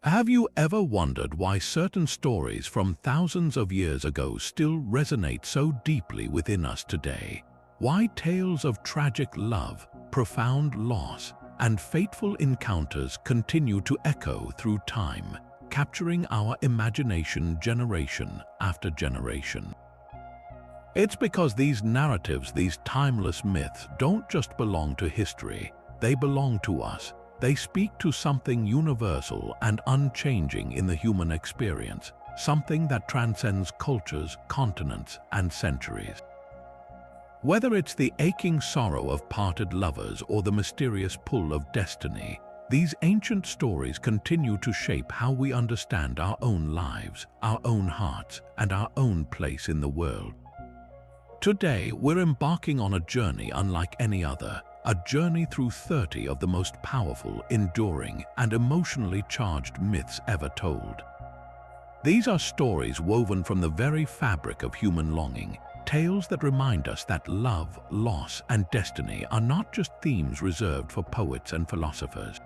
Have you ever wondered why certain stories from thousands of years ago still resonate so deeply within us today? Why tales of tragic love, profound loss, and fateful encounters continue to echo through time, capturing our imagination generation after generation? It's because these narratives, these timeless myths, don't just belong to history, they belong to us. They speak to something universal and unchanging in the human experience, something that transcends cultures, continents, and centuries. Whether it's the aching sorrow of parted lovers or the mysterious pull of destiny, these ancient stories continue to shape how we understand our own lives, our own hearts, and our own place in the world. Today, we're embarking on a journey unlike any other, a journey through 30 of the most powerful, enduring, and emotionally charged myths ever told. These are stories woven from the very fabric of human longing, tales that remind us that love, loss, and destiny are not just themes reserved for poets and philosophers.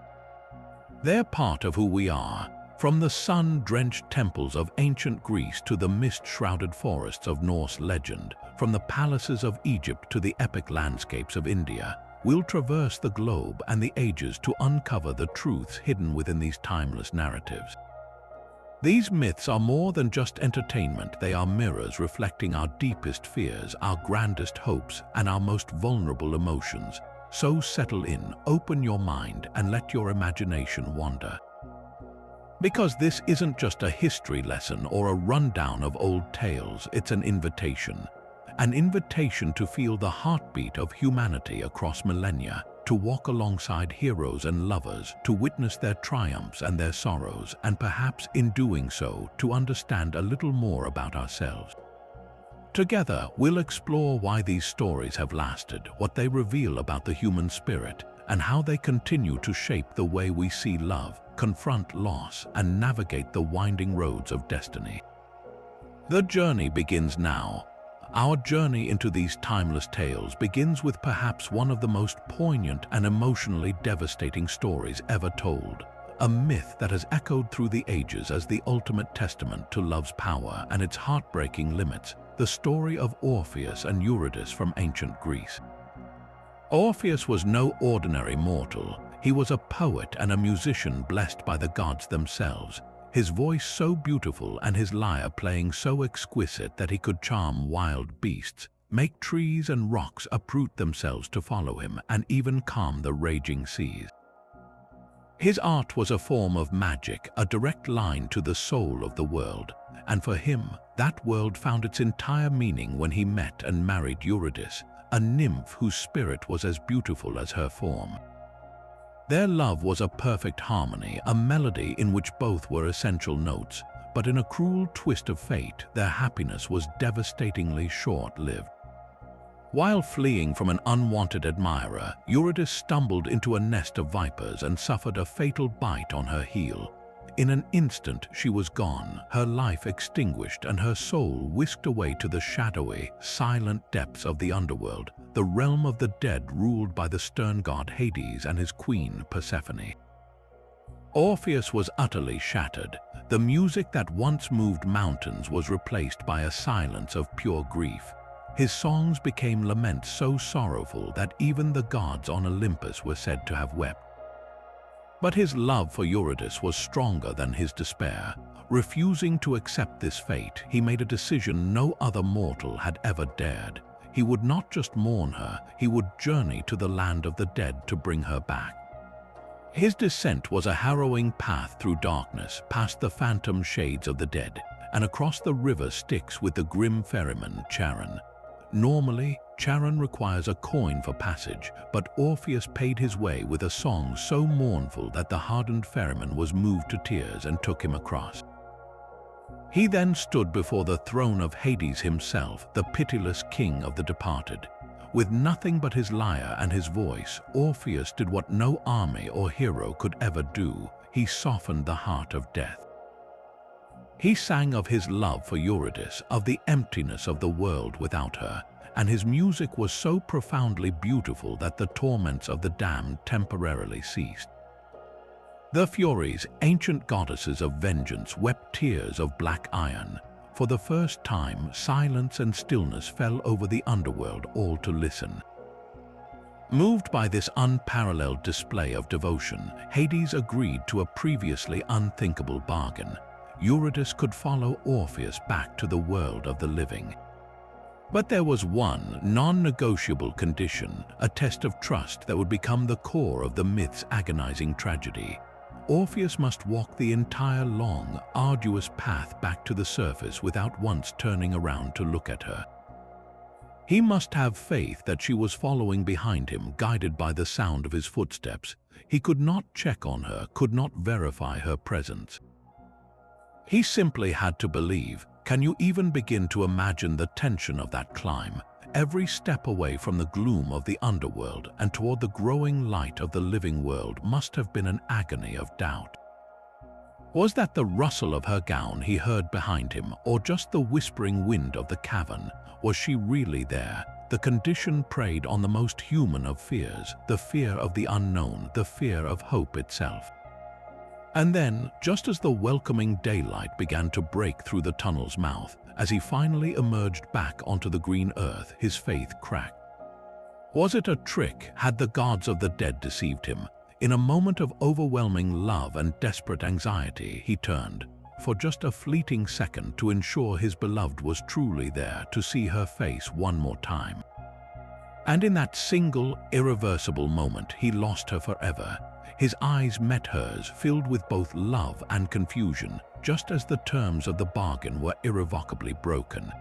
They're part of who we are, from the sun-drenched temples of ancient Greece to the mist-shrouded forests of Norse legend, from the palaces of Egypt to the epic landscapes of India. We'll traverse the globe and the ages to uncover the truths hidden within these timeless narratives. These myths are more than just entertainment. They are mirrors reflecting our deepest fears, our grandest hopes, and our most vulnerable emotions. So settle in, open your mind, and let your imagination wander. Because this isn't just a history lesson or a rundown of old tales, it's an invitation. An invitation to feel the heartbeat of humanity across millennia, to walk alongside heroes and lovers, to witness their triumphs and their sorrows, and perhaps in doing so, to understand a little more about ourselves. Together, we'll explore why these stories have lasted, what they reveal about the human spirit, and how they continue to shape the way we see love, confront loss, and navigate the winding roads of destiny. The journey begins now. Our journey into these timeless tales begins with perhaps one of the most poignant and emotionally devastating stories ever told, a myth that has echoed through the ages as the ultimate testament to love's power and its heartbreaking limits, the story of Orpheus and Eurydice from ancient Greece. Orpheus was no ordinary mortal. He was a poet and a musician blessed by the gods themselves, his voice so beautiful and his lyre playing so exquisite that he could charm wild beasts, make trees and rocks uproot themselves to follow him, and even calm the raging seas. His art was a form of magic, a direct line to the soul of the world, and for him, that world found its entire meaning when he met and married Eurydice, a nymph whose spirit was as beautiful as her form. Their love was a perfect harmony, a melody in which both were essential notes, but in a cruel twist of fate, their happiness was devastatingly short-lived. While fleeing from an unwanted admirer, Eurydice stumbled into a nest of vipers and suffered a fatal bite on her heel. In an instant, she was gone, her life extinguished and her soul whisked away to the shadowy, silent depths of the underworld, the realm of the dead ruled by the stern god Hades and his queen Persephone. Orpheus was utterly shattered. The music that once moved mountains was replaced by a silence of pure grief. His songs became laments so sorrowful that even the gods on Olympus were said to have wept. But his love for Eurydice was stronger than his despair. Refusing to accept this fate, he made a decision no other mortal had ever dared. He would not just mourn her, he would journey to the land of the dead to bring her back. His descent was a harrowing path through darkness, past the phantom shades of the dead, and across the river Styx with the grim ferryman Charon. Normally, Charon requires a coin for passage, but Orpheus paid his way with a song so mournful that the hardened ferryman was moved to tears and took him across. He then stood before the throne of Hades himself, the pitiless king of the departed. With nothing but his lyre and his voice, Orpheus did what no army or hero could ever do. He softened the heart of death. He sang of his love for Eurydice, of the emptiness of the world without her, and his music was so profoundly beautiful that the torments of the damned temporarily ceased. The Furies, ancient goddesses of vengeance, wept tears of black iron. For the first time, silence and stillness fell over the underworld, all to listen. Moved by this unparalleled display of devotion, Hades agreed to a previously unthinkable bargain. Eurydice could follow Orpheus back to the world of the living. But there was one non-negotiable condition, a test of trust that would become the core of the myth's agonizing tragedy. Orpheus must walk the entire long, arduous path back to the surface without once turning around to look at her. He must have faith that she was following behind him, guided by the sound of his footsteps. He could not check on her, could not verify her presence. He simply had to believe. Can you even begin to imagine the tension of that climb? Every step away from the gloom of the underworld and toward the growing light of the living world must have been an agony of doubt. Was that the rustle of her gown he heard behind him, or just the whispering wind of the cavern? Was she really there? The condition preyed on the most human of fears, the fear of the unknown, the fear of hope itself. And then, just as the welcoming daylight began to break through the tunnel's mouth, as he finally emerged back onto the green earth, his faith cracked. Was it a trick? Had the gods of the dead deceived him? In a moment of overwhelming love and desperate anxiety, he turned, for just a fleeting second, to ensure his beloved was truly there, to see her face one more time. And in that single, irreversible moment, he lost her forever. His eyes met hers, filled with both love and confusion, just as the terms of the bargain were irrevocably broken.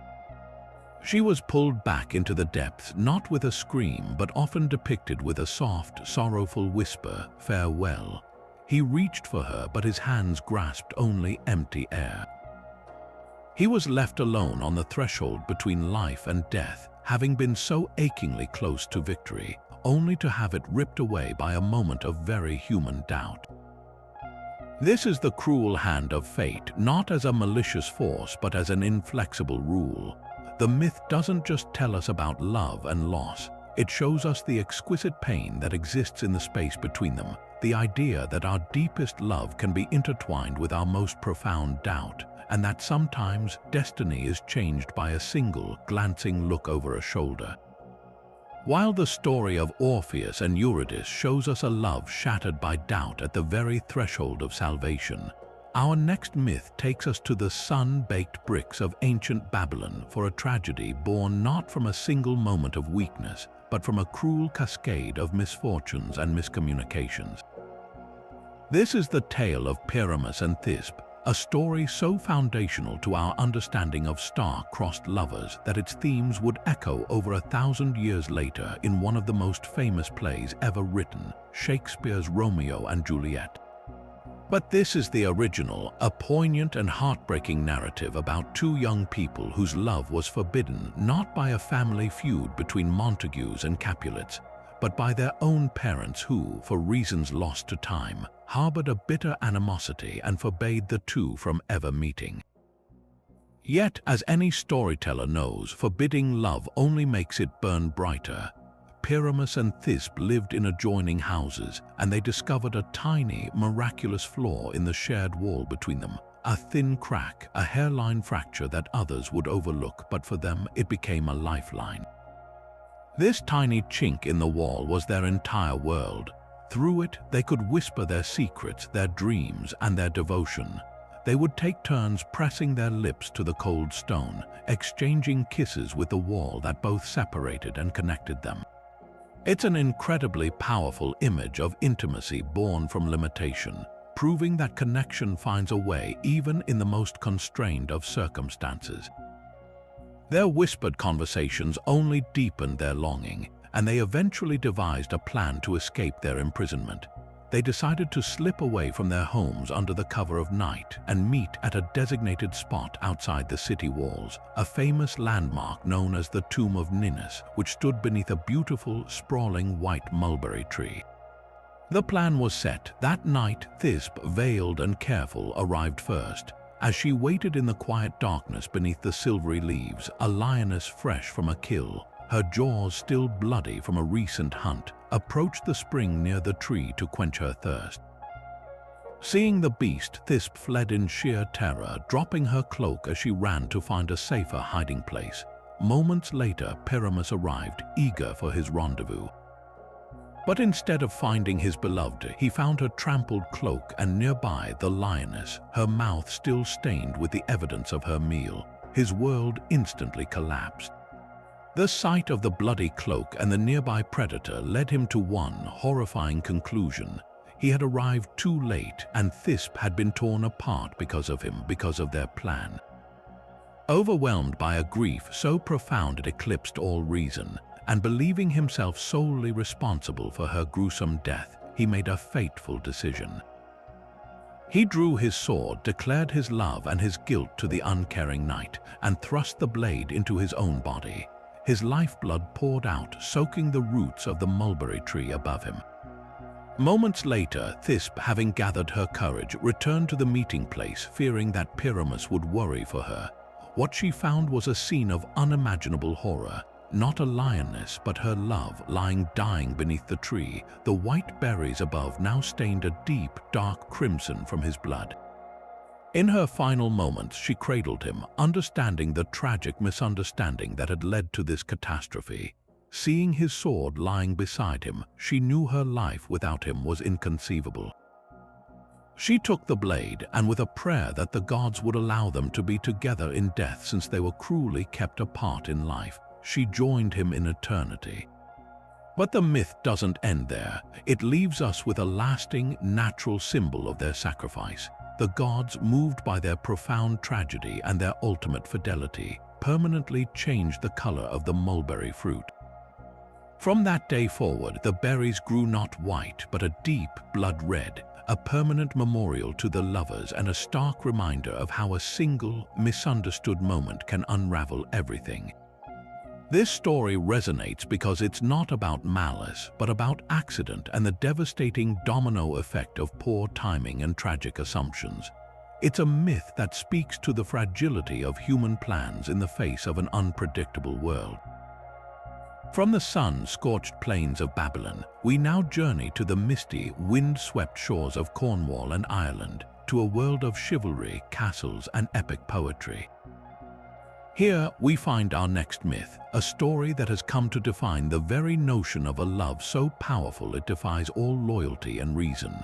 She was pulled back into the depths, not with a scream, but often depicted with a soft, sorrowful whisper, "Farewell." He reached for her, but his hands grasped only empty air. He was left alone on the threshold between life and death, having been so achingly close to victory, only to have it ripped away by a moment of very human doubt. This is the cruel hand of fate, not as a malicious force, but as an inflexible rule. The myth doesn't just tell us about love and loss. It shows us the exquisite pain that exists in the space between them, the idea that our deepest love can be intertwined with our most profound doubt, and that sometimes destiny is changed by a single, glancing look over a shoulder. While the story of Orpheus and Eurydice shows us a love shattered by doubt at the very threshold of salvation, our next myth takes us to the sun-baked bricks of ancient Babylon for a tragedy born not from a single moment of weakness, but from a cruel cascade of misfortunes and miscommunications. This is the tale of Pyramus and Thisbe, a story so foundational to our understanding of star-crossed lovers that its themes would echo over 1,000 years later in one of the most famous plays ever written, Shakespeare's Romeo and Juliet. But this is the original, a poignant and heartbreaking narrative about two young people whose love was forbidden not by a family feud between Montagues and Capulets, but by their own parents who, for reasons lost to time, harbored a bitter animosity and forbade the two from ever meeting. Yet, as any storyteller knows, forbidding love only makes it burn brighter. Pyramus and Thisbe lived in adjoining houses, and they discovered a tiny, miraculous flaw in the shared wall between them. A thin crack, a hairline fracture that others would overlook, but for them it became a lifeline. This tiny chink in the wall was their entire world. Through it, they could whisper their secrets, their dreams, and their devotion. They would take turns pressing their lips to the cold stone, exchanging kisses with the wall that both separated and connected them. It's an incredibly powerful image of intimacy born from limitation, proving that connection finds a way even in the most constrained of circumstances. Their whispered conversations only deepened their longing, and they eventually devised a plan to escape their imprisonment. They decided to slip away from their homes under the cover of night and meet at a designated spot outside the city walls, a famous landmark known as the Tomb of Ninus, which stood beneath a beautiful, sprawling white mulberry tree. The plan was set. That night, Thisbe, veiled and careful, arrived first. As she waited in the quiet darkness beneath the silvery leaves, a lioness fresh from a kill, her jaws still bloody from a recent hunt, approached the spring near the tree to quench her thirst. Seeing the beast, Thisbe fled in sheer terror, dropping her cloak as she ran to find a safer hiding place. Moments later, Pyramus arrived, eager for his rendezvous. But instead of finding his beloved, he found her trampled cloak and nearby the lioness, her mouth still stained with the evidence of her meal. His world instantly collapsed. The sight of the bloody cloak and the nearby predator led him to one horrifying conclusion. He had arrived too late, and Thisbe had been torn apart because of him, because of their plan. Overwhelmed by a grief so profound it eclipsed all reason, and believing himself solely responsible for her gruesome death, he made a fateful decision. He drew his sword, declared his love and his guilt to the uncaring knight, and thrust the blade into his own body. His lifeblood poured out, soaking the roots of the mulberry tree above him. Moments later, Thisbe, having gathered her courage, returned to the meeting place, fearing that Pyramus would worry for her. What she found was a scene of unimaginable horror. Not a lioness, but her love lying dying beneath the tree, the white berries above now stained a deep, dark crimson from his blood. In her final moments, she cradled him, understanding the tragic misunderstanding that had led to this catastrophe. Seeing his sword lying beside him, she knew her life without him was inconceivable. She took the blade, and with a prayer that the gods would allow them to be together in death since they were cruelly kept apart in life, she joined him in eternity. But the myth doesn't end there. It leaves us with a lasting, natural symbol of their sacrifice. The gods, moved by their profound tragedy and their ultimate fidelity, permanently changed the color of the mulberry fruit. From that day forward, the berries grew not white, but a deep blood red, a permanent memorial to the lovers and a stark reminder of how a single, misunderstood moment can unravel everything. This story resonates because it's not about malice, but about accident and the devastating domino effect of poor timing and tragic assumptions. It's a myth that speaks to the fragility of human plans in the face of an unpredictable world. From the sun-scorched plains of Babylon, we now journey to the misty, wind-swept shores of Cornwall and Ireland, to a world of chivalry, castles, and epic poetry. Here we find our next myth, a story that has come to define the very notion of a love so powerful it defies all loyalty and reason,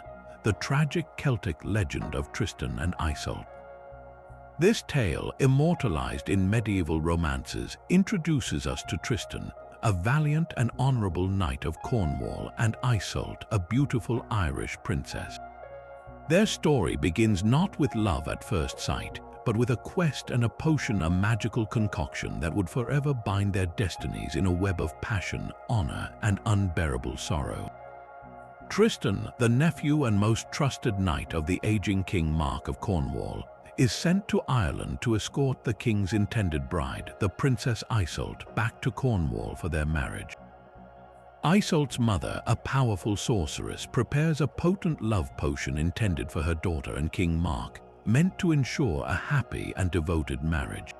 the tragic Celtic legend of Tristan and Iseult. This tale, immortalized in medieval romances, introduces us to Tristan, a valiant and honorable knight of Cornwall, and Iseult, a beautiful Irish princess. Their story begins not with love at first sight, but with a quest and a potion, a magical concoction that would forever bind their destinies in a web of passion, honor, and unbearable sorrow. Tristan, the nephew and most trusted knight of the aging King Mark of Cornwall, is sent to Ireland to escort the king's intended bride, the Princess Iseult, back to Cornwall for their marriage. Iseult's mother, a powerful sorceress, prepares a potent love potion intended for her daughter and King Mark, meant to ensure a happy and devoted marriage.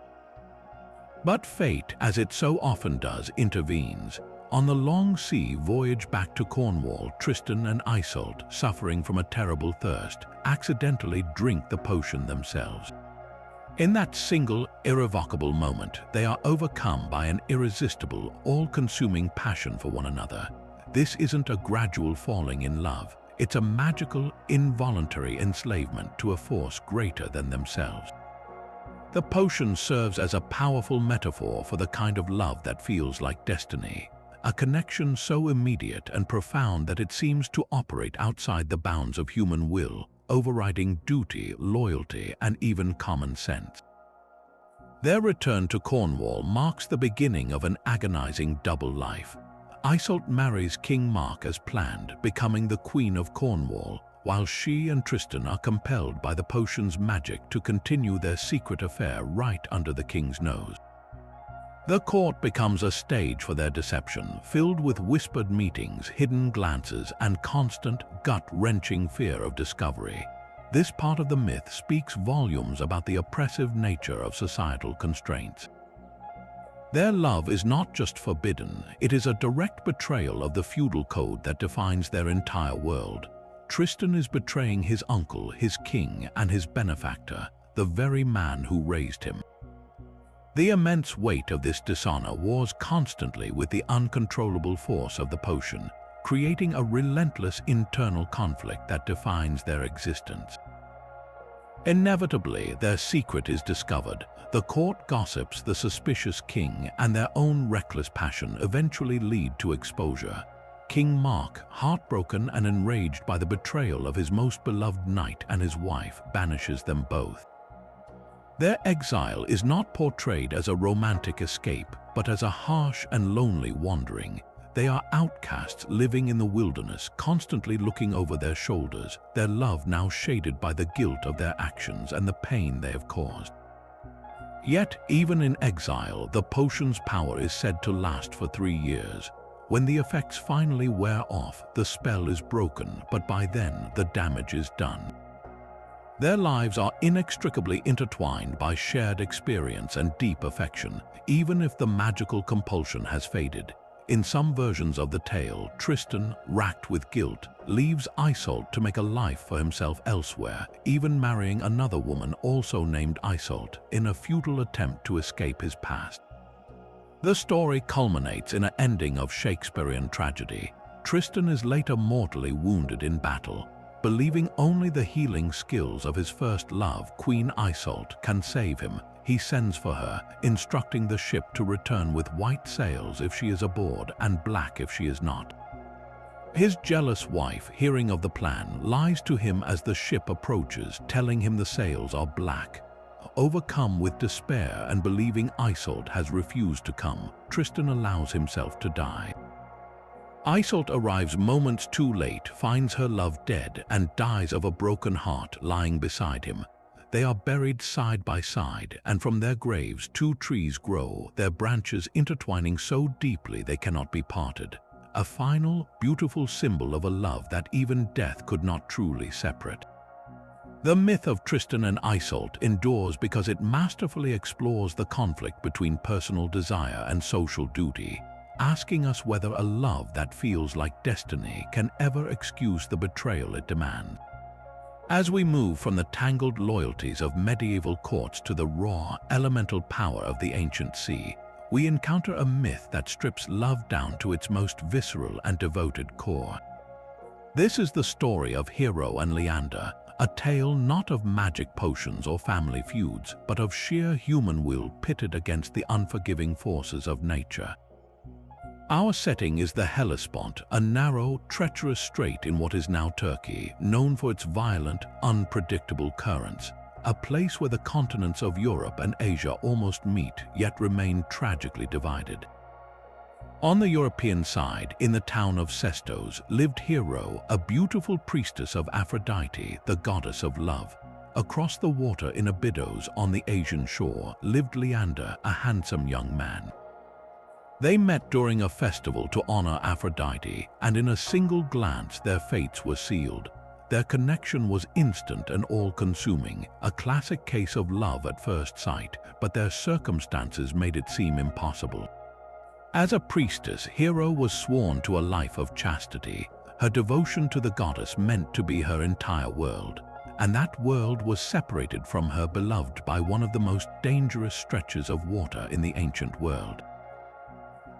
But fate, as it so often does, intervenes. On the long sea voyage back to Cornwall, Tristan and Iseult, suffering from a terrible thirst, accidentally drink the potion themselves. In that single, irrevocable moment, they are overcome by an irresistible, all-consuming passion for one another. This isn't a gradual falling in love. It's a magical, involuntary enslavement to a force greater than themselves. The potion serves as a powerful metaphor for the kind of love that feels like destiny, a connection so immediate and profound that it seems to operate outside the bounds of human will, overriding duty, loyalty, and even common sense. Their return to Cornwall marks the beginning of an agonizing double life. Iseult marries King Mark as planned, becoming the Queen of Cornwall, while she and Tristan are compelled by the potion's magic to continue their secret affair right under the king's nose. The court becomes a stage for their deception, filled with whispered meetings, hidden glances, and constant, gut-wrenching fear of discovery. This part of the myth speaks volumes about the oppressive nature of societal constraints. Their love is not just forbidden, it is a direct betrayal of the feudal code that defines their entire world. Tristan is betraying his uncle, his king, and his benefactor, the very man who raised him. The immense weight of this dishonor wars constantly with the uncontrollable force of the potion, creating a relentless internal conflict that defines their existence. Inevitably, their secret is discovered. The court gossips, the suspicious king, and their own reckless passion eventually lead to exposure. King Mark, heartbroken and enraged by the betrayal of his most beloved knight and his wife, banishes them both. Their exile is not portrayed as a romantic escape, but as a harsh and lonely wandering. They are outcasts living in the wilderness, constantly looking over their shoulders, their love now shaded by the guilt of their actions and the pain they have caused. Yet, even in exile, the potion's power is said to last for 3 years. When the effects finally wear off, the spell is broken, but by then, the damage is done. Their lives are inextricably intertwined by shared experience and deep affection, even if the magical compulsion has faded. In some versions of the tale, Tristan, racked with guilt, leaves Iseult to make a life for himself elsewhere, even marrying another woman also named Iseult, in a futile attempt to escape his past. The story culminates in an ending of Shakespearean tragedy. Tristan is later mortally wounded in battle. Believing only the healing skills of his first love, Queen Iseult, can save him, he sends for her, instructing the ship to return with white sails if she is aboard and black if she is not. His jealous wife, hearing of the plan, lies to him as the ship approaches, telling him the sails are black. Overcome with despair and believing Iseult has refused to come, Tristan allows himself to die. Iseult arrives moments too late, finds her love dead, and dies of a broken heart lying beside him. They are buried side by side, and from their graves 2 trees grow, their branches intertwining so deeply they cannot be parted. A final, beautiful symbol of a love that even death could not truly separate. The myth of Tristan and Iseult endures because it masterfully explores the conflict between personal desire and social duty, asking us whether a love that feels like destiny can ever excuse the betrayal it demands. As we move from the tangled loyalties of medieval courts to the raw, elemental power of the ancient sea, we encounter a myth that strips love down to its most visceral and devoted core. This is the story of Hero and Leander, a tale not of magic potions or family feuds, but of sheer human will pitted against the unforgiving forces of nature. Our setting is the Hellespont, a narrow, treacherous strait in what is now Turkey, known for its violent, unpredictable currents, a place where the continents of Europe and Asia almost meet, yet remain tragically divided. On the European side, in the town of Sestos, lived Hero, a beautiful priestess of Aphrodite, the goddess of love. Across the water in Abydos on the Asian shore lived Leander, a handsome young man. They met during a festival to honor Aphrodite, and in a single glance their fates were sealed. Their connection was instant and all-consuming, a classic case of love at first sight, but their circumstances made it seem impossible. As a priestess, Hero was sworn to a life of chastity. Her devotion to the goddess meant to be her entire world, and that world was separated from her beloved by one of the most dangerous stretches of water in the ancient world.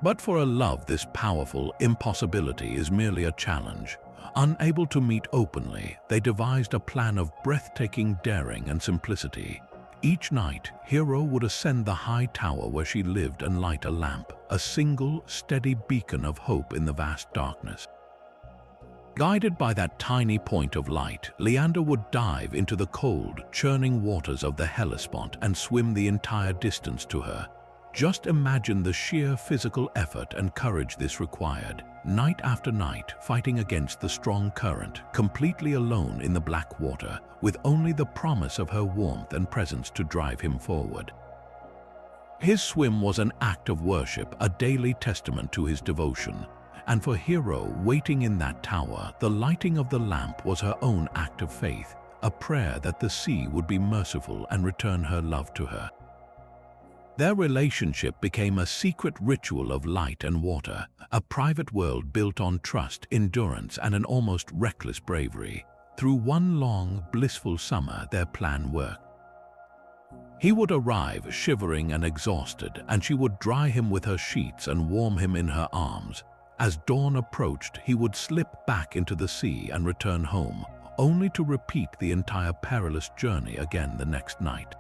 But for a love this powerful, impossibility is merely a challenge. Unable to meet openly, they devised a plan of breathtaking daring and simplicity. Each night, Hero would ascend the high tower where she lived and light a lamp, a single, steady beacon of hope in the vast darkness. Guided by that tiny point of light, Leander would dive into the cold, churning waters of the Hellespont and swim the entire distance to her. Just imagine the sheer physical effort and courage this required, night after night fighting against the strong current, completely alone in the black water, with only the promise of her warmth and presence to drive him forward. His swim was an act of worship, a daily testament to his devotion. And for Hero, waiting in that tower, the lighting of the lamp was her own act of faith, a prayer that the sea would be merciful and return her love to her. Their relationship became a secret ritual of light and water, a private world built on trust, endurance, and an almost reckless bravery. Through one long, blissful summer, their plan worked. He would arrive shivering and exhausted, and she would dry him with her sheets and warm him in her arms. As dawn approached, he would slip back into the sea and return home, only to repeat the entire perilous journey again the next night.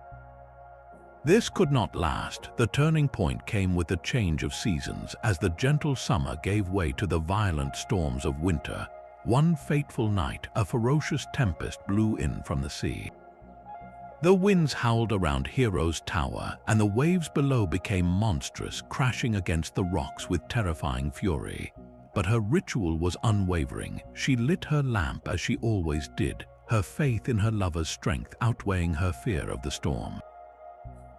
This could not last. The turning point came with the change of seasons, as the gentle summer gave way to the violent storms of winter. One fateful night, a ferocious tempest blew in from the sea. The winds howled around Hero's tower, and the waves below became monstrous, crashing against the rocks with terrifying fury. But her ritual was unwavering. She lit her lamp as she always did, her faith in her lover's strength outweighing her fear of the storm.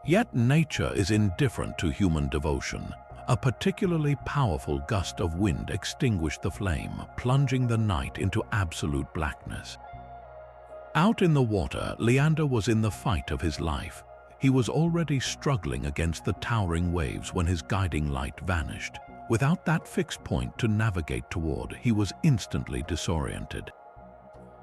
Yet nature is indifferent to human devotion. A particularly powerful gust of wind extinguished the flame, plunging the night into absolute blackness. Out in the water, Leander was in the fight of his life. He was already struggling against the towering waves when his guiding light vanished. Without that fixed point to navigate toward, he was instantly disoriented.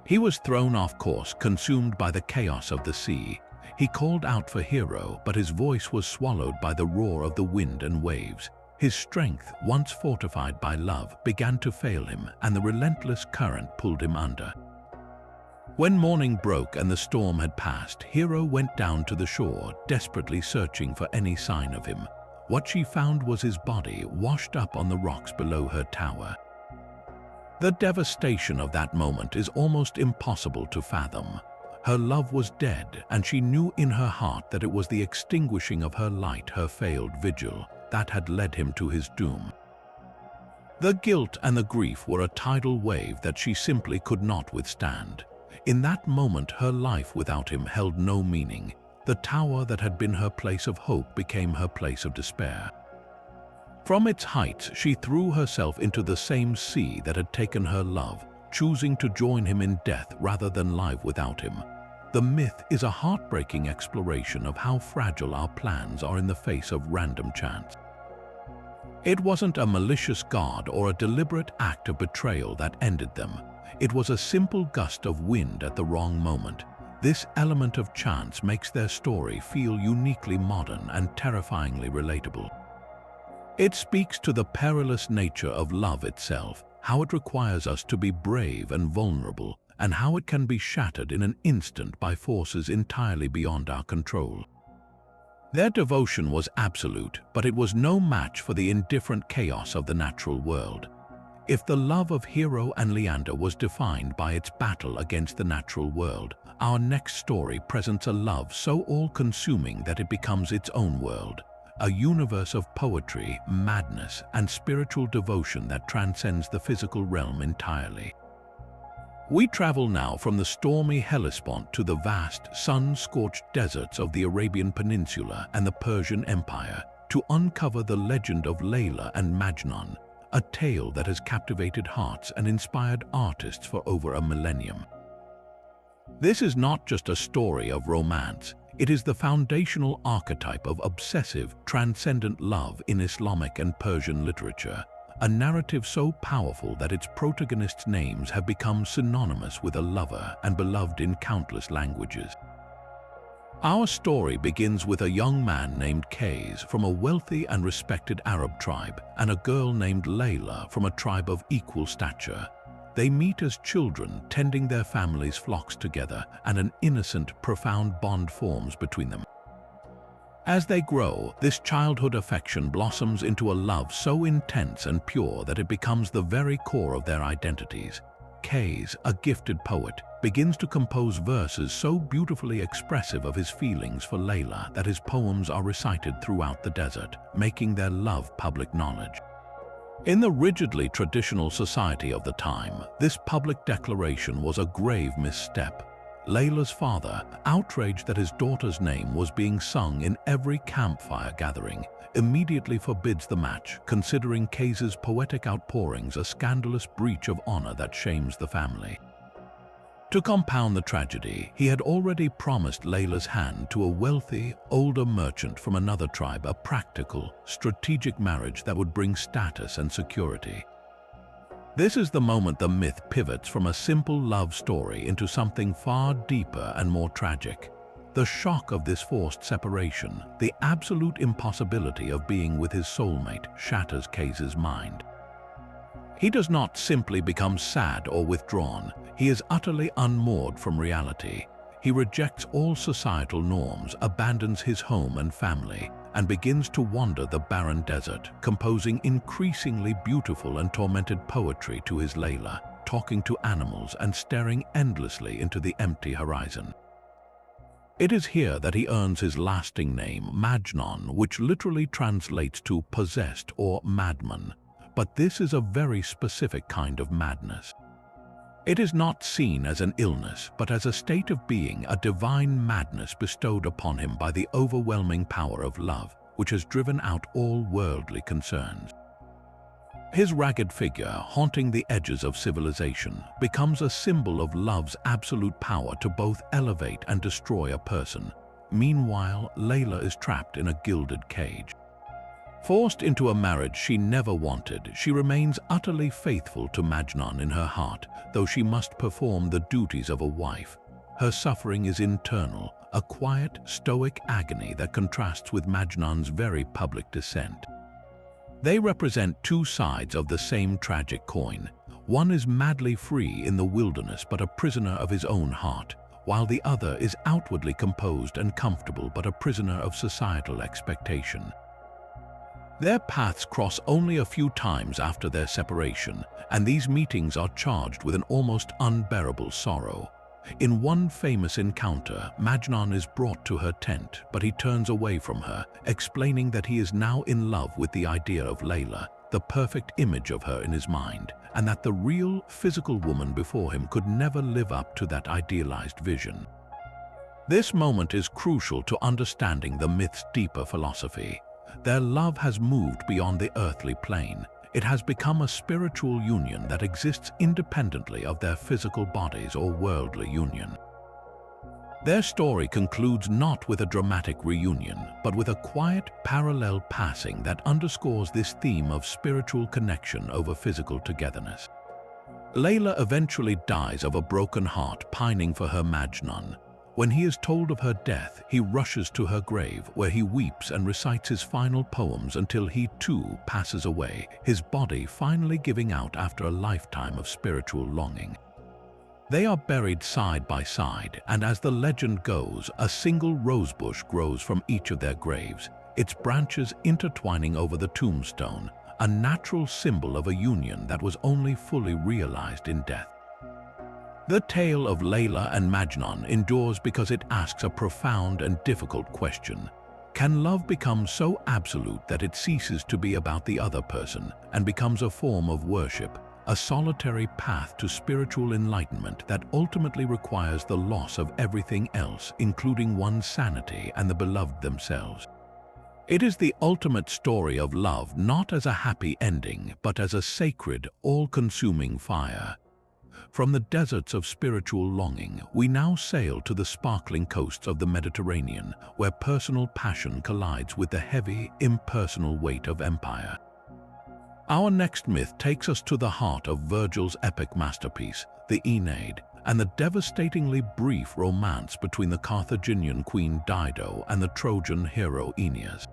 He was thrown off course, consumed by the chaos of the sea. He called out for Hero, but his voice was swallowed by the roar of the wind and waves. His strength, once fortified by love, began to fail him, and the relentless current pulled him under. When morning broke and the storm had passed, Hero went down to the shore, desperately searching for any sign of him. What she found was his body, washed up on the rocks below her tower. The devastation of that moment is almost impossible to fathom. Her love was dead, and she knew in her heart that it was the extinguishing of her light, her failed vigil, that had led him to his doom. The guilt and the grief were a tidal wave that she simply could not withstand. In that moment, her life without him held no meaning. The tower that had been her place of hope became her place of despair. From its heights, she threw herself into the same sea that had taken her love, choosing to join him in death rather than live without him. The myth is a heartbreaking exploration of how fragile our plans are in the face of random chance. It wasn't a malicious god or a deliberate act of betrayal that ended them. It was a simple gust of wind at the wrong moment. This element of chance makes their story feel uniquely modern and terrifyingly relatable. It speaks to the perilous nature of love itself, how it requires us to be brave and vulnerable, and how it can be shattered in an instant by forces entirely beyond our control. Their devotion was absolute, but it was no match for the indifferent chaos of the natural world. If the love of Hero and Leander was defined by its battle against the natural world, our next story presents a love so all-consuming that it becomes its own world, a universe of poetry, madness, and spiritual devotion that transcends the physical realm entirely. We travel now from the stormy Hellespont to the vast, sun-scorched deserts of the Arabian Peninsula and the Persian Empire to uncover the legend of Layla and Majnun, a tale that has captivated hearts and inspired artists for over a millennium. This is not just a story of romance, it is the foundational archetype of obsessive, transcendent love in Islamic and Persian literature, a narrative so powerful that its protagonists' names have become synonymous with a lover and beloved in countless languages. Our story begins with a young man named Kays from a wealthy and respected Arab tribe and a girl named Layla from a tribe of equal stature. They meet as children, tending their families' flocks together, and an innocent, profound bond forms between them. As they grow, this childhood affection blossoms into a love so intense and pure that it becomes the very core of their identities. Kays, a gifted poet, begins to compose verses so beautifully expressive of his feelings for Layla that his poems are recited throughout the desert, making their love public knowledge. In the rigidly traditional society of the time, this public declaration was a grave misstep. Layla's father, outraged that his daughter's name was being sung in every campfire gathering, immediately forbids the match, considering Kays's poetic outpourings a scandalous breach of honor that shames the family. To compound the tragedy, he had already promised Layla's hand to a wealthy, older merchant from another tribe, a practical, strategic marriage that would bring status and security. This is the moment the myth pivots from a simple love story into something far deeper and more tragic. The shock of this forced separation, the absolute impossibility of being with his soulmate, shatters Case's mind. He does not simply become sad or withdrawn, he is utterly unmoored from reality. He rejects all societal norms, abandons his home and family, and begins to wander the barren desert, composing increasingly beautiful and tormented poetry to his Layla, talking to animals and staring endlessly into the empty horizon. It is here that he earns his lasting name, Majnun, which literally translates to possessed or madman. But this is a very specific kind of madness. It is not seen as an illness, but as a state of being, a divine madness bestowed upon him by the overwhelming power of love, which has driven out all worldly concerns. His ragged figure, haunting the edges of civilization, becomes a symbol of love's absolute power to both elevate and destroy a person. Meanwhile, Layla is trapped in a gilded cage. Forced into a marriage she never wanted, she remains utterly faithful to Majnun in her heart, though she must perform the duties of a wife. Her suffering is internal, a quiet, stoic agony that contrasts with Majnun's very public descent. They represent two sides of the same tragic coin. One is madly free in the wilderness but a prisoner of his own heart, while the other is outwardly composed and comfortable but a prisoner of societal expectation. Their paths cross only a few times after their separation, and these meetings are charged with an almost unbearable sorrow. In one famous encounter, Majnun is brought to her tent, but he turns away from her, explaining that he is now in love with the idea of Layla, the perfect image of her in his mind, and that the real, physical woman before him could never live up to that idealized vision. This moment is crucial to understanding the myth's deeper philosophy. Their love has moved beyond the earthly plane. It has become a spiritual union that exists independently of their physical bodies or worldly union. Their story concludes not with a dramatic reunion, but with a quiet, parallel passing that underscores this theme of spiritual connection over physical togetherness. Layla eventually dies of a broken heart, pining for her Majnun. When he is told of her death, he rushes to her grave, where he weeps and recites his final poems until he too passes away, his body finally giving out after a lifetime of spiritual longing. They are buried side by side, and as the legend goes, a single rosebush grows from each of their graves, its branches intertwining over the tombstone, a natural symbol of a union that was only fully realized in death. The tale of Layla and Majnun endures because it asks a profound and difficult question. Can love become so absolute that it ceases to be about the other person and becomes a form of worship, a solitary path to spiritual enlightenment that ultimately requires the loss of everything else, including one's sanity and the beloved themselves? It is the ultimate story of love, not as a happy ending, but as a sacred, all-consuming fire. From the deserts of spiritual longing, we now sail to the sparkling coasts of the Mediterranean, where personal passion collides with the heavy, impersonal weight of empire. Our next myth takes us to the heart of Virgil's epic masterpiece, the Aeneid, and the devastatingly brief romance between the Carthaginian queen Dido and the Trojan hero Aeneas.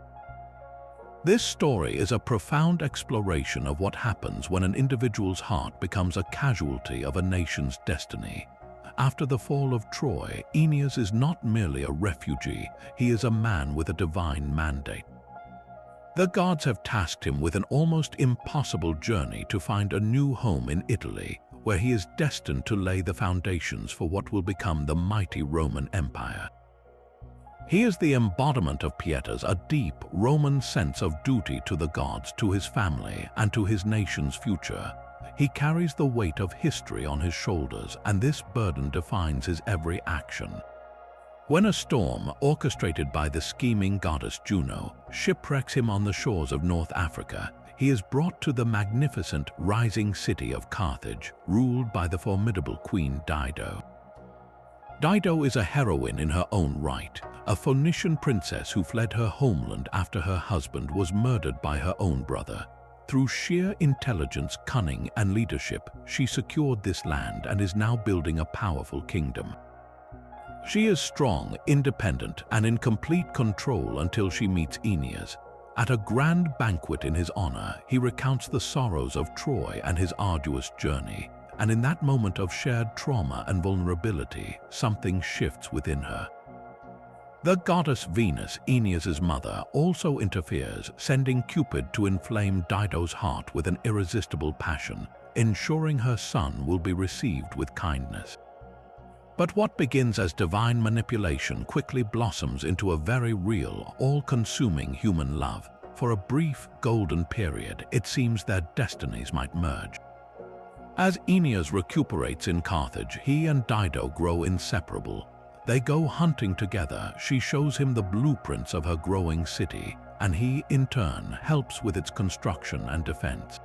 This story is a profound exploration of what happens when an individual's heart becomes a casualty of a nation's destiny. After the fall of Troy, Aeneas is not merely a refugee, he is a man with a divine mandate. The gods have tasked him with an almost impossible journey to find a new home in Italy, where he is destined to lay the foundations for what will become the mighty Roman Empire. He is the embodiment of pietas, a deep Roman sense of duty to the gods, to his family, and to his nation's future. He carries the weight of history on his shoulders, and this burden defines his every action. When a storm, orchestrated by the scheming goddess Juno, shipwrecks him on the shores of North Africa, he is brought to the magnificent, rising city of Carthage, ruled by the formidable Queen Dido. Dido is a heroine in her own right, a Phoenician princess who fled her homeland after her husband was murdered by her own brother. Through sheer intelligence, cunning, and leadership, she secured this land and is now building a powerful kingdom. She is strong, independent, and in complete control until she meets Aeneas. At a grand banquet in his honor, he recounts the sorrows of Troy and his arduous journey. And in that moment of shared trauma and vulnerability, something shifts within her. The goddess Venus, Aeneas's mother, also interferes, sending Cupid to inflame Dido's heart with an irresistible passion, ensuring her son will be received with kindness. But what begins as divine manipulation quickly blossoms into a very real, all-consuming human love. For a brief, golden period, it seems their destinies might merge. As Aeneas recuperates in Carthage, he and Dido grow inseparable. They go hunting together. She shows him the blueprints of her growing city, and he, in turn, helps with its construction and defense.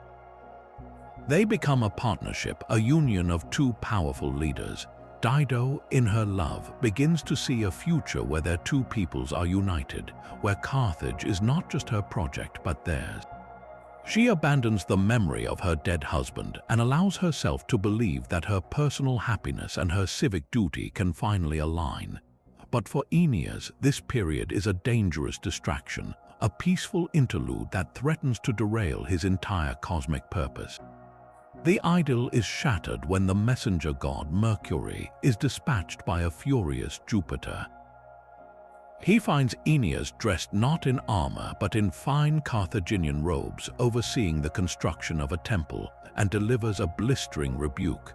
They become a partnership, a union of two powerful leaders. Dido, in her love, begins to see a future where their two peoples are united, where Carthage is not just her project but theirs. She abandons the memory of her dead husband and allows herself to believe that her personal happiness and her civic duty can finally align. But for Aeneas, this period is a dangerous distraction, a peaceful interlude that threatens to derail his entire cosmic purpose. The idyll is shattered when the messenger god Mercury is dispatched by a furious Jupiter. He finds Aeneas dressed not in armor but in fine Carthaginian robes, overseeing the construction of a temple, and delivers a blistering rebuke.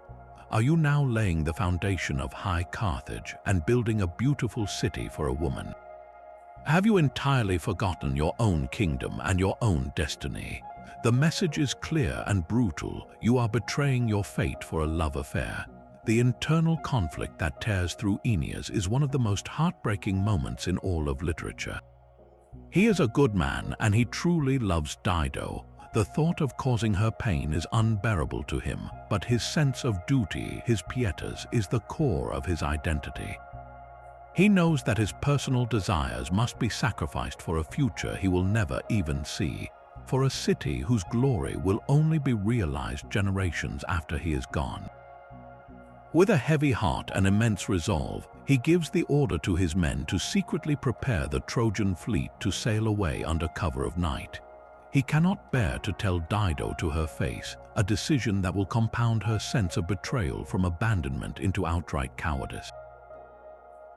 Are you now laying the foundation of High Carthage and building a beautiful city for a woman? Have you entirely forgotten your own kingdom and your own destiny? The message is clear and brutal. You are betraying your fate for a love affair. The internal conflict that tears through Aeneas is one of the most heartbreaking moments in all of literature. He is a good man and he truly loves Dido. The thought of causing her pain is unbearable to him, but his sense of duty, his pietas, is the core of his identity. He knows that his personal desires must be sacrificed for a future he will never even see, for a city whose glory will only be realized generations after he is gone. With a heavy heart and immense resolve, he gives the order to his men to secretly prepare the Trojan fleet to sail away under cover of night. He cannot bear to tell Dido to her face, a decision that will compound her sense of betrayal from abandonment into outright cowardice.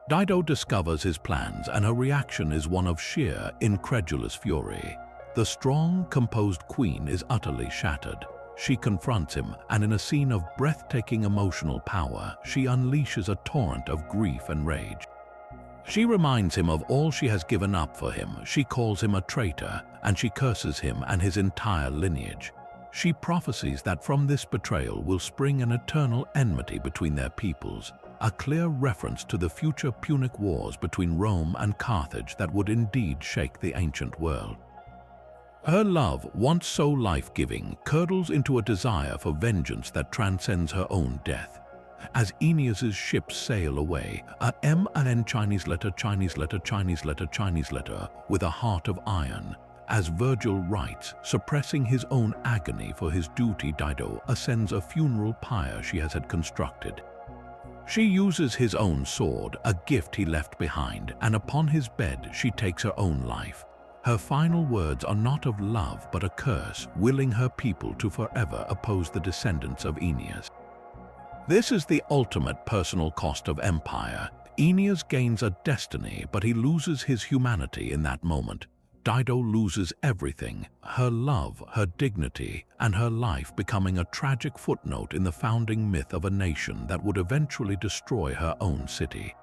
Dido discovers his plans and her reaction is one of sheer, incredulous fury. The strong, composed queen is utterly shattered. She confronts him, and in a scene of breathtaking emotional power, she unleashes a torrent of grief and rage. She reminds him of all she has given up for him. She calls him a traitor, and she curses him and his entire lineage. She prophesies that from this betrayal will spring an eternal enmity between their peoples, a clear reference to the future Punic Wars between Rome and Carthage that would indeed shake the ancient world. Her love, once so life-giving, curdles into a desire for vengeance that transcends her own death. As Aeneas's ships sail away, a M&N Chinese letter with a heart of iron. As Virgil writes, suppressing his own agony for his duty, Dido ascends a funeral pyre she has had constructed. She uses his own sword, a gift he left behind, and upon his bed she takes her own life. Her final words are not of love but a curse, willing her people to forever oppose the descendants of Aeneas. This is the ultimate personal cost of empire. Aeneas gains a destiny, but he loses his humanity in that moment. Dido loses everything, her love, her dignity, and her life becoming a tragic footnote in the founding myth of a nation that would eventually destroy her own city.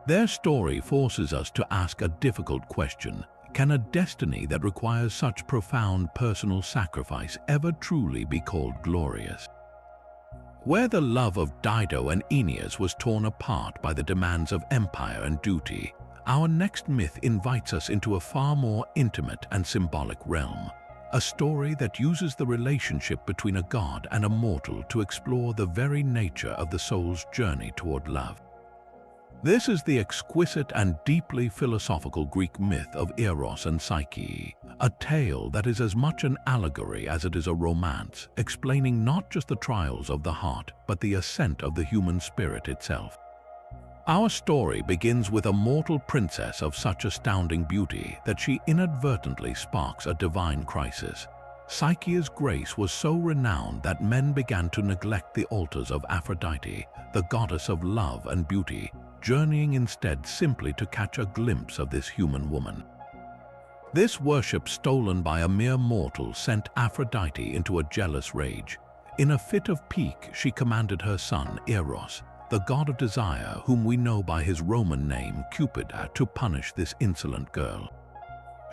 Their story forces us to ask a difficult question. Can a destiny that requires such profound personal sacrifice ever truly be called glorious? Where the love of Dido and Aeneas was torn apart by the demands of empire and duty, our next myth invites us into a far more intimate and symbolic realm, a story that uses the relationship between a god and a mortal to explore the very nature of the soul's journey toward love. This is the exquisite and deeply philosophical Greek myth of Eros and Psyche, a tale that is as much an allegory as it is a romance, explaining not just the trials of the heart, but the ascent of the human spirit itself. Our story begins with a mortal princess of such astounding beauty that she inadvertently sparks a divine crisis. Psyche's grace was so renowned that men began to neglect the altars of Aphrodite, the goddess of love and beauty, journeying instead simply to catch a glimpse of this human woman. This worship, stolen by a mere mortal, sent Aphrodite into a jealous rage. In a fit of pique, she commanded her son, Eros, the god of desire, whom we know by his Roman name, Cupid, to punish this insolent girl.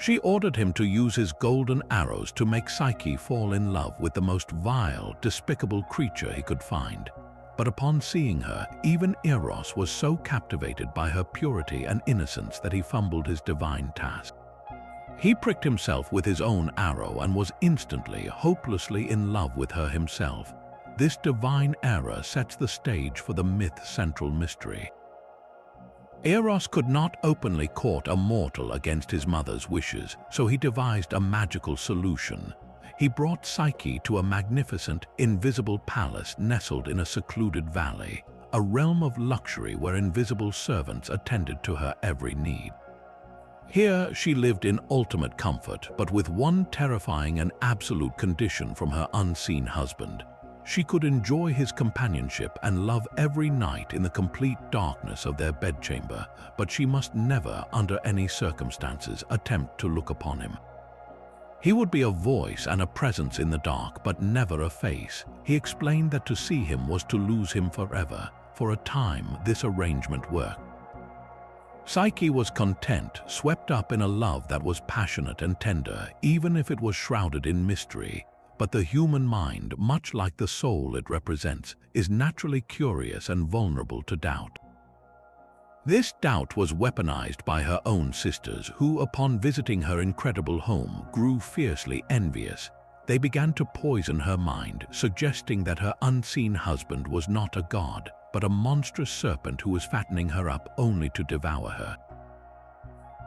She ordered him to use his golden arrows to make Psyche fall in love with the most vile, despicable creature he could find. But upon seeing her, even Eros was so captivated by her purity and innocence that he fumbled his divine task. He pricked himself with his own arrow and was instantly, hopelessly in love with her himself. This divine error sets the stage for the myth's central mystery. Eros could not openly court a mortal against his mother's wishes, so he devised a magical solution. He brought Psyche to a magnificent, invisible palace nestled in a secluded valley, a realm of luxury where invisible servants attended to her every need. Here she lived in ultimate comfort, but with one terrifying and absolute condition from her unseen husband. She could enjoy his companionship and love every night in the complete darkness of their bedchamber, but she must never, under any circumstances, attempt to look upon him. He would be a voice and a presence in the dark, but never a face. He explained that to see him was to lose him forever. For a time, this arrangement worked. Psyche was content, swept up in a love that was passionate and tender, even if it was shrouded in mystery. But the human mind, much like the soul it represents, is naturally curious and vulnerable to doubt. This doubt was weaponized by her own sisters, who, upon visiting her incredible home, grew fiercely envious. They began to poison her mind, suggesting that her unseen husband was not a god, but a monstrous serpent who was fattening her up only to devour her.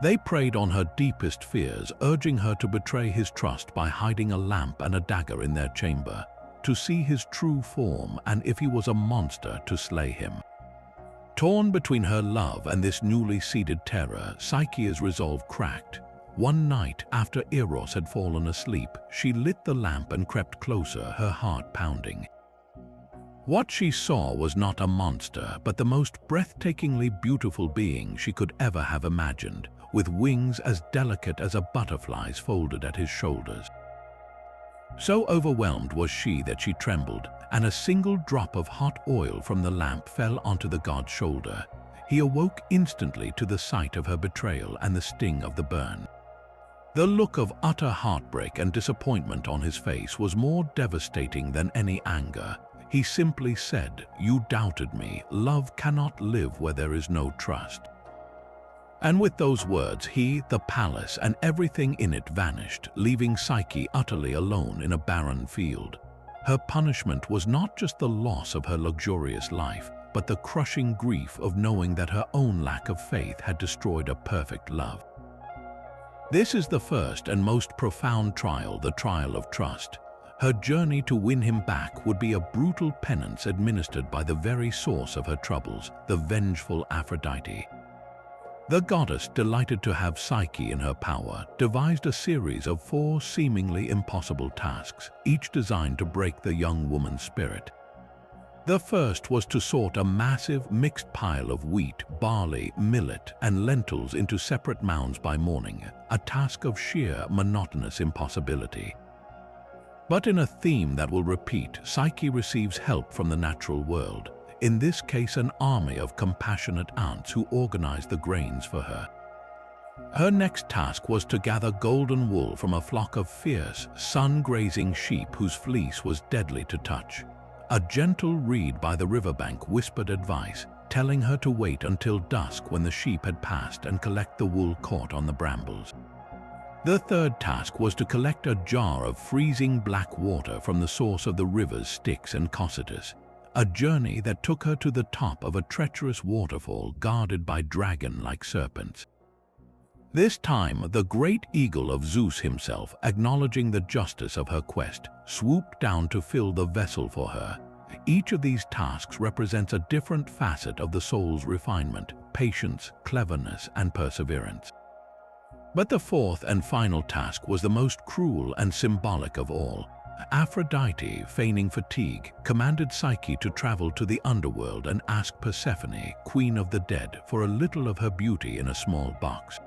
They preyed on her deepest fears, urging her to betray his trust by hiding a lamp and a dagger in their chamber, to see his true form, and if he was a monster, to slay him. Torn between her love and this newly seeded terror, Psyche's resolve cracked. One night, after Eros had fallen asleep, she lit the lamp and crept closer, her heart pounding. What she saw was not a monster, but the most breathtakingly beautiful being she could ever have imagined, with wings as delicate as a butterfly's folded at his shoulders. So overwhelmed was she that she trembled, and a single drop of hot oil from the lamp fell onto the god's shoulder. He awoke instantly to the sight of her betrayal and the sting of the burn. The look of utter heartbreak and disappointment on his face was more devastating than any anger. He simply said, "You doubted me. Love cannot live where there is no trust." And with those words, he, the palace, and everything in it vanished, leaving Psyche utterly alone in a barren field. Her punishment was not just the loss of her luxurious life, but the crushing grief of knowing that her own lack of faith had destroyed a perfect love. This is the first and most profound trial, the trial of trust. Her journey to win him back would be a brutal penance administered by the very source of her troubles, the vengeful Aphrodite. The goddess, delighted to have Psyche in her power, devised a series of 4 seemingly impossible tasks, each designed to break the young woman's spirit. The first was to sort a massive mixed pile of wheat, barley, millet, and lentils into separate mounds by morning, a task of sheer, monotonous impossibility. But in a theme that will repeat, Psyche receives help from the natural world. In this case, an army of compassionate ants who organize the grains for her. Her next task was to gather golden wool from a flock of fierce, sun-grazing sheep whose fleece was deadly to touch. A gentle reed by the riverbank whispered advice, telling her to wait until dusk when the sheep had passed and collect the wool caught on the brambles. The third task was to collect a jar of freezing black water from the source of the river's Styx and Cocytus. a journey that took her to the top of a treacherous waterfall guarded by dragon-like serpents. This time, the great eagle of Zeus himself, acknowledging the justice of her quest, swooped down to fill the vessel for her. Each of these tasks represents a different facet of the soul's refinement, patience, cleverness, and perseverance. But the fourth and final task was the most cruel and symbolic of all. Aphrodite, feigning fatigue, commanded Psyche to travel to the underworld and ask Persephone, queen of the dead, for a little of her beauty in a small box.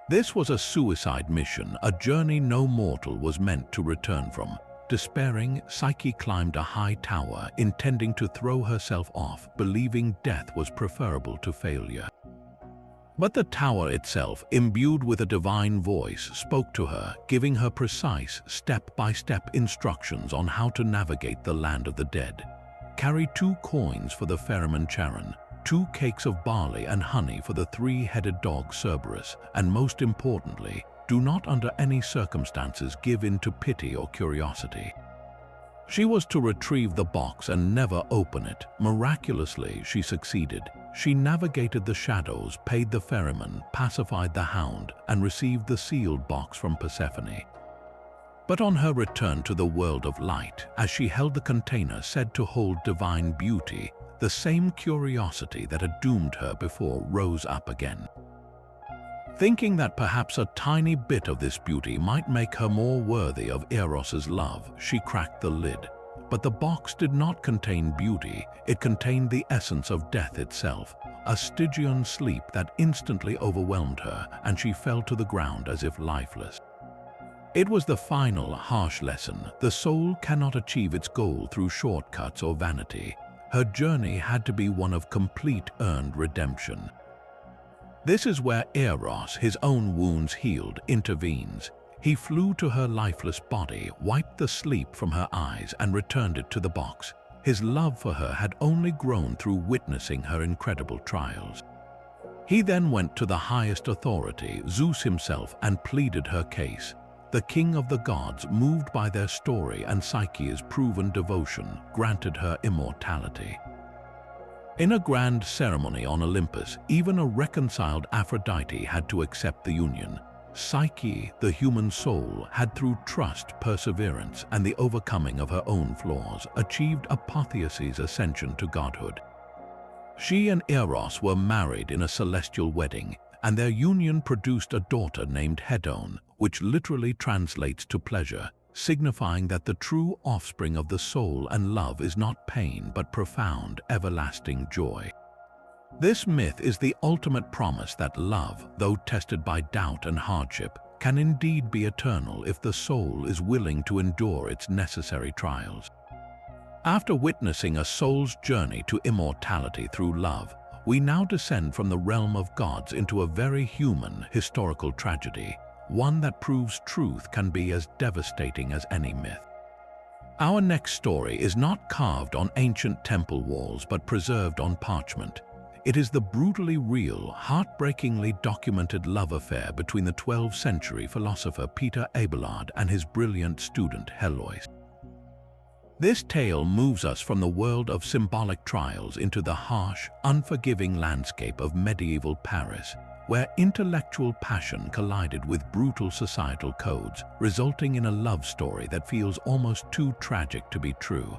This was a suicide mission, a journey no mortal was meant to return from. Despairing, Psyche climbed a high tower, intending to throw herself off, believing death was preferable to failure. But the tower itself, imbued with a divine voice, spoke to her, giving her precise, step-by-step instructions on how to navigate the land of the dead. Carry 2 coins for the ferryman Charon, 2 cakes of barley and honey for the 3-headed dog Cerberus, and most importantly, do not under any circumstances give in to pity or curiosity. She was to retrieve the box and never open it. Miraculously, she succeeded. She navigated the shadows, paid the ferryman, pacified the hound, and received the sealed box from Persephone. But on her return to the world of light, as she held the container said to hold divine beauty, the same curiosity that had doomed her before rose up again. Thinking that perhaps a tiny bit of this beauty might make her more worthy of Eros's love, she cracked the lid. But the box did not contain beauty, it contained the essence of death itself, a Stygian sleep that instantly overwhelmed her, and she fell to the ground as if lifeless. It was the final, harsh lesson. The soul cannot achieve its goal through shortcuts or vanity. Her journey had to be one of complete earned redemption. This is where Eros, his own wounds healed, intervenes. He flew to her lifeless body, wiped the sleep from her eyes, and returned it to the box. His love for her had only grown through witnessing her incredible trials. He then went to the highest authority, Zeus himself, and pleaded her case. The king of the gods, moved by their story and Psyche's proven devotion, granted her immortality. In a grand ceremony on Olympus, even a reconciled Aphrodite had to accept the union. Psyche, the human soul, had through trust, perseverance, and the overcoming of her own flaws, achieved apotheosis' ascension to godhood. She and Eros were married in a celestial wedding, and their union produced a daughter named Hedone, which literally translates to pleasure, signifying that the true offspring of the soul and love is not pain but profound, everlasting joy. This myth is the ultimate promise that love, though tested by doubt and hardship, can indeed be eternal if the soul is willing to endure its necessary trials. After witnessing a soul's journey to immortality through love, we now descend from the realm of gods into a very human historical tragedy, one that proves truth can be as devastating as any myth. Our next story is not carved on ancient temple walls but preserved on parchment. It is the brutally real, heartbreakingly documented love affair between the 12th century philosopher Peter Abelard and his brilliant student Heloise. This tale moves us from the world of symbolic trials into the harsh, unforgiving landscape of medieval Paris, where intellectual passion collided with brutal societal codes, resulting in a love story that feels almost too tragic to be true.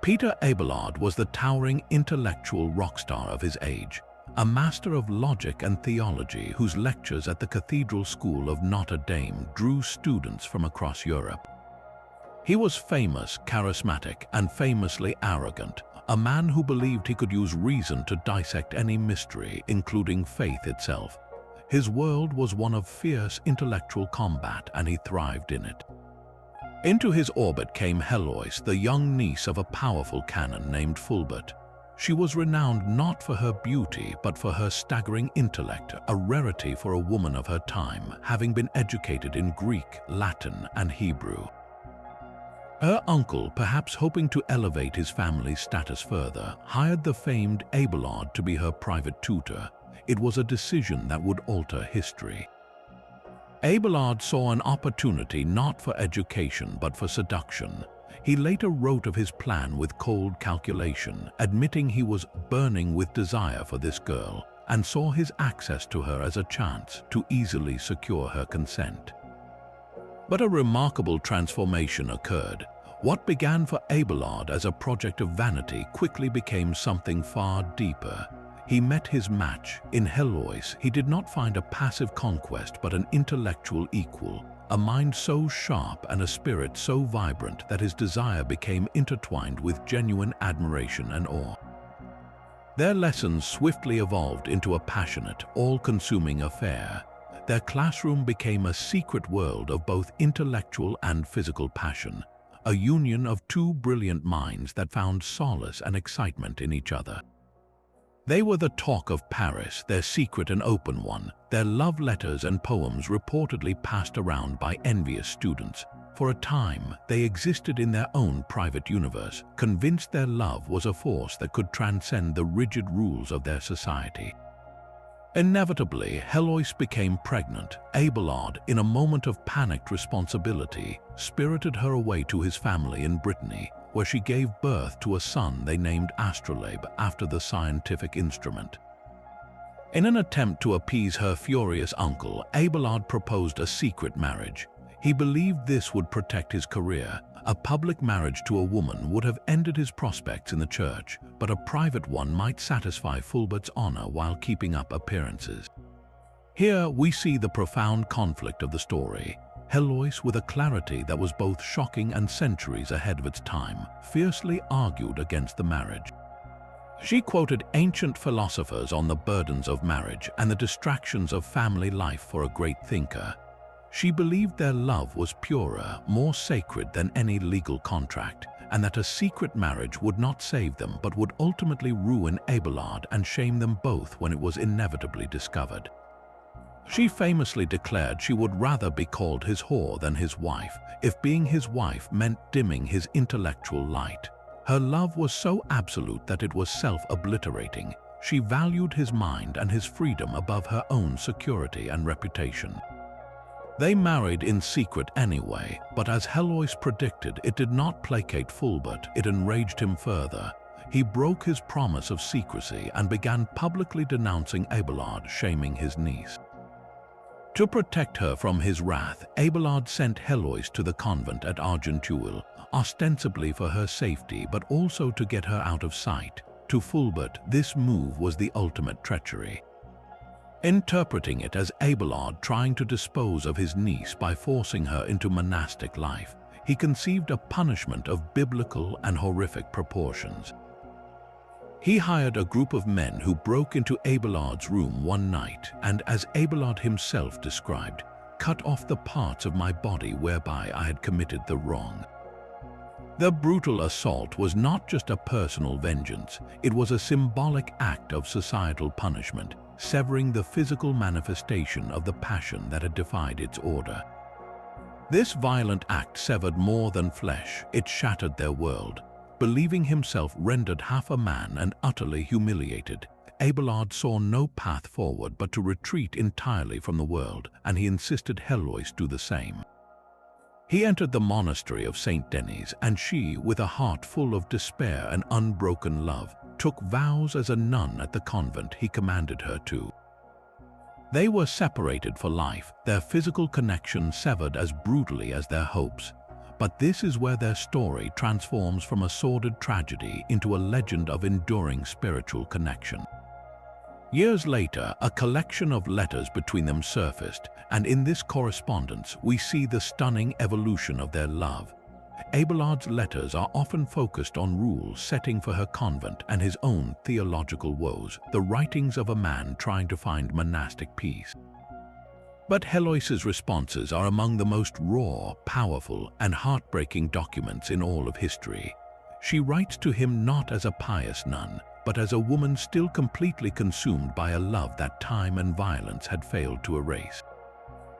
Peter Abelard was the towering intellectual rock star of his age, a master of logic and theology whose lectures at the Cathedral School of Notre Dame drew students from across Europe. He was famous, charismatic, and famously arrogant, a man who believed he could use reason to dissect any mystery, including faith itself. His world was one of fierce intellectual combat, and he thrived in it. Into his orbit came Heloise, the young niece of a powerful canon named Fulbert. She was renowned not for her beauty, but for her staggering intellect, a rarity for a woman of her time, having been educated in Greek, Latin, and Hebrew. Her uncle, perhaps hoping to elevate his family's status further, hired the famed Abelard to be her private tutor. It was a decision that would alter history. Abelard saw an opportunity not for education but for seduction. He later wrote of his plan with cold calculation, admitting he was burning with desire for this girl and saw his access to her as a chance to easily secure her consent. But a remarkable transformation occurred. What began for Abelard as a project of vanity quickly became something far deeper. He met his match. In Helois, he did not find a passive conquest but an intellectual equal, a mind so sharp and a spirit so vibrant that his desire became intertwined with genuine admiration and awe. Their lessons swiftly evolved into a passionate, all-consuming affair. Their classroom became a secret world of both intellectual and physical passion, a union of two brilliant minds that found solace and excitement in each other. They were the talk of Paris, their secret and open one, their love letters and poems reportedly passed around by envious students. For a time, they existed in their own private universe, convinced their love was a force that could transcend the rigid rules of their society. Inevitably, Helois became pregnant. Abelard, in a moment of panicked responsibility, spirited her away to his family in Brittany, where she gave birth to a son they named Astrolabe after the scientific instrument. In an attempt to appease her furious uncle, Abelard proposed a secret marriage. He believed this would protect his career. A public marriage to a woman would have ended his prospects in the church, but a private one might satisfy Fulbert's honor while keeping up appearances. Here we see the profound conflict of the story. Helois, with a clarity that was both shocking and centuries ahead of its time, fiercely argued against the marriage. She quoted ancient philosophers on the burdens of marriage and the distractions of family life for a great thinker. She believed their love was purer, more sacred than any legal contract, and that a secret marriage would not save them but would ultimately ruin Abelard and shame them both when it was inevitably discovered. She famously declared she would rather be called his whore than his wife, if being his wife meant dimming his intellectual light. Her love was so absolute that it was self-obliterating. She valued his mind and his freedom above her own security and reputation. They married in secret anyway, but as Helois predicted, it did not placate Fulbert, it enraged him further. He broke his promise of secrecy and began publicly denouncing Abelard, shaming his niece. To protect her from his wrath, Abelard sent Helois to the convent at Argenteuil, ostensibly for her safety but also to get her out of sight. To Fulbert, this move was the ultimate treachery. Interpreting it as Abelard trying to dispose of his niece by forcing her into monastic life, he conceived a punishment of biblical and horrific proportions. He hired a group of men who broke into Abelard's room one night and, as Abelard himself described, cut off the parts of my body whereby I had committed the wrong. The brutal assault was not just a personal vengeance, it was a symbolic act of societal punishment, severing the physical manifestation of the passion that had defied its order. This violent act severed more than flesh, it shattered their world. Believing himself rendered half a man and utterly humiliated, Abelard saw no path forward but to retreat entirely from the world, and he insisted Helois do the same. He entered the monastery of Saint Denis, and she, with a heart full of despair and unbroken love, took vows as a nun at the convent he commanded her to. They were separated for life, their physical connection severed as brutally as their hopes. But this is where their story transforms from a sordid tragedy into a legend of enduring spiritual connection. Years later, a collection of letters between them surfaced, and in this correspondence we see the stunning evolution of their love. Abelard's letters are often focused on rules setting for her convent and his own theological woes, the writings of a man trying to find monastic peace. But Helois's responses are among the most raw, powerful, and heartbreaking documents in all of history. She writes to him not as a pious nun, but as a woman still completely consumed by a love that time and violence had failed to erase.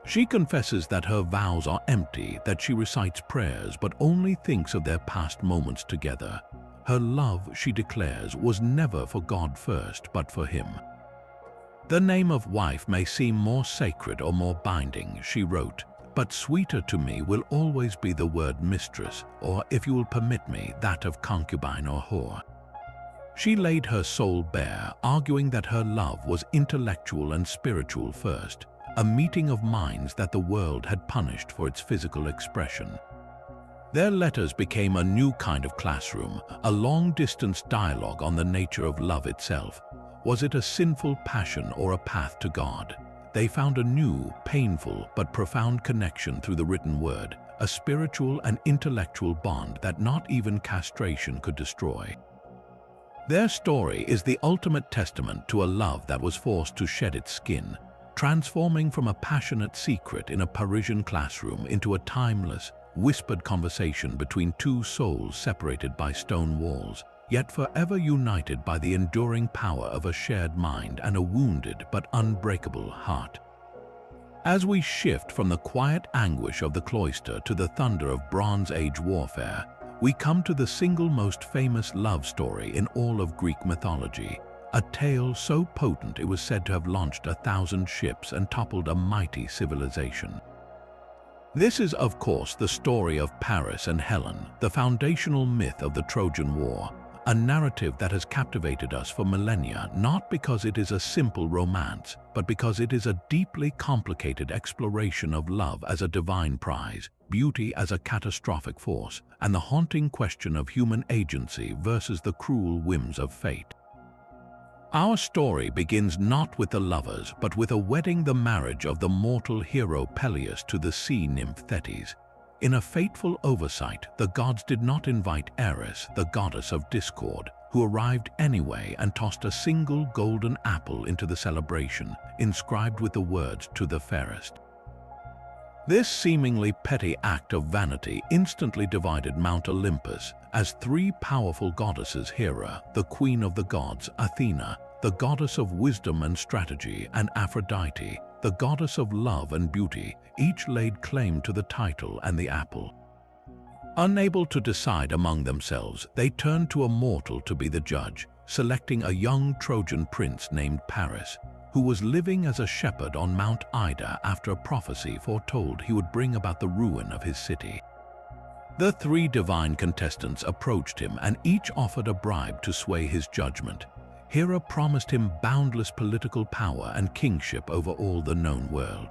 She confesses that her vows are empty, that she recites prayers but only thinks of their past moments together. Her love, she declares, was never for God first, but for him. The name of wife may seem more sacred or more binding, she wrote, but sweeter to me will always be the word mistress, or, if you will permit me, that of concubine or whore. She laid her soul bare, arguing that her love was intellectual and spiritual first, a meeting of minds that the world had punished for its physical expression. Their letters became a new kind of classroom, a long-distance dialogue on the nature of love itself. Was it a sinful passion or a path to God? They found a new, painful, but profound connection through the written word, a spiritual and intellectual bond that not even castration could destroy. Their story is the ultimate testament to a love that was forced to shed its skin, transforming from a passionate secret in a Parisian classroom into a timeless, whispered conversation between two souls separated by stone walls, yet forever united by the enduring power of a shared mind and a wounded but unbreakable heart. As we shift from the quiet anguish of the cloister to the thunder of Bronze Age warfare, we come to the single most famous love story in all of Greek mythology, a tale so potent it was said to have launched 1,000 ships and toppled a mighty civilization. This is, of course, the story of Paris and Helen, the foundational myth of the Trojan War, a narrative that has captivated us for millennia not because it is a simple romance, but because it is a deeply complicated exploration of love as a divine prize, beauty as a catastrophic force, and the haunting question of human agency versus the cruel whims of fate. Our story begins not with the lovers, but with a wedding, the marriage of the mortal hero Peleus to the sea nymph Thetis. In a fateful oversight, the gods did not invite Eris, the goddess of discord, who arrived anyway and tossed a single golden apple into the celebration, inscribed with the words, "To the fairest." This seemingly petty act of vanity instantly divided Mount Olympus, as three powerful goddesses, Hera, the queen of the gods, Athena, the goddess of wisdom and strategy, and Aphrodite, the goddess of love and beauty, each laid claim to the title and the apple. Unable to decide among themselves, they turned to a mortal to be the judge, selecting a young Trojan prince named Paris, who was living as a shepherd on Mount Ida after a prophecy foretold he would bring about the ruin of his city. The three divine contestants approached him and each offered a bribe to sway his judgment. Hera promised him boundless political power and kingship over all the known world.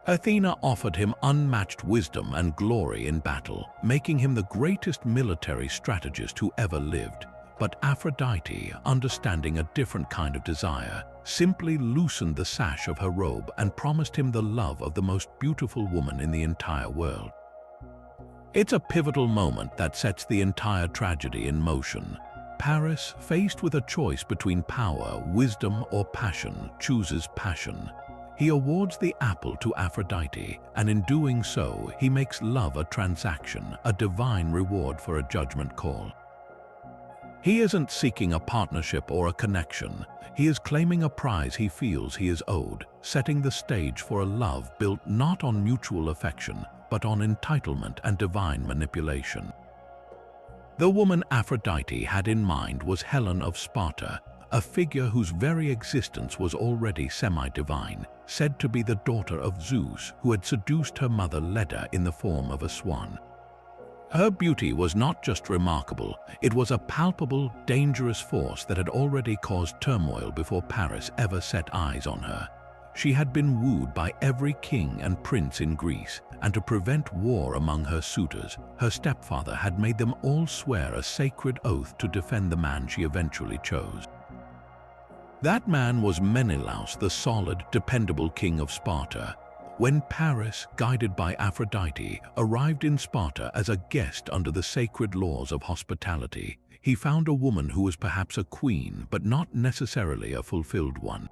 Athena offered him unmatched wisdom and glory in battle, making him the greatest military strategist who ever lived. But Aphrodite, understanding a different kind of desire, simply loosened the sash of her robe and promised him the love of the most beautiful woman in the entire world. It's a pivotal moment that sets the entire tragedy in motion. Paris, faced with a choice between power, wisdom, or passion, chooses passion. He awards the apple to Aphrodite, and in doing so, he makes love a transaction, a divine reward for a judgment call. He isn't seeking a partnership or a connection. He is claiming a prize he feels he is owed, setting the stage for a love built not on mutual affection, but on entitlement and divine manipulation. The woman Aphrodite had in mind was Helen of Sparta, a figure whose very existence was already semi-divine, said to be the daughter of Zeus, who had seduced her mother Leda in the form of a swan. Her beauty was not just remarkable, it was a palpable, dangerous force that had already caused turmoil before Paris ever set eyes on her. She had been wooed by every king and prince in Greece, and to prevent war among her suitors, her stepfather had made them all swear a sacred oath to defend the man she eventually chose. That man was Menelaus, the solid, dependable king of Sparta. When Paris, guided by Aphrodite, arrived in Sparta as a guest under the sacred laws of hospitality, he found a woman who was perhaps a queen, but not necessarily a fulfilled one.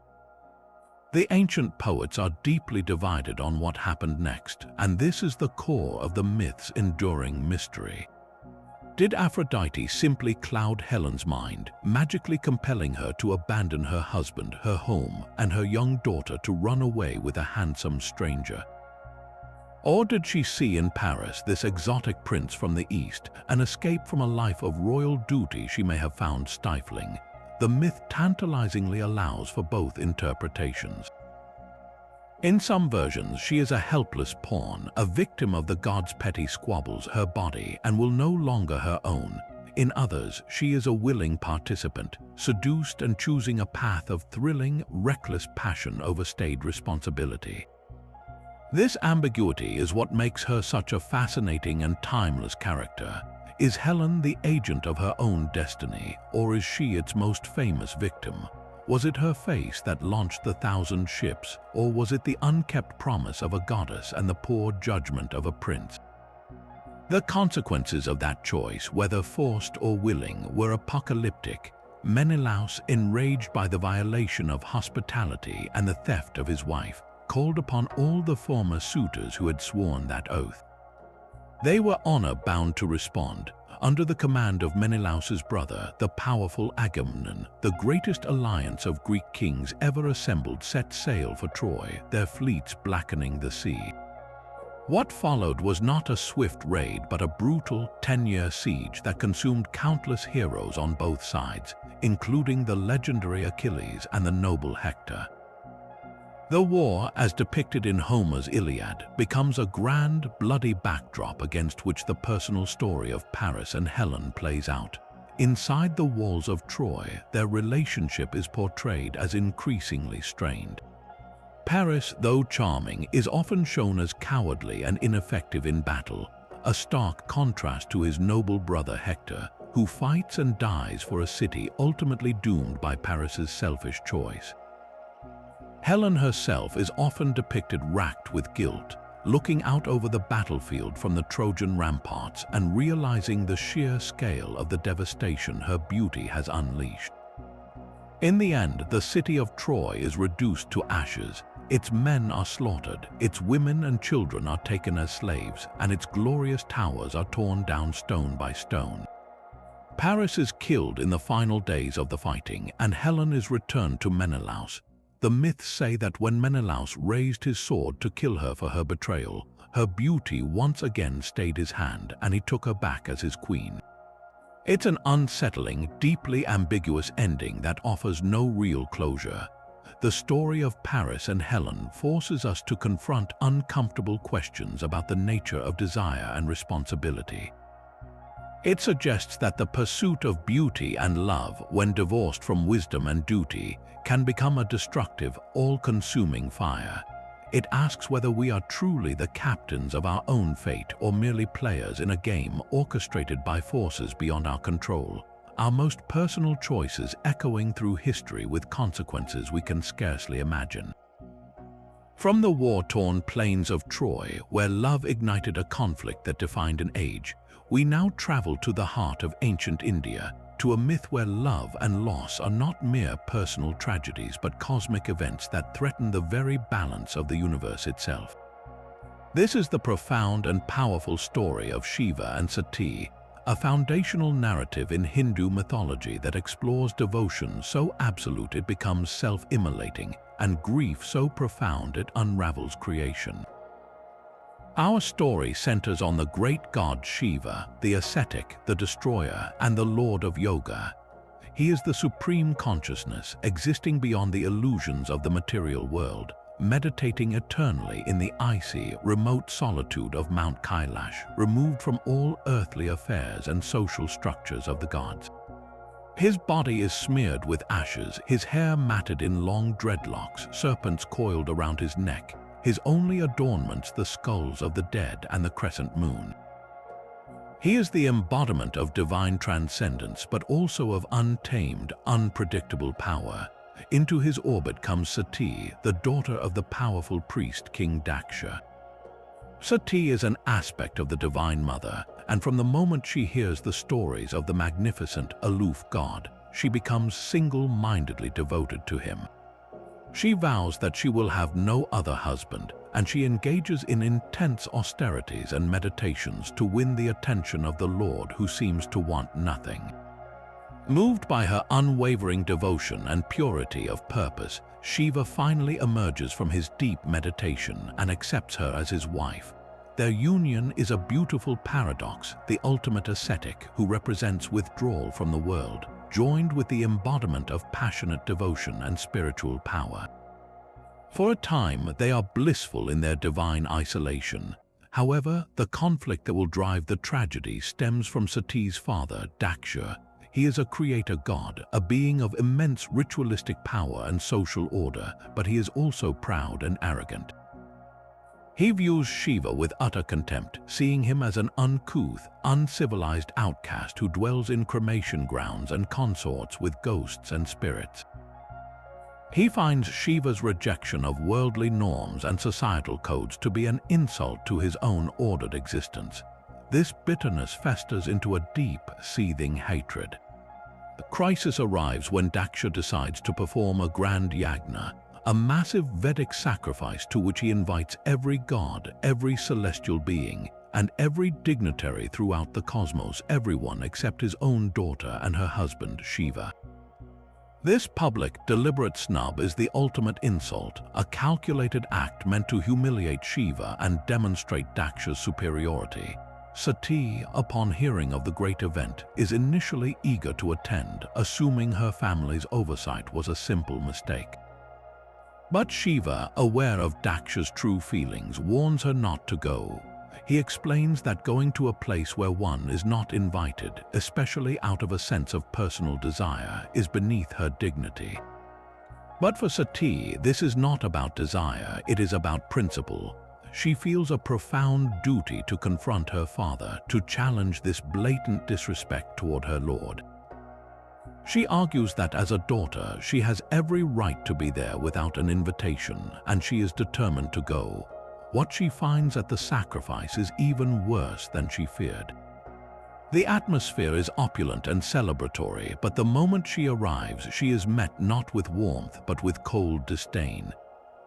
The ancient poets are deeply divided on what happened next, and this is the core of the myth's enduring mystery. Did Aphrodite simply cloud Helen's mind, magically compelling her to abandon her husband, her home, and her young daughter to run away with a handsome stranger? Or did she see in Paris this exotic prince from the East, an escape from a life of royal duty she may have found stifling? The myth tantalizingly allows for both interpretations. In some versions, she is a helpless pawn, a victim of the god's petty squabbles, her body, and will no longer her own. In others, she is a willing participant, seduced and choosing a path of thrilling, reckless passion over staid responsibility. This ambiguity is what makes her such a fascinating and timeless character. Is Helen the agent of her own destiny, or is she its most famous victim? Was it her face that launched the 1,000 ships, or was it the unkept promise of a goddess and the poor judgment of a prince? The consequences of that choice, whether forced or willing, were apocalyptic. Menelaus, enraged by the violation of hospitality and the theft of his wife, called upon all the former suitors who had sworn that oath. They were honor-bound to respond. Under the command of Menelaus's brother, the powerful Agamemnon, the greatest alliance of Greek kings ever assembled set sail for Troy, their fleets blackening the sea. What followed was not a swift raid, but a brutal 10-year siege that consumed countless heroes on both sides, including the legendary Achilles and the noble Hector. The war, as depicted in Homer's Iliad, becomes a grand, bloody backdrop against which the personal story of Paris and Helen plays out. Inside the walls of Troy, their relationship is portrayed as increasingly strained. Paris, though charming, is often shown as cowardly and ineffective in battle, a stark contrast to his noble brother Hector, who fights and dies for a city ultimately doomed by Paris's selfish choice. Helen herself is often depicted racked with guilt, looking out over the battlefield from the Trojan ramparts and realizing the sheer scale of the devastation her beauty has unleashed. In the end, the city of Troy is reduced to ashes, its men are slaughtered, its women and children are taken as slaves, and its glorious towers are torn down stone by stone. Paris is killed in the final days of the fighting, and Helen is returned to Menelaus. The myths say that when Menelaus raised his sword to kill her for her betrayal, her beauty once again stayed his hand and he took her back as his queen. It's an unsettling, deeply ambiguous ending that offers no real closure. The story of Paris and Helen forces us to confront uncomfortable questions about the nature of desire and responsibility. It suggests that the pursuit of beauty and love, when divorced from wisdom and duty, can become a destructive, all-consuming fire. It asks whether we are truly the captains of our own fate or merely players in a game orchestrated by forces beyond our control, our most personal choices echoing through history with consequences we can scarcely imagine. From the war-torn plains of Troy, where love ignited a conflict that defined an age, we now travel to the heart of ancient India, to a myth where love and loss are not mere personal tragedies but cosmic events that threaten the very balance of the universe itself. This is the profound and powerful story of Shiva and Sati, a foundational narrative in Hindu mythology that explores devotion so absolute it becomes self-immolating, and grief so profound it unravels creation. Our story centers on the great god Shiva, the ascetic, the destroyer, and the lord of yoga. He is the supreme consciousness, existing beyond the illusions of the material world, meditating eternally in the icy, remote solitude of Mount Kailash, removed from all earthly affairs and social structures of the gods. His body is smeared with ashes, his hair matted in long dreadlocks, serpents coiled around his neck, his only adornments the skulls of the dead and the crescent moon. He is the embodiment of divine transcendence, but also of untamed, unpredictable power. Into his orbit comes Sati, the daughter of the powerful priest King Daksha. Sati is an aspect of the Divine Mother, and from the moment she hears the stories of the magnificent, aloof god, she becomes single-mindedly devoted to him. She vows that she will have no other husband, and she engages in intense austerities and meditations to win the attention of the Lord who seems to want nothing. Moved by her unwavering devotion and purity of purpose, Shiva finally emerges from his deep meditation and accepts her as his wife. Their union is a beautiful paradox, the ultimate ascetic who represents withdrawal from the world, joined with the embodiment of passionate devotion and spiritual power. For a time, they are blissful in their divine isolation. However, the conflict that will drive the tragedy stems from Sati's father, Daksha. He is a creator god, a being of immense ritualistic power and social order, but he is also proud and arrogant. He views Shiva with utter contempt, seeing him as an uncouth, uncivilized outcast who dwells in cremation grounds and consorts with ghosts and spirits. He finds Shiva's rejection of worldly norms and societal codes to be an insult to his own ordered existence. This bitterness festers into a deep, seething hatred. The crisis arrives when Daksha decides to perform a grand yagna, a massive Vedic sacrifice to which he invites every god, every celestial being, and every dignitary throughout the cosmos, everyone except his own daughter and her husband, Shiva. This public, deliberate snub is the ultimate insult, a calculated act meant to humiliate Shiva and demonstrate Daksha's superiority. Sati, upon hearing of the great event, is initially eager to attend, assuming her family's oversight was a simple mistake. But Shiva, aware of Daksha's true feelings, warns her not to go. He explains that going to a place where one is not invited, especially out of a sense of personal desire, is beneath her dignity. But for Sati, this is not about desire, it is about principle. She feels a profound duty to confront her father, to challenge this blatant disrespect toward her lord. She argues that as a daughter, she has every right to be there without an invitation, and she is determined to go. What she finds at the sacrifice is even worse than she feared. The atmosphere is opulent and celebratory, but the moment she arrives, she is met not with warmth, but with cold disdain.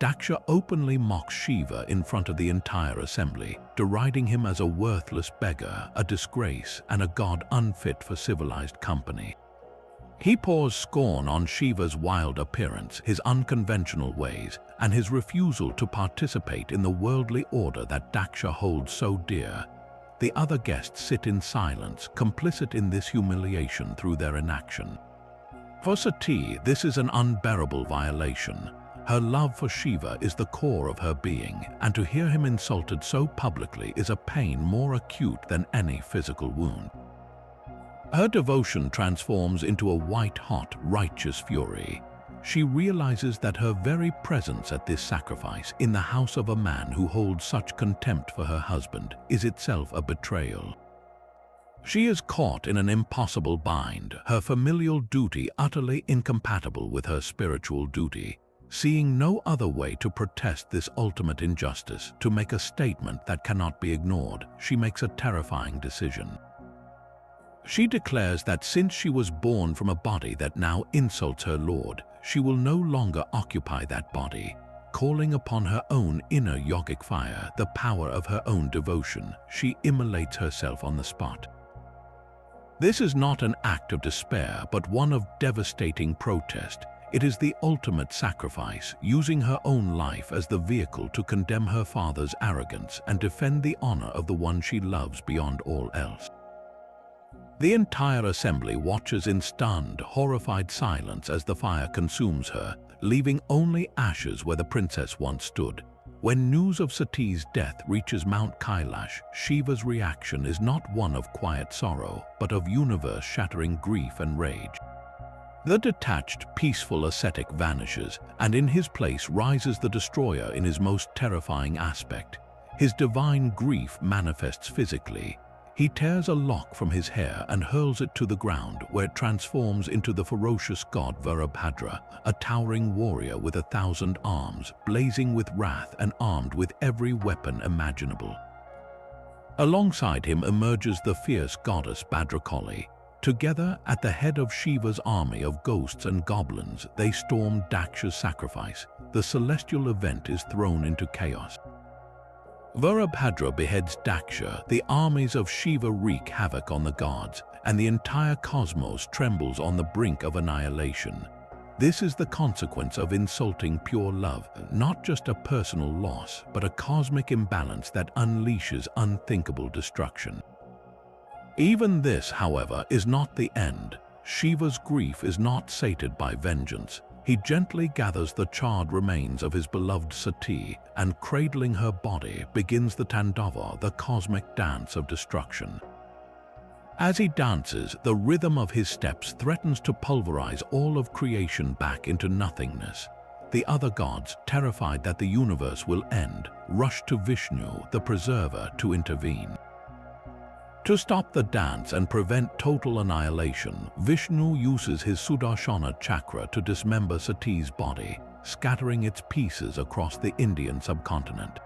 Daksha openly mocks Shiva in front of the entire assembly, deriding him as a worthless beggar, a disgrace, and a god unfit for civilized company. He pours scorn on Shiva's wild appearance, his unconventional ways, and his refusal to participate in the worldly order that Daksha holds so dear. The other guests sit in silence, complicit in this humiliation through their inaction. For Sati, this is an unbearable violation. Her love for Shiva is the core of her being, and to hear him insulted so publicly is a pain more acute than any physical wound. Her devotion transforms into a white-hot, righteous fury. She realizes that her very presence at this sacrifice, in the house of a man who holds such contempt for her husband, is itself a betrayal. She is caught in an impossible bind, her familial duty utterly incompatible with her spiritual duty. Seeing no other way to protest this ultimate injustice, to make a statement that cannot be ignored, she makes a terrifying decision. She declares that since she was born from a body that now insults her lord, she will no longer occupy that body. Calling upon her own inner yogic fire, the power of her own devotion, she immolates herself on the spot. This is not an act of despair, but one of devastating protest. It is the ultimate sacrifice, using her own life as the vehicle to condemn her father's arrogance and defend the honor of the one she loves beyond all else. The entire assembly watches in stunned, horrified silence as the fire consumes her, leaving only ashes where the princess once stood. When news of Sati's death reaches Mount Kailash, Shiva's reaction is not one of quiet sorrow, but of universe-shattering grief and rage. The detached, peaceful ascetic vanishes, and in his place rises the destroyer in his most terrifying aspect. His divine grief manifests physically. He tears a lock from his hair and hurls it to the ground, where it transforms into the ferocious god Virabhadra, a towering warrior with 1,000 arms, blazing with wrath and armed with every weapon imaginable. Alongside him emerges the fierce goddess Bhadrakali. Together, at the head of Shiva's army of ghosts and goblins, they storm Daksha's sacrifice. The celestial event is thrown into chaos. Virabhadra beheads Daksha, the armies of Shiva wreak havoc on the gods, and the entire cosmos trembles on the brink of annihilation. This is the consequence of insulting pure love, not just a personal loss, but a cosmic imbalance that unleashes unthinkable destruction. Even this, however, is not the end. Shiva's grief is not sated by vengeance. he gently gathers the charred remains of his beloved Sati and, cradling her body, begins the Tandava, the cosmic dance of destruction. As he dances, the rhythm of his steps threatens to pulverize all of creation back into nothingness. The other gods, terrified that the universe will end, rush to Vishnu, the preserver, to intervene. To stop the dance and prevent total annihilation, Vishnu uses his Sudarshana chakra to dismember Sati's body, scattering its pieces across the Indian subcontinent.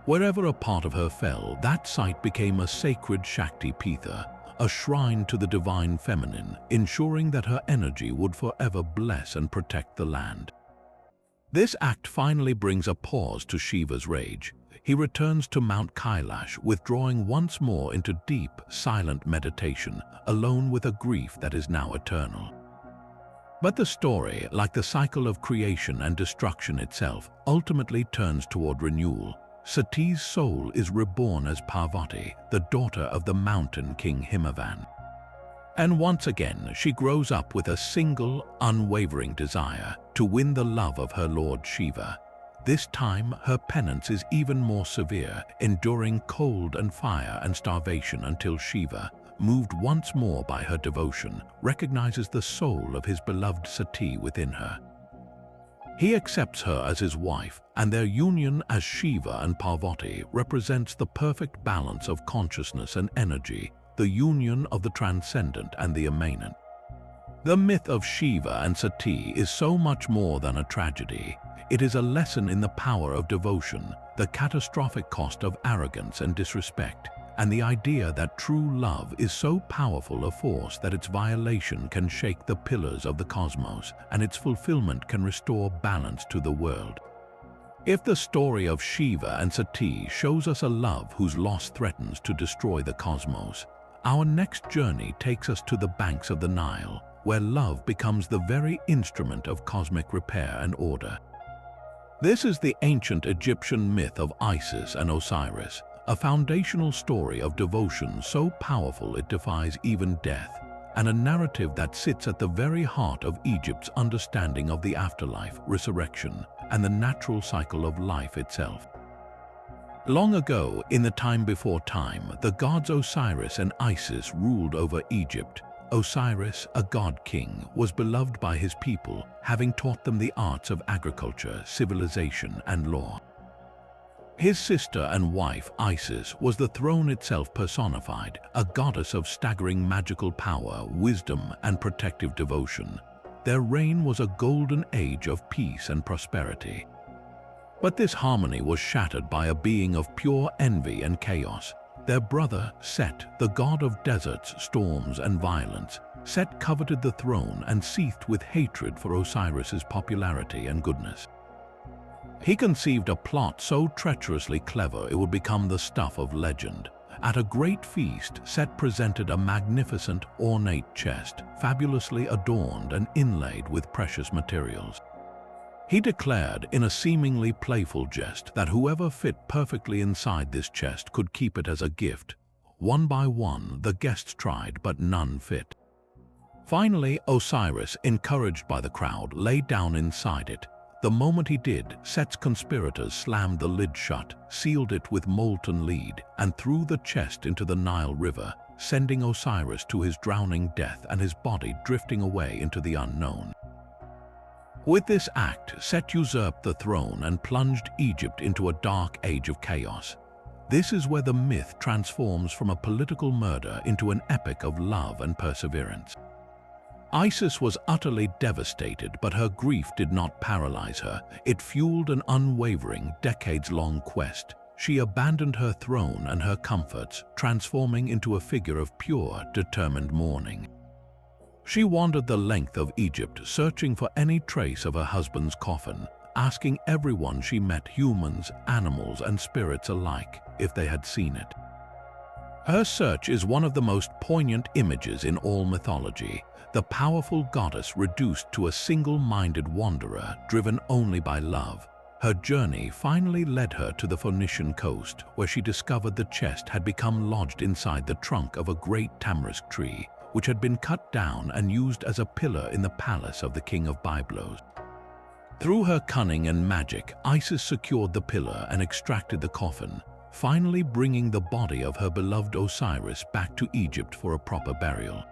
Wherever a part of her fell, that site became a sacred Shakti Pitha, a shrine to the divine feminine, ensuring that her energy would forever bless and protect the land. This act finally brings a pause to Shiva's rage. He returns to Mount Kailash, withdrawing once more into deep, silent meditation, alone with a grief that is now eternal. But the story, like the cycle of creation and destruction itself, ultimately turns toward renewal. Sati's soul is reborn as Parvati, the daughter of the mountain king Himavan. And once again, she grows up with a single, unwavering desire to win the love of her lord Shiva. This time, her penance is even more severe, enduring cold and fire and starvation until Shiva, moved once more by her devotion, recognizes the soul of his beloved Sati within her. He accepts her as his wife, and their union as Shiva and Parvati represents the perfect balance of consciousness and energy, the union of the transcendent and the immanent. The myth of Shiva and Sati is so much more than a tragedy. It is a lesson in the power of devotion, the catastrophic cost of arrogance and disrespect, and the idea that true love is so powerful a force that its violation can shake the pillars of the cosmos, and its fulfillment can restore balance to the world. If the story of Shiva and Sati shows us a love whose loss threatens to destroy the cosmos, our next journey takes us to the banks of the Nile, where love becomes the very instrument of cosmic repair and order. This is the ancient Egyptian myth of Isis and Osiris, a foundational story of devotion so powerful it defies even death, and a narrative that sits at the very heart of Egypt's understanding of the afterlife, resurrection, and the natural cycle of life itself. Long ago, in the time before time, the gods Osiris and Isis ruled over Egypt. Osiris, a god-king, was beloved by his people, having taught them the arts of agriculture, civilization, and law. His sister and wife, Isis, was the throne itself personified, a goddess of staggering magical power, wisdom, and protective devotion. Their reign was a golden age of peace and prosperity. But this harmony was shattered by a being of pure envy and chaos. Their brother, Set, the god of deserts, storms, and violence. Set coveted the throne and seethed with hatred for Osiris's popularity and goodness. He conceived a plot so treacherously clever it would become the stuff of legend. At a great feast, Set presented a magnificent, ornate chest, fabulously adorned and inlaid with precious materials. He declared, in a seemingly playful jest, that whoever fit perfectly inside this chest could keep it as a gift. One by one, the guests tried, but none fit. Finally, Osiris, encouraged by the crowd, lay down inside it. The moment he did, Set's conspirators slammed the lid shut, sealed it with molten lead, and threw the chest into the Nile River, sending Osiris to his drowning death and his body drifting away into the unknown. With this act, Set usurped the throne and plunged Egypt into a dark age of chaos. This is where the myth transforms from a political murder into an epic of love and perseverance. Isis was utterly devastated, but her grief did not paralyze her. It fueled an unwavering, decades-long quest. She abandoned her throne and her comforts, transforming into a figure of pure, determined mourning. She wandered the length of Egypt, searching for any trace of her husband's coffin, asking everyone she met, humans, animals, and spirits alike, if they had seen it. Her search is one of the most poignant images in all mythology, the powerful goddess reduced to a single-minded wanderer, driven only by love. Her journey finally led her to the Phoenician coast, where she discovered the chest had become lodged inside the trunk of a great tamarisk tree, which had been cut down and used as a pillar in the palace of the king of Byblos. Through her cunning and magic, Isis secured the pillar and extracted the coffin, finally bringing the body of her beloved Osiris back to Egypt for a proper burial.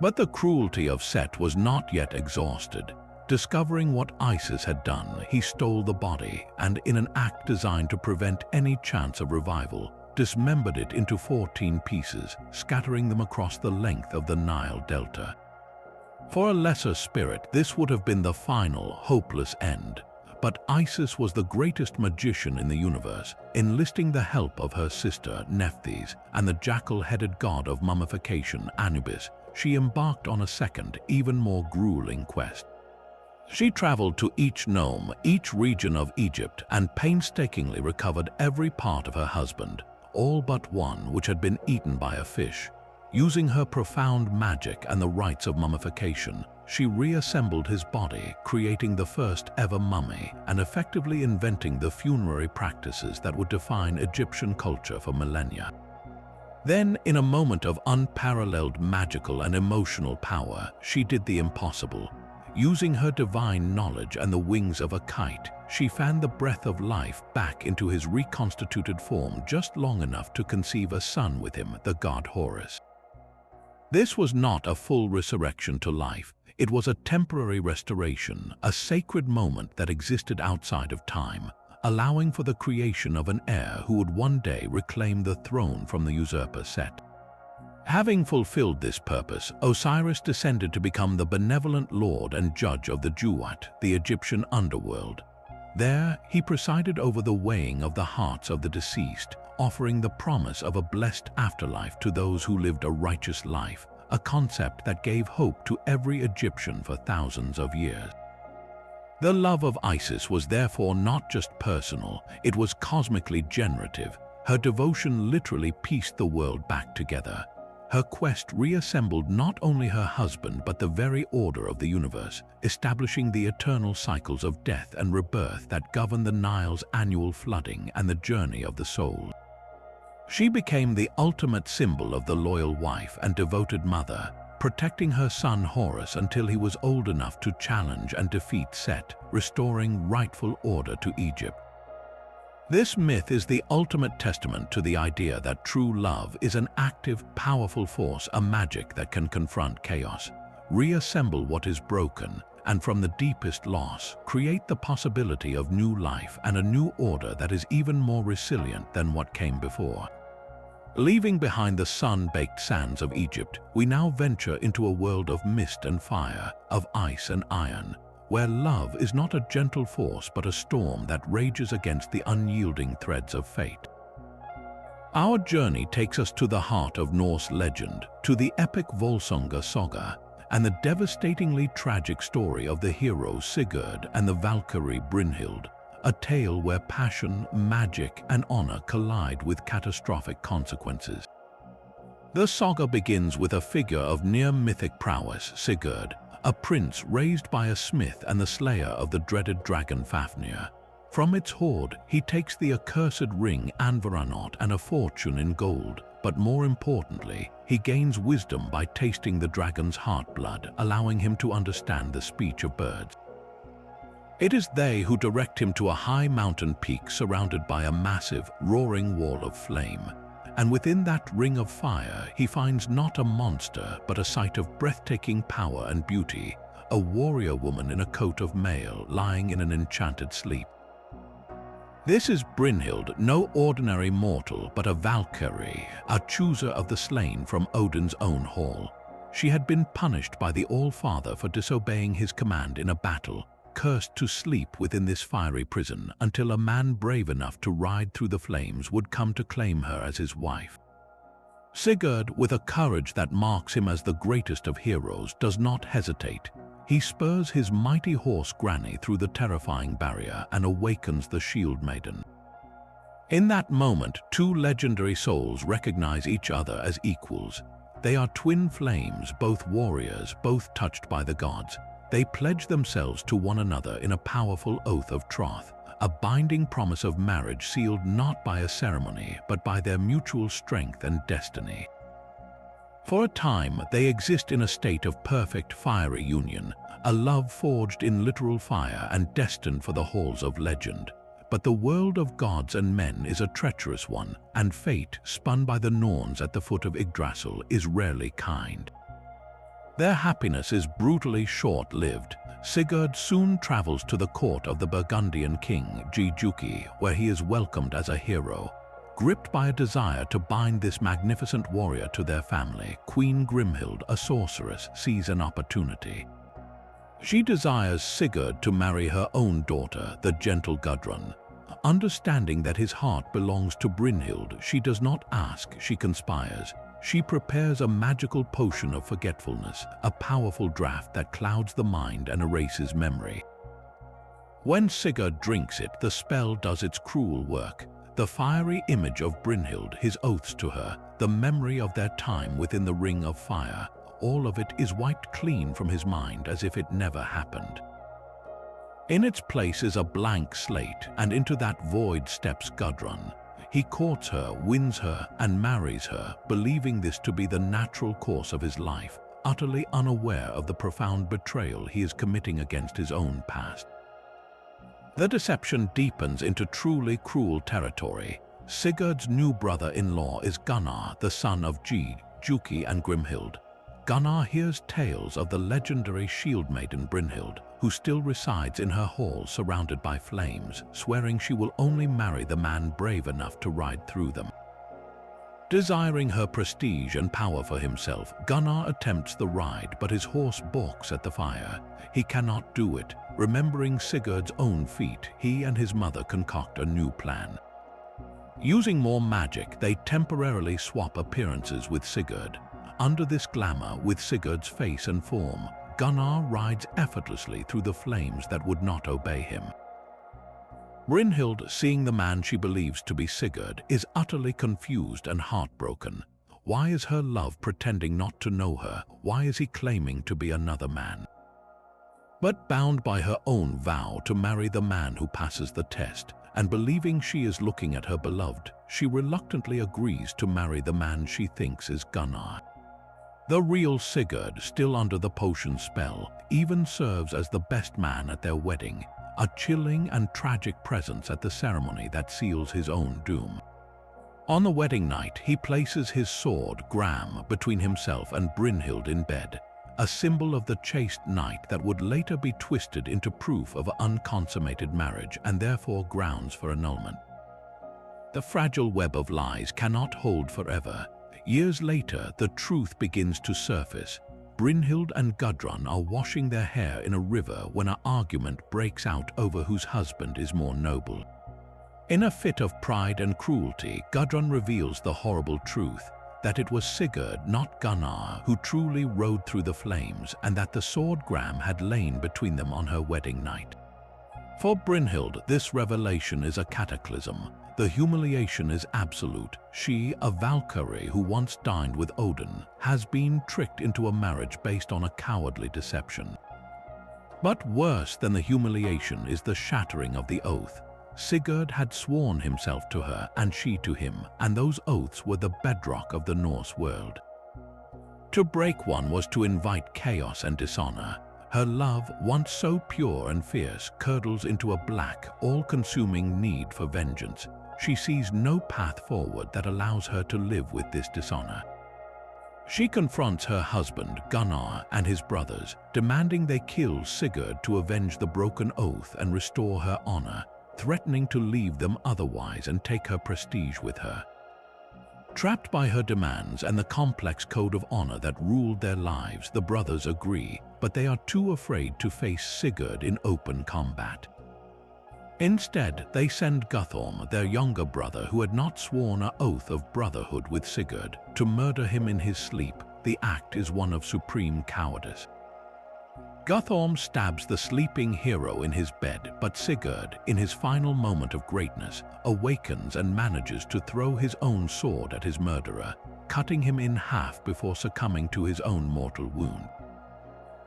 But the cruelty of Set was not yet exhausted. Discovering what Isis had done, he stole the body and, in an act designed to prevent any chance of revival, dismembered it into 14 pieces, scattering them across the length of the Nile Delta. For a lesser spirit, this would have been the final, hopeless end. But Isis was the greatest magician in the universe. Enlisting the help of her sister, Nephthys, and the jackal-headed god of mummification, Anubis, she embarked on a second, even more grueling quest. She traveled to each nome, each region of Egypt, and painstakingly recovered every part of her husband, all but one which had been eaten by a fish. Using her profound magic and the rites of mummification, she reassembled his body, creating the first ever mummy and effectively inventing the funerary practices that would define Egyptian culture for millennia. Then, in a moment of unparalleled magical and emotional power, she did the impossible. Using her divine knowledge and the wings of a kite, she fanned the breath of life back into his reconstituted form just long enough to conceive a son with him, the god Horus. This was not a full resurrection to life. It was a temporary restoration, a sacred moment that existed outside of time, allowing for the creation of an heir who would one day reclaim the throne from the usurper Set. Having fulfilled this purpose, Osiris descended to become the benevolent lord and judge of the Duat, the Egyptian underworld. There, he presided over the weighing of the hearts of the deceased, offering the promise of a blessed afterlife to those who lived a righteous life, a concept that gave hope to every Egyptian for thousands of years. The love of Isis was therefore not just personal, it was cosmically generative. Her devotion literally pieced the world back together. Her quest reassembled not only her husband but the very order of the universe, establishing the eternal cycles of death and rebirth that govern the Nile's annual flooding and the journey of the soul. She became the ultimate symbol of the loyal wife and devoted mother, protecting her son Horus until he was old enough to challenge and defeat Set, restoring rightful order to Egypt. This myth is the ultimate testament to the idea that true love is an active, powerful force, a magic that can confront chaos, reassemble what is broken, and from the deepest loss, create the possibility of new life and a new order that is even more resilient than what came before. Leaving behind the sun-baked sands of Egypt, we now venture into a world of mist and fire, of ice and iron, where love is not a gentle force but a storm that rages against the unyielding threads of fate. Our journey takes us to the heart of Norse legend, to the epic Volsunga saga, and the devastatingly tragic story of the hero Sigurd and the Valkyrie Brynhild, a tale where passion, magic, and honor collide with catastrophic consequences. The saga begins with a figure of near-mythic prowess, Sigurd, a prince raised by a smith and the slayer of the dreaded dragon Fafnir. From its hoard, he takes the accursed ring Anvaranot and a fortune in gold, but more importantly, he gains wisdom by tasting the dragon's heartblood, allowing him to understand the speech of birds. It is they who direct him to a high mountain peak surrounded by a massive, roaring wall of flame. And within that ring of fire, he finds not a monster, but a sight of breathtaking power and beauty, a warrior woman in a coat of mail lying in an enchanted sleep. This is Brynhild, no ordinary mortal, but a Valkyrie, a chooser of the slain from Odin's own hall. She had been punished by the All-Father for disobeying his command in a battle, cursed to sleep within this fiery prison until a man brave enough to ride through the flames would come to claim her as his wife. Sigurd, with a courage that marks him as the greatest of heroes, does not hesitate. He spurs his mighty horse Granny through the terrifying barrier and awakens the Shield Maiden. In that moment, two legendary souls recognize each other as equals. They are twin flames, both warriors, both touched by the gods. They pledge themselves to one another in a powerful oath of troth, a binding promise of marriage sealed not by a ceremony, but by their mutual strength and destiny. For a time, they exist in a state of perfect fiery union, a love forged in literal fire and destined for the halls of legend. But the world of gods and men is a treacherous one, and fate, spun by the Norns at the foot of Yggdrasil, is rarely kind. Their happiness is brutally short-lived. Sigurd soon travels to the court of the Burgundian king, Giuki, where he is welcomed as a hero. Gripped by a desire to bind this magnificent warrior to their family, Queen Grimhild, a sorceress, sees an opportunity. She desires Sigurd to marry her own daughter, the gentle Gudrun. Understanding that his heart belongs to Brynhild, she does not ask, she conspires. She prepares a magical potion of forgetfulness, a powerful draught that clouds the mind and erases memory. When Sigurd drinks it, the spell does its cruel work. The fiery image of Brynhild, his oaths to her, the memory of their time within the ring of fire, all of it is wiped clean from his mind as if it never happened. In its place is a blank slate, and into that void steps Gudrun. He courts her, wins her, and marries her, believing this to be the natural course of his life, utterly unaware of the profound betrayal he is committing against his own past. The deception deepens into truly cruel territory. Sigurd's new brother-in-law is Gunnar, the son of Giuki and Grimhild. Gunnar hears tales of the legendary shield maiden Brynhild, who still resides in her hall surrounded by flames, swearing she will only marry the man brave enough to ride through them. Desiring her prestige and power for himself, Gunnar attempts the ride, but his horse balks at the fire. He cannot do it. Remembering Sigurd's own feat, he and his mother concoct a new plan. Using more magic, they temporarily swap appearances with Sigurd. Under this glamour, with Sigurd's face and form, Gunnar rides effortlessly through the flames that would not obey him. Brynhild, seeing the man she believes to be Sigurd, is utterly confused and heartbroken. Why is her love pretending not to know her? Why is he claiming to be another man? But bound by her own vow to marry the man who passes the test, and believing she is looking at her beloved, she reluctantly agrees to marry the man she thinks is Gunnar. The real Sigurd, still under the potion spell, even serves as the best man at their wedding, a chilling and tragic presence at the ceremony that seals his own doom. On the wedding night, he places his sword, Gram, between himself and Brynhild in bed, a symbol of the chaste knight that would later be twisted into proof of unconsummated marriage and therefore grounds for annulment. The fragile web of lies cannot hold forever. Years later, the truth begins to surface. Brynhild and Gudrun are washing their hair in a river when an argument breaks out over whose husband is more noble. In a fit of pride and cruelty, Gudrun reveals the horrible truth, that it was Sigurd, not Gunnar, who truly rode through the flames, and that the sword Gram had lain between them on her wedding night. For Brynhild, this revelation is a cataclysm. The humiliation is absolute. She, a Valkyrie who once dined with Odin, has been tricked into a marriage based on a cowardly deception. But worse than the humiliation is the shattering of the oath. Sigurd had sworn himself to her and she to him, and those oaths were the bedrock of the Norse world. To break one was to invite chaos and dishonor. Her love, once so pure and fierce, curdles into a black, all-consuming need for vengeance. She sees no path forward that allows her to live with this dishonor. She confronts her husband, Gunnar, and his brothers, demanding they kill Sigurd to avenge the broken oath and restore her honor, threatening to leave them otherwise and take her prestige with her. Trapped by her demands and the complex code of honor that ruled their lives, the brothers agree, but they are too afraid to face Sigurd in open combat. Instead, they send Guthorm, their younger brother who had not sworn an oath of brotherhood with Sigurd, to murder him in his sleep. The act is one of supreme cowardice. Guthorm stabs the sleeping hero in his bed, but Sigurd, in his final moment of greatness, awakens and manages to throw his own sword at his murderer, cutting him in half before succumbing to his own mortal wound.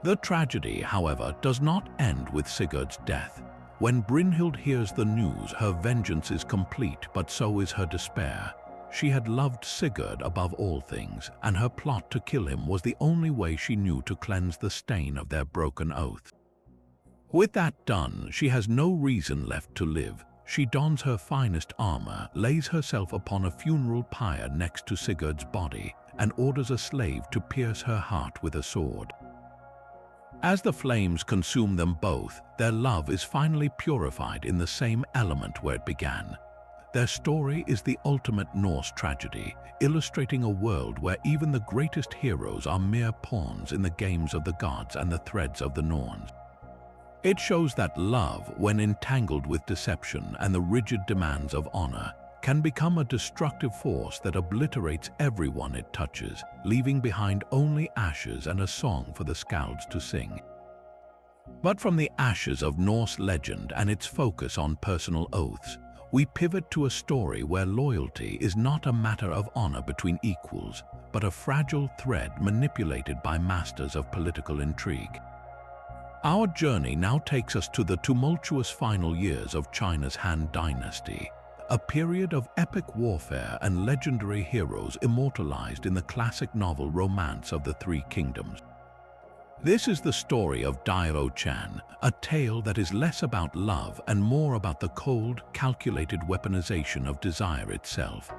The tragedy, however, does not end with Sigurd's death. When Brynhild hears the news, her vengeance is complete, but so is her despair. She had loved Sigurd above all things, and her plot to kill him was the only way she knew to cleanse the stain of their broken oath. With that done, she has no reason left to live. She dons her finest armor, lays herself upon a funeral pyre next to Sigurd's body, and orders a slave to pierce her heart with a sword. As the flames consume them both, their love is finally purified in the same element where it began. Their story is the ultimate Norse tragedy, illustrating a world where even the greatest heroes are mere pawns in the games of the gods and the threads of the Norns. It shows that love, when entangled with deception and the rigid demands of honor, can become a destructive force that obliterates everyone it touches, leaving behind only ashes and a song for the skalds to sing. But from the ashes of Norse legend and its focus on personal oaths, we pivot to a story where loyalty is not a matter of honor between equals, but a fragile thread manipulated by masters of political intrigue. Our journey now takes us to the tumultuous final years of China's Han Dynasty, a period of epic warfare and legendary heroes immortalized in the classic novel Romance of the Three Kingdoms. This is the story of Dairo Chan, a tale that is less about love and more about the cold, calculated weaponization of desire itself.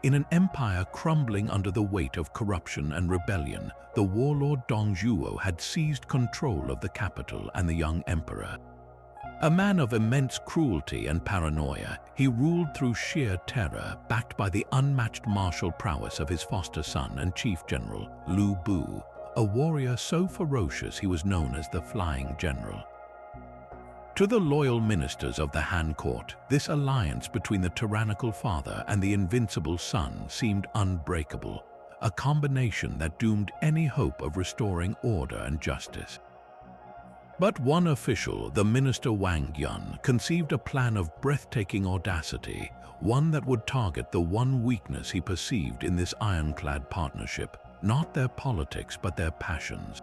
In an empire crumbling under the weight of corruption and rebellion, the warlord Dong Zhuo had seized control of the capital and the young emperor. A man of immense cruelty and paranoia, he ruled through sheer terror, backed by the unmatched martial prowess of his foster son and chief general, Lu Bu, a warrior so ferocious he was known as the Flying General. To the loyal ministers of the Han court, this alliance between the tyrannical father and the invincible son seemed unbreakable, a combination that doomed any hope of restoring order and justice. But one official, the minister Wang Yun, conceived a plan of breathtaking audacity, one that would target the one weakness he perceived in this ironclad partnership, not their politics but their passions.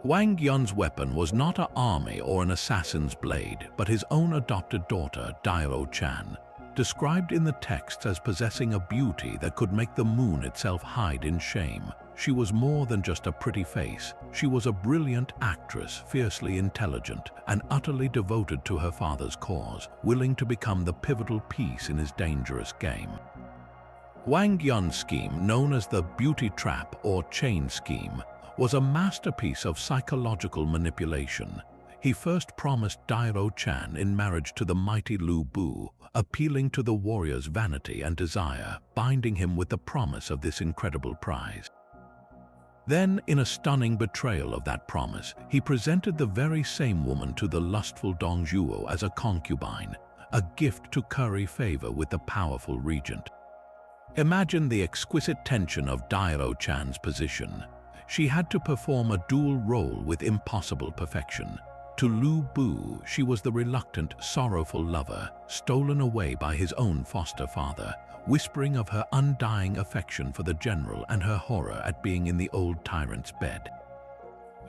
Wang Yun's weapon was not an army or an assassin's blade, but his own adopted daughter, Dairo Chan, described in the texts as possessing a beauty that could make the moon itself hide in shame. She was more than just a pretty face. She was a brilliant actress, fiercely intelligent, and utterly devoted to her father's cause, willing to become the pivotal piece in his dangerous game. Wang Yun's scheme, known as the beauty trap or chain scheme, was a masterpiece of psychological manipulation. He first promised Dairo Chan in marriage to the mighty Lu Bu, appealing to the warrior's vanity and desire, binding him with the promise of this incredible prize. Then, in a stunning betrayal of that promise, he presented the very same woman to the lustful Dong Zhuo as a concubine, a gift to curry favor with the powerful regent. Imagine the exquisite tension of Dairo Chan's position. She had to perform a dual role with impossible perfection. To Lu Bu, she was the reluctant, sorrowful lover, stolen away by his own foster father, whispering of her undying affection for the general and her horror at being in the old tyrant's bed.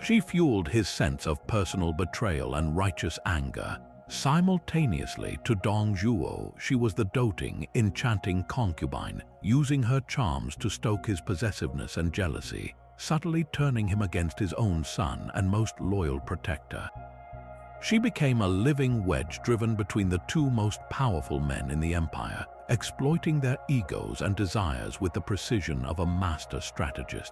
She fueled his sense of personal betrayal and righteous anger. Simultaneously to Dong Zhuo, she was the doting, enchanting concubine, using her charms to stoke his possessiveness and jealousy, subtly turning him against his own son and most loyal protector. She became a living wedge driven between the two most powerful men in the empire, exploiting their egos and desires with the precision of a master strategist.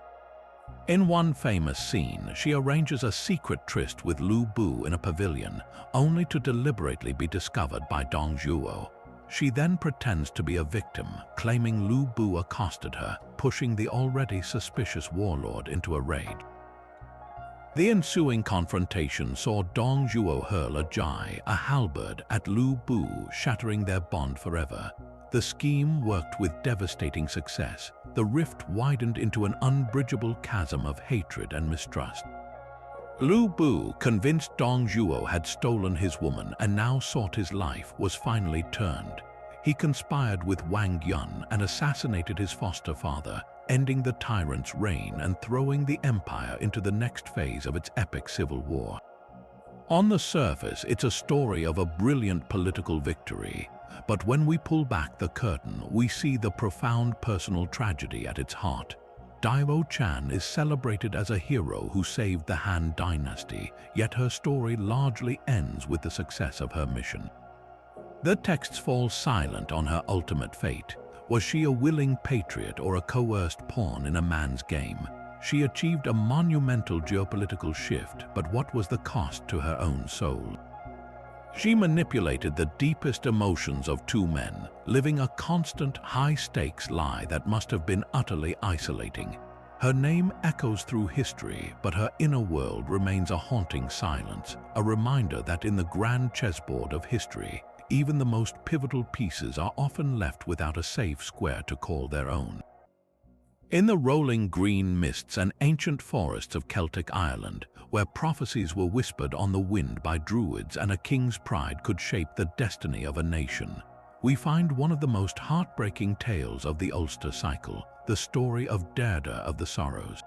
In one famous scene, she arranges a secret tryst with Lu Bu in a pavilion, only to deliberately be discovered by Dong Zhuo. She then pretends to be a victim, claiming Lu Bu accosted her, pushing the already suspicious warlord into a rage. The ensuing confrontation saw Dong Zhuo hurl a jai, a halberd, at Lu Bu, shattering their bond forever. The scheme worked with devastating success. The rift widened into an unbridgeable chasm of hatred and mistrust. Lu Bu, convinced Dong Zhuo had stolen his woman and now sought his life, was finally turned. He conspired with Wang Yun and assassinated his foster father, ending the tyrant's reign and throwing the empire into the next phase of its epic civil war. On the surface, it's a story of a brilliant political victory, but when we pull back the curtain, we see the profound personal tragedy at its heart. Daiwo Chan is celebrated as a hero who saved the Han dynasty, yet her story largely ends with the success of her mission. The texts fall silent on her ultimate fate. Was she a willing patriot or a coerced pawn in a man's game? She achieved a monumental geopolitical shift, but what was the cost to her own soul? She manipulated the deepest emotions of two men, living a constant, high-stakes lie that must have been utterly isolating. Her name echoes through history, but her inner world remains a haunting silence, a reminder that in the grand chessboard of history, even the most pivotal pieces are often left without a safe square to call their own. In the rolling green mists and ancient forests of Celtic Ireland, where prophecies were whispered on the wind by druids and a king's pride could shape the destiny of a nation, we find one of the most heartbreaking tales of the Ulster cycle, the story of Derda of the Sorrows.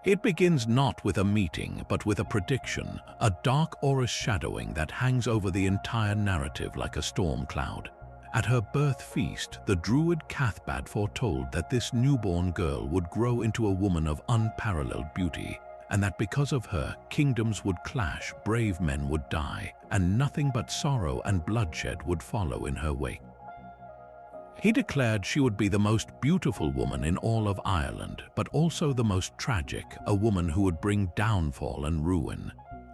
It begins not with a meeting, but with a prediction, a dark overshadowing that hangs over the entire narrative like a storm cloud. At her birth feast, the druid Cathbad foretold that this newborn girl would grow into a woman of unparalleled beauty, and that because of her, kingdoms would clash, brave men would die, and nothing but sorrow and bloodshed would follow in her wake. He declared she would be the most beautiful woman in all of Ireland, but also the most tragic, a woman who would bring downfall and ruin.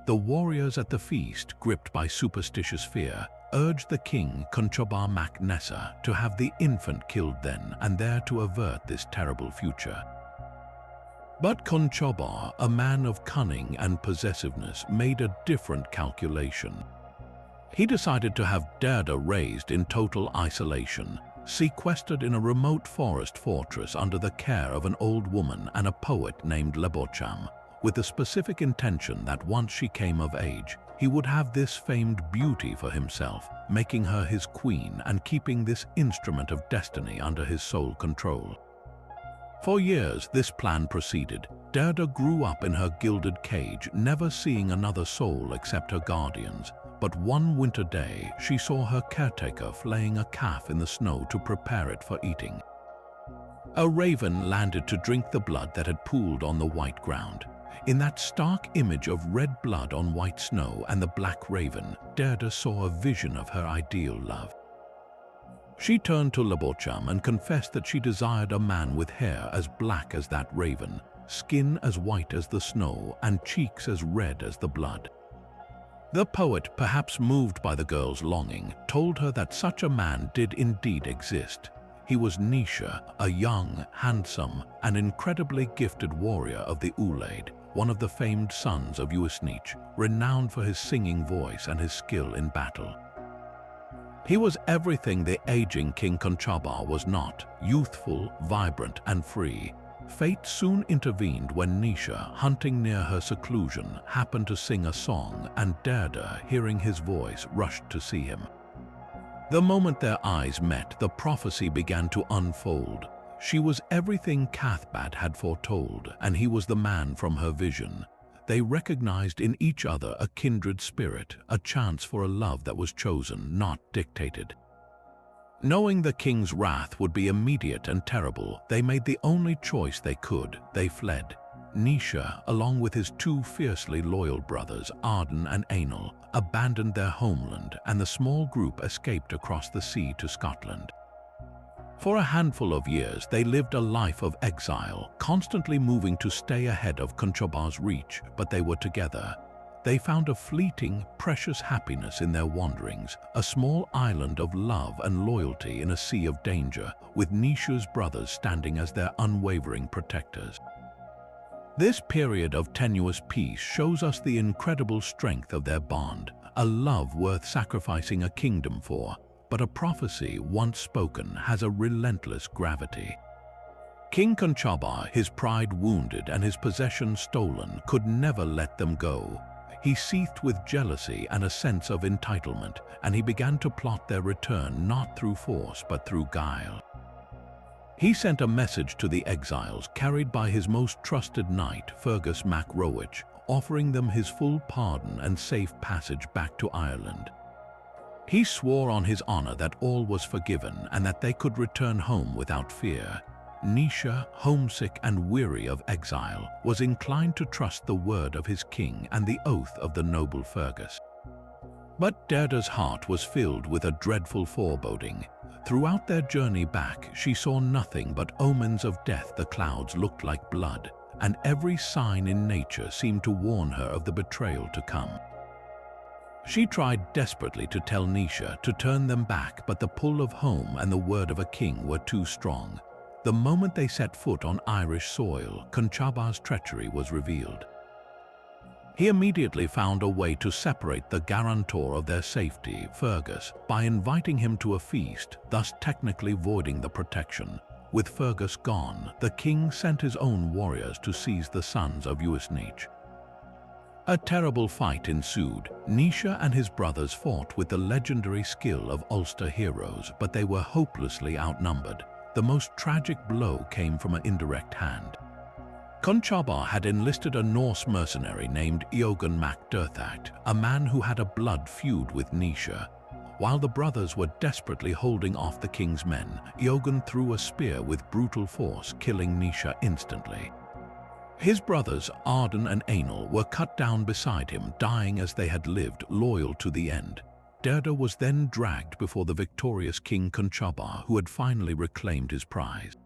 The warriors at the feast, gripped by superstitious fear, urged the king Conchobar mac Nessa to have the infant killed then and there to avert this terrible future. But Conchobar, a man of cunning and possessiveness, made a different calculation. He decided to have Derda raised in total isolation, sequestered in a remote forest fortress under the care of an old woman and a poet named Lebocham, with the specific intention that once she came of age, he would have this famed beauty for himself, making her his queen and keeping this instrument of destiny under his sole control. For years, this plan proceeded. Derda grew up in her gilded cage, never seeing another soul except her guardians. But one winter day, she saw her caretaker flaying a calf in the snow to prepare it for eating. A raven landed to drink the blood that had pooled on the white ground. In that stark image of red blood on white snow and the black raven, Derda saw a vision of her ideal love. She turned to Lebocham and confessed that she desired a man with hair as black as that raven, skin as white as the snow, and cheeks as red as the blood. The poet, perhaps moved by the girl's longing, told her that such a man did indeed exist. He was Nisha, a young, handsome, and incredibly gifted warrior of the Ulaid, one of the famed sons of Uisnech, renowned for his singing voice and his skill in battle. He was everything the aging King Conchobar was not, youthful, vibrant, and free. Fate soon intervened when Nisha, hunting near her seclusion, happened to sing a song, and Derda, hearing his voice, rushed to see him. The moment their eyes met, the prophecy began to unfold. She was everything Cathbad had foretold, and he was the man from her vision. They recognized in each other a kindred spirit, a chance for a love that was chosen, not dictated. Knowing the king's wrath would be immediate and terrible, they made the only choice they could. They fled. Nisha, along with his two fiercely loyal brothers, Arden and Ainul, abandoned their homeland, and the small group escaped across the sea to Scotland. For a handful of years, they lived a life of exile, constantly moving to stay ahead of Conchobar's reach, but they were together. They found a fleeting, precious happiness in their wanderings, a small island of love and loyalty in a sea of danger, with Nisha's brothers standing as their unwavering protectors. This period of tenuous peace shows us the incredible strength of their bond, a love worth sacrificing a kingdom for. But a prophecy once spoken has a relentless gravity. King Conchobar, his pride wounded and his possessions stolen, could never let them go. He seethed with jealousy and a sense of entitlement, and he began to plot their return not through force but through guile. He sent a message to the exiles carried by his most trusted knight, Fergus mac Roach, offering them his full pardon and safe passage back to Ireland. He swore on his honor that all was forgiven and that they could return home without fear. Naoise, homesick and weary of exile, was inclined to trust the word of his king and the oath of the noble Fergus. But Derda's heart was filled with a dreadful foreboding. Throughout their journey back, she saw nothing but omens of death. The clouds looked like blood, and every sign in nature seemed to warn her of the betrayal to come. She tried desperately to tell Naoise to turn them back, but the pull of home and the word of a king were too strong. The moment they set foot on Irish soil, Conchobar's treachery was revealed. He immediately found a way to separate the guarantor of their safety, Fergus, by inviting him to a feast, thus technically voiding the protection. With Fergus gone, the king sent his own warriors to seize the sons of Eurydice. A terrible fight ensued. Naoise and his brothers fought with the legendary skill of Ulster heroes, but they were hopelessly outnumbered. The most tragic blow came from an indirect hand. Conchobar had enlisted a Norse mercenary named Eogan mac Durthacht, a man who had a blood feud with Naoise. While the brothers were desperately holding off the king's men, Eogan threw a spear with brutal force, killing Naoise instantly. His brothers, Arden and Aenel, were cut down beside him, dying as they had lived, loyal to the end. Derda was then dragged before the victorious King Conchobar, who had finally reclaimed his prize.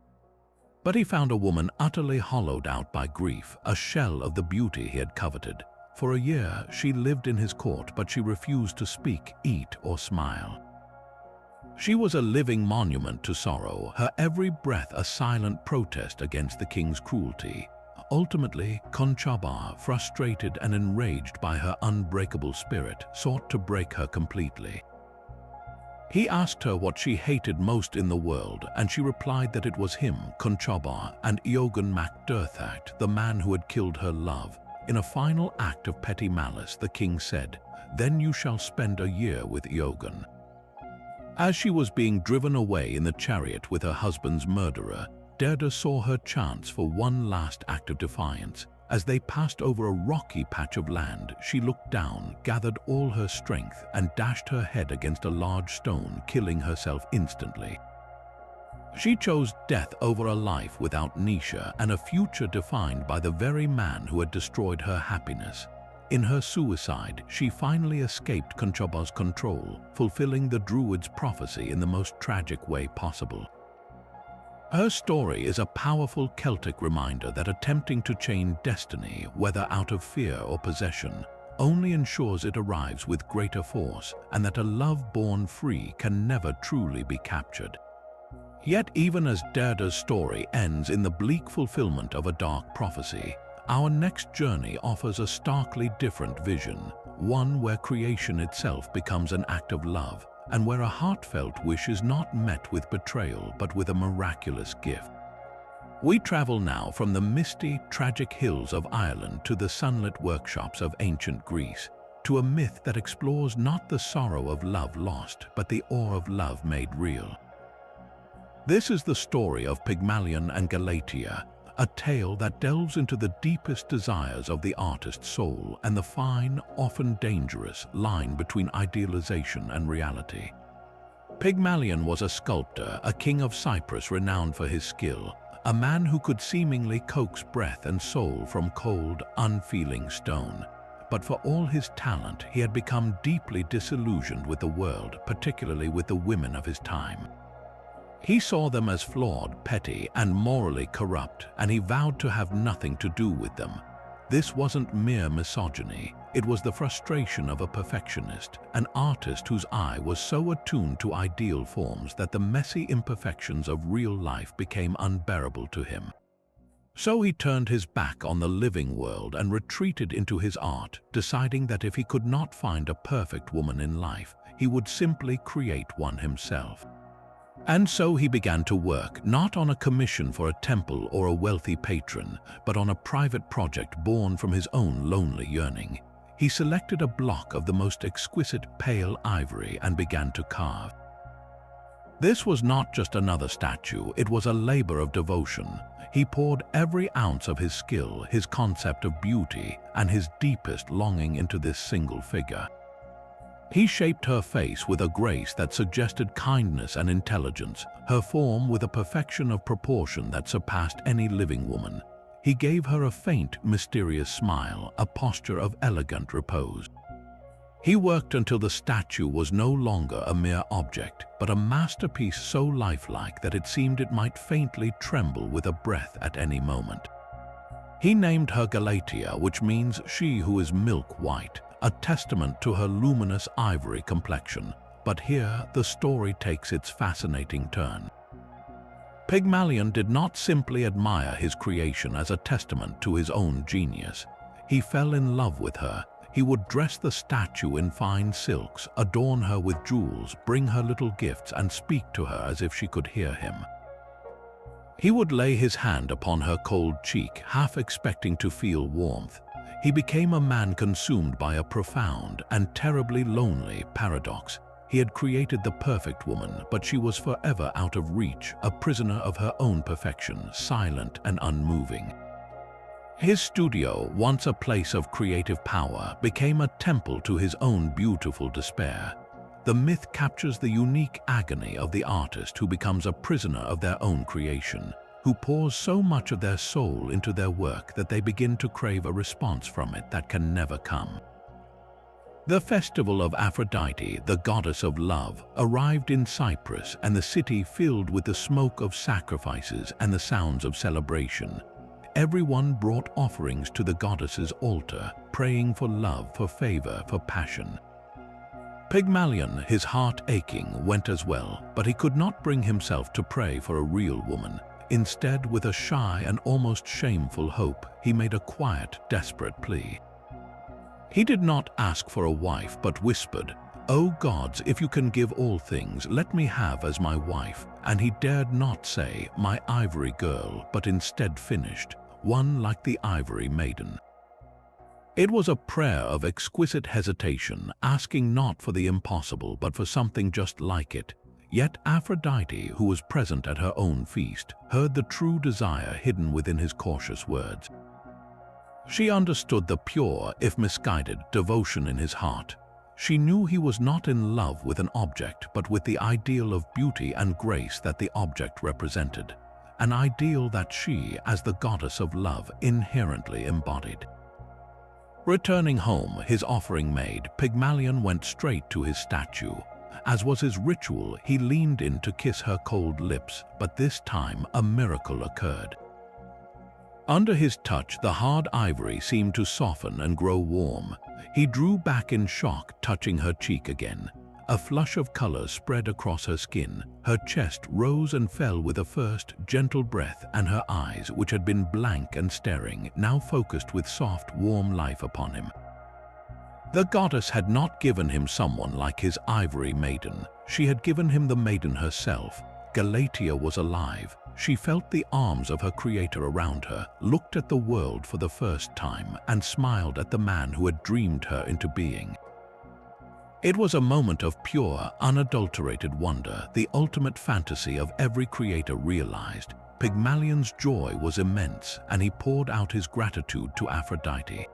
But he found a woman utterly hollowed out by grief, a shell of the beauty he had coveted. For a year, she lived in his court, but she refused to speak, eat, or smile. She was a living monument to sorrow, her every breath a silent protest against the king's cruelty. Ultimately, Conchobar, frustrated and enraged by her unbreakable spirit, sought to break her completely. He asked her what she hated most in the world, and she replied that it was him, Conchobar, and Eogan mac Durthacht, the man who had killed her love. In a final act of petty malice, the king said, "Then you shall spend a year with Eogan." As she was being driven away in the chariot with her husband's murderer, Derda saw her chance for one last act of defiance. As they passed over a rocky patch of land, she looked down, gathered all her strength, and dashed her head against a large stone, killing herself instantly. She chose death over a life without Naoise and a future defined by the very man who had destroyed her happiness. In her suicide, she finally escaped Conchobar's control, fulfilling the Druid's prophecy in the most tragic way possible. Her story is a powerful Celtic reminder that attempting to change destiny, whether out of fear or possession, only ensures it arrives with greater force, and that a love born free can never truly be captured. Yet even as Derda's story ends in the bleak fulfillment of a dark prophecy, our next journey offers a starkly different vision, one where creation itself becomes an act of love, and where a heartfelt wish is not met with betrayal but with a miraculous gift. We travel now from the misty, tragic hills of Ireland to the sunlit workshops of ancient Greece, to a myth that explores not the sorrow of love lost, but the awe of love made real. This is the story of Pygmalion and Galatea, a tale that delves into the deepest desires of the artist's soul and the fine, often dangerous, line between idealization and reality. Pygmalion was a sculptor, a king of Cyprus renowned for his skill, a man who could seemingly coax breath and soul from cold, unfeeling stone. But for all his talent, he had become deeply disillusioned with the world, particularly with the women of his time. He saw them as flawed, petty, and morally corrupt, and he vowed to have nothing to do with them. This wasn't mere misogyny, it was the frustration of a perfectionist, an artist whose eye was so attuned to ideal forms that the messy imperfections of real life became unbearable to him. So he turned his back on the living world and retreated into his art, deciding that if he could not find a perfect woman in life, he would simply create one himself. And so he began to work, not on a commission for a temple or a wealthy patron, but on a private project born from his own lonely yearning. He selected a block of the most exquisite pale ivory and began to carve. This was not just another statue, it was a labor of devotion. He poured every ounce of his skill, his concept of beauty, and his deepest longing into this single figure. He shaped her face with a grace that suggested kindness and intelligence, her form with a perfection of proportion that surpassed any living woman. He gave her a faint, mysterious smile, a posture of elegant repose. He worked until the statue was no longer a mere object, but a masterpiece so lifelike that it seemed it might faintly tremble with a breath at any moment. He named her Galatea, which means she who is milk white, a testament to her luminous ivory complexion. But here the story takes its fascinating turn. Pygmalion did not simply admire his creation as a testament to his own genius. He fell in love with her. He would dress the statue in fine silks, adorn her with jewels, bring her little gifts, and speak to her as if she could hear him. He would lay his hand upon her cold cheek, half expecting to feel warmth. He became a man consumed by a profound and terribly lonely paradox. He had created the perfect woman, but she was forever out of reach, a prisoner of her own perfection, silent and unmoving. His studio, once a place of creative power, became a temple to his own beautiful despair. The myth captures the unique agony of the artist who becomes a prisoner of their own creation, who pours so much of their soul into their work that they begin to crave a response from it that can never come. The festival of Aphrodite, the goddess of love, arrived in Cyprus, and the city filled with the smoke of sacrifices and the sounds of celebration. Everyone brought offerings to the goddess's altar, praying for love, for favor, for passion. Pygmalion, his heart aching, went as well, but he could not bring himself to pray for a real woman. Instead, with a shy and almost shameful hope, he made a quiet, desperate plea. He did not ask for a wife, but whispered, "O gods, if you can give all things, let me have as my wife." And he dared not say, "my ivory girl," but instead finished, "one like the ivory maiden." It was a prayer of exquisite hesitation, asking not for the impossible, but for something just like it. Yet Aphrodite, who was present at her own feast, heard the true desire hidden within his cautious words. She understood the pure, if misguided, devotion in his heart. She knew he was not in love with an object, but with the ideal of beauty and grace that the object represented, an ideal that she, as the goddess of love, inherently embodied. Returning home, his offering made, Pygmalion went straight to his statue. As was his ritual, he leaned in to kiss her cold lips, but this time a miracle occurred. Under his touch, the hard ivory seemed to soften and grow warm. He drew back in shock, touching her cheek again. A flush of color spread across her skin. Her chest rose and fell with a first, gentle breath, and her eyes, which had been blank and staring, now focused with soft, warm life upon him. The goddess had not given him someone like his ivory maiden. She had given him the maiden herself. Galatea was alive. She felt the arms of her creator around her, looked at the world for the first time, and smiled at the man who had dreamed her into being. It was a moment of pure, unadulterated wonder, the ultimate fantasy of every creator realized. Pygmalion's joy was immense, and he poured out his gratitude to Aphrodite.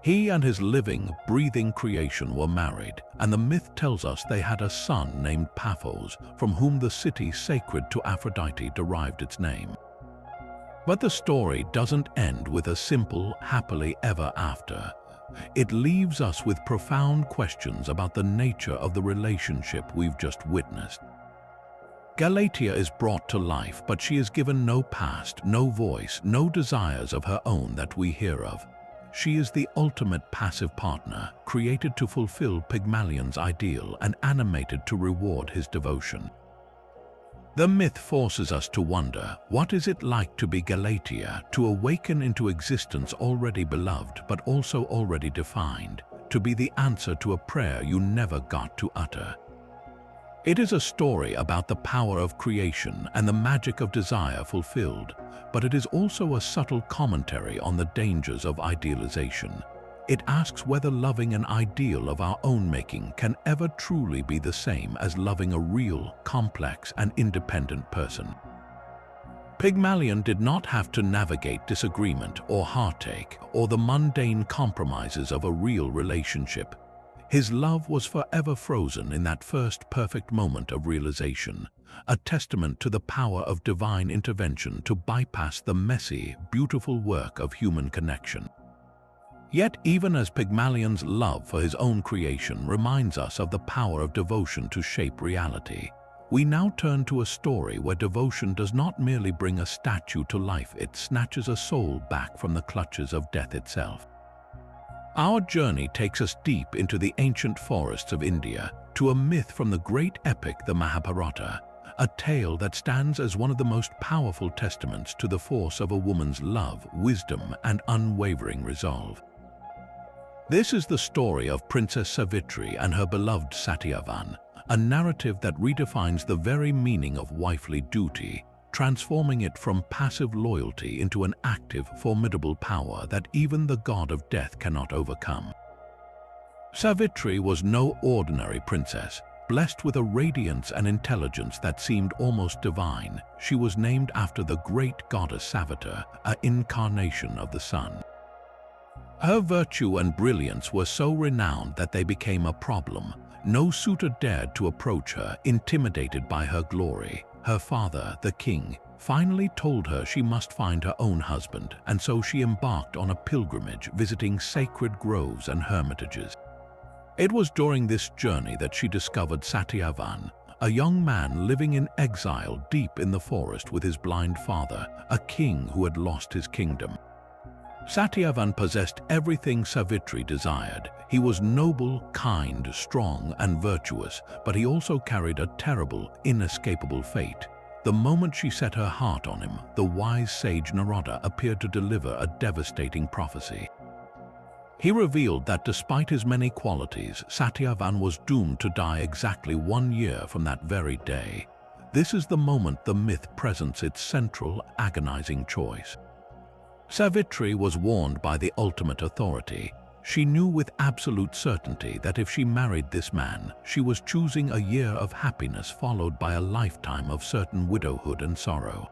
He and his living, breathing creation were married, and the myth tells us they had a son named Paphos, from whom the city sacred to Aphrodite derived its name. But the story doesn't end with a simple, happily ever after. It leaves us with profound questions about the nature of the relationship we've just witnessed. Galatea is brought to life, but she is given no past, no voice, no desires of her own that we hear of. She is the ultimate passive partner, created to fulfill Pygmalion's ideal and animated to reward his devotion. The myth forces us to wonder, what is it like to be Galatea, to awaken into existence already beloved but also already defined, to be the answer to a prayer you never got to utter? It is a story about the power of creation and the magic of desire fulfilled, but it is also a subtle commentary on the dangers of idealization. It asks whether loving an ideal of our own making can ever truly be the same as loving a real, complex, and independent person. Pygmalion did not have to navigate disagreement or heartache or the mundane compromises of a real relationship. His love was forever frozen in that first perfect moment of realization, a testament to the power of divine intervention to bypass the messy, beautiful work of human connection. Yet even as Pygmalion's love for his own creation reminds us of the power of devotion to shape reality, we now turn to a story where devotion does not merely bring a statue to life, it snatches a soul back from the clutches of death itself. Our journey takes us deep into the ancient forests of India, to a myth from the great epic the Mahabharata, a tale that stands as one of the most powerful testaments to the force of a woman's love, wisdom, and unwavering resolve. This is the story of Princess Savitri and her beloved Satyavan, a narrative that redefines the very meaning of wifely duty, transforming it from passive loyalty into an active, formidable power that even the god of death cannot overcome. Savitri was no ordinary princess. Blessed with a radiance and intelligence that seemed almost divine, she was named after the great goddess Savitar, an incarnation of the sun. Her virtue and brilliance were so renowned that they became a problem. No suitor dared to approach her, intimidated by her glory. Her father, the king, finally told her she must find her own husband, and so she embarked on a pilgrimage, visiting sacred groves and hermitages. It was during this journey that she discovered Satyavan, a young man living in exile deep in the forest with his blind father, a king who had lost his kingdom. Satyavan possessed everything Savitri desired. He was noble, kind, strong, and virtuous, but he also carried a terrible, inescapable fate. The moment she set her heart on him, the wise sage Narada appeared to deliver a devastating prophecy. He revealed that despite his many qualities, Satyavan was doomed to die exactly 1 year from that very day. This is the moment the myth presents its central, agonizing choice. Savitri was warned by the ultimate authority. She knew with absolute certainty that if she married this man, she was choosing a year of happiness followed by a lifetime of certain widowhood and sorrow.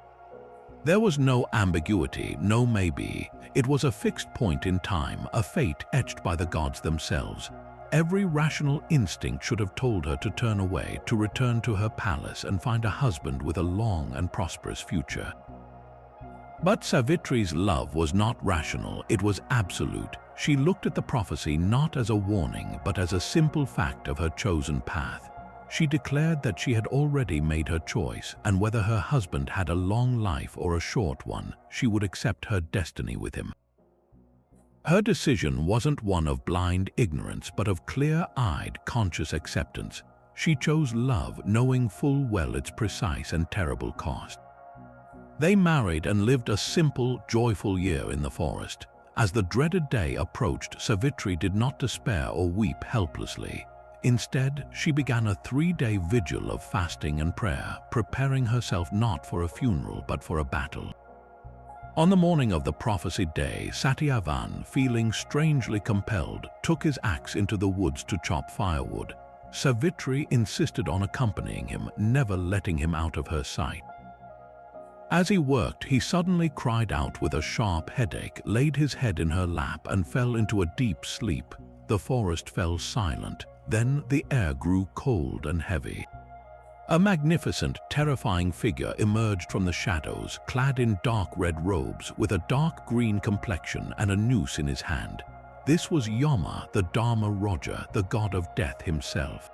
There was no ambiguity, no maybe. It was a fixed point in time, a fate etched by the gods themselves. Every rational instinct should have told her to turn away, to return to her palace and find a husband with a long and prosperous future. But Savitri's love was not rational, it was absolute. She looked at the prophecy not as a warning, but as a simple fact of her chosen path. She declared that she had already made her choice, and whether her husband had a long life or a short one, she would accept her destiny with him. Her decision wasn't one of blind ignorance, but of clear-eyed, conscious acceptance. She chose love, knowing full well its precise and terrible cost. They married and lived a simple, joyful year in the forest. As the dreaded day approached, Savitri did not despair or weep helplessly. Instead, she began a 3-day vigil of fasting and prayer, preparing herself not for a funeral but for a battle. On the morning of the prophesied day, Satyavan, feeling strangely compelled, took his axe into the woods to chop firewood. Savitri insisted on accompanying him, never letting him out of her sight. As he worked, he suddenly cried out with a sharp headache, laid his head in her lap, and fell into a deep sleep. The forest fell silent. Then the air grew cold and heavy. A magnificent, terrifying figure emerged from the shadows, clad in dark red robes, with a dark green complexion and a noose in his hand. This was Yama, the Dharma Roger, the god of death himself.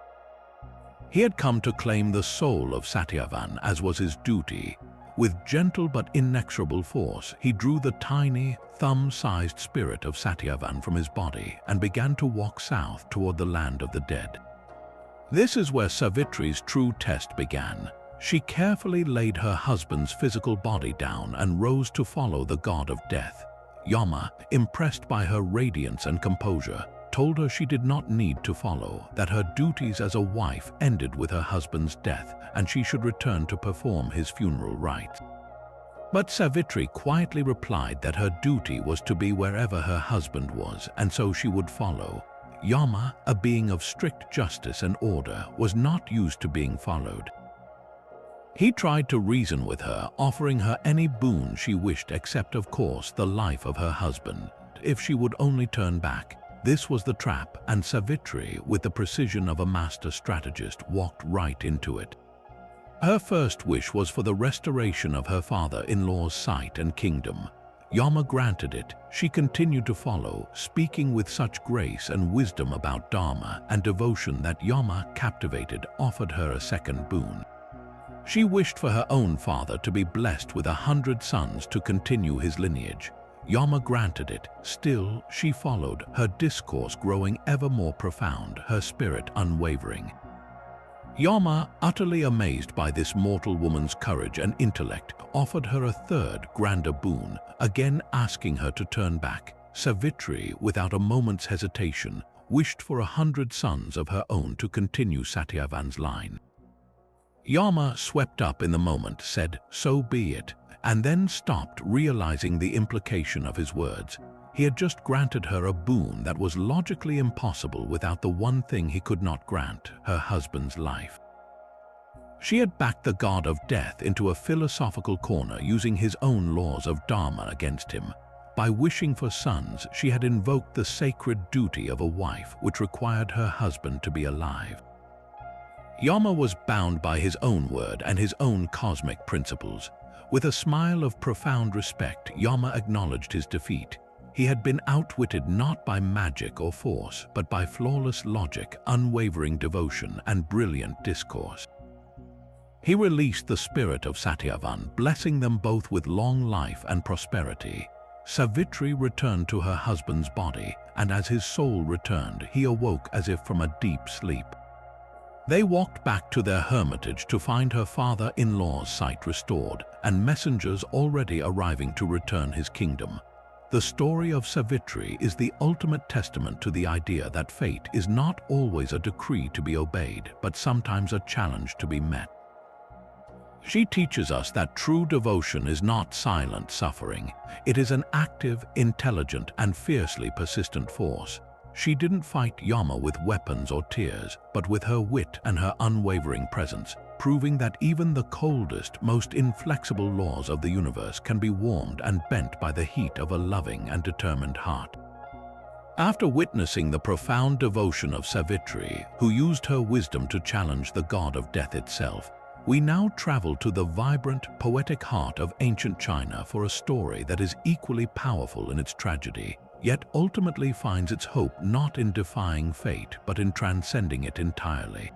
He had come to claim the soul of Satyavan, as was his duty. With gentle but inexorable force, he drew the tiny, thumb-sized spirit of Satyavan from his body and began to walk south toward the land of the dead. This is where Savitri's true test began. She carefully laid her husband's physical body down and rose to follow the god of death. Yama, impressed by her radiance and composure, told her she did not need to follow, that her duties as a wife ended with her husband's death, and she should return to perform his funeral rites. But Savitri quietly replied that her duty was to be wherever her husband was, and so she would follow. Yama, a being of strict justice and order, was not used to being followed. He tried to reason with her, offering her any boon she wished except, of course, the life of her husband, if she would only turn back. This was the trap, and Savitri, with the precision of a master strategist, walked right into it. Her first wish was for the restoration of her father-in-law's sight and kingdom. Yama granted it. She continued to follow, speaking with such grace and wisdom about Dharma and devotion that Yama, captivated, offered her a second boon. She wished for her own father to be blessed with 100 sons to continue his lineage. Yama granted it. Still, she followed, her discourse growing ever more profound, her spirit unwavering. Yama, utterly amazed by this mortal woman's courage and intellect, offered her a third, grander boon, again asking her to turn back. Savitri, without a moment's hesitation, wished for 100 sons of her own to continue Satyavan's line. Yama, swept up in the moment, said, "So be it," and then stopped, realizing the implication of his words. He had just granted her a boon that was logically impossible without the one thing he could not grant, her husband's life. She had backed the god of death into a philosophical corner using his own laws of Dharma against him. By wishing for sons, she had invoked the sacred duty of a wife, which required her husband to be alive. Yama was bound by his own word and his own cosmic principles. With a smile of profound respect, Yama acknowledged his defeat. He had been outwitted not by magic or force, but by flawless logic, unwavering devotion, and brilliant discourse. He released the spirit of Satyavan, blessing them both with long life and prosperity. Savitri returned to her husband's body, and as his soul returned, he awoke as if from a deep sleep. They walked back to their hermitage to find her father-in-law's sight restored, and messengers already arriving to return his kingdom. The story of Savitri is the ultimate testament to the idea that fate is not always a decree to be obeyed, but sometimes a challenge to be met. She teaches us that true devotion is not silent suffering. It is an active, intelligent, and fiercely persistent force. She didn't fight Yama with weapons or tears, but with her wit and her unwavering presence, proving that even the coldest, most inflexible laws of the universe can be warmed and bent by the heat of a loving and determined heart. After witnessing the profound devotion of Savitri, who used her wisdom to challenge the god of death itself, we now travel to the vibrant, poetic heart of ancient China for a story that is equally powerful in its tragedy, yet ultimately finds its hope not in defying fate, but in transcending it entirely.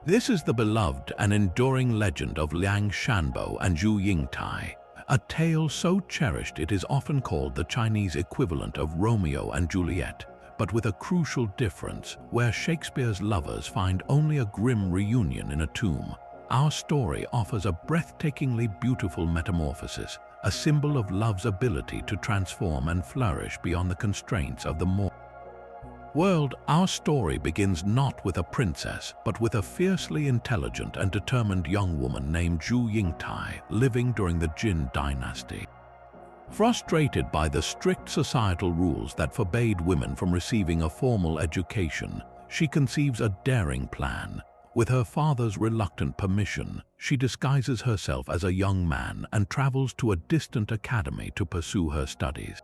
This is the beloved and enduring legend of Liang Shanbo and Zhu Yingtai, a tale so cherished it is often called the Chinese equivalent of Romeo and Juliet, but with a crucial difference, where Shakespeare's lovers find only a grim reunion in a tomb. Our story offers a breathtakingly beautiful metamorphosis, a symbol of love's ability to transform and flourish beyond the constraints of the mortal world. Our story begins not with a princess, but with a fiercely intelligent and determined young woman named Zhu Yingtai, living during the Jin dynasty. Frustrated by the strict societal rules that forbade women from receiving a formal education, she conceives a daring plan. With her father's reluctant permission, she disguises herself as a young man and travels to a distant academy to pursue her studies.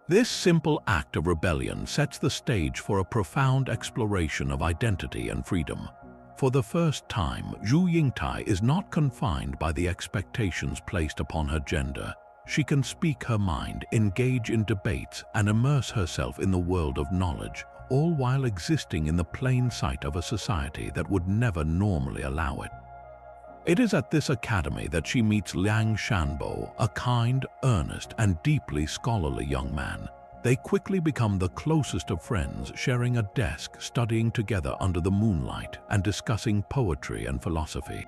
This simple act of rebellion sets the stage for a profound exploration of identity and freedom. For the first time, Zhu Yingtai is not confined by the expectations placed upon her gender. She can speak her mind, engage in debates, and immerse herself in the world of knowledge, all while existing in the plain sight of a society that would never normally allow it. It is at this academy that she meets Liang Shanbo, a kind, earnest, and deeply scholarly young man. They quickly become the closest of friends, sharing a desk, studying together under the moonlight, and discussing poetry and philosophy.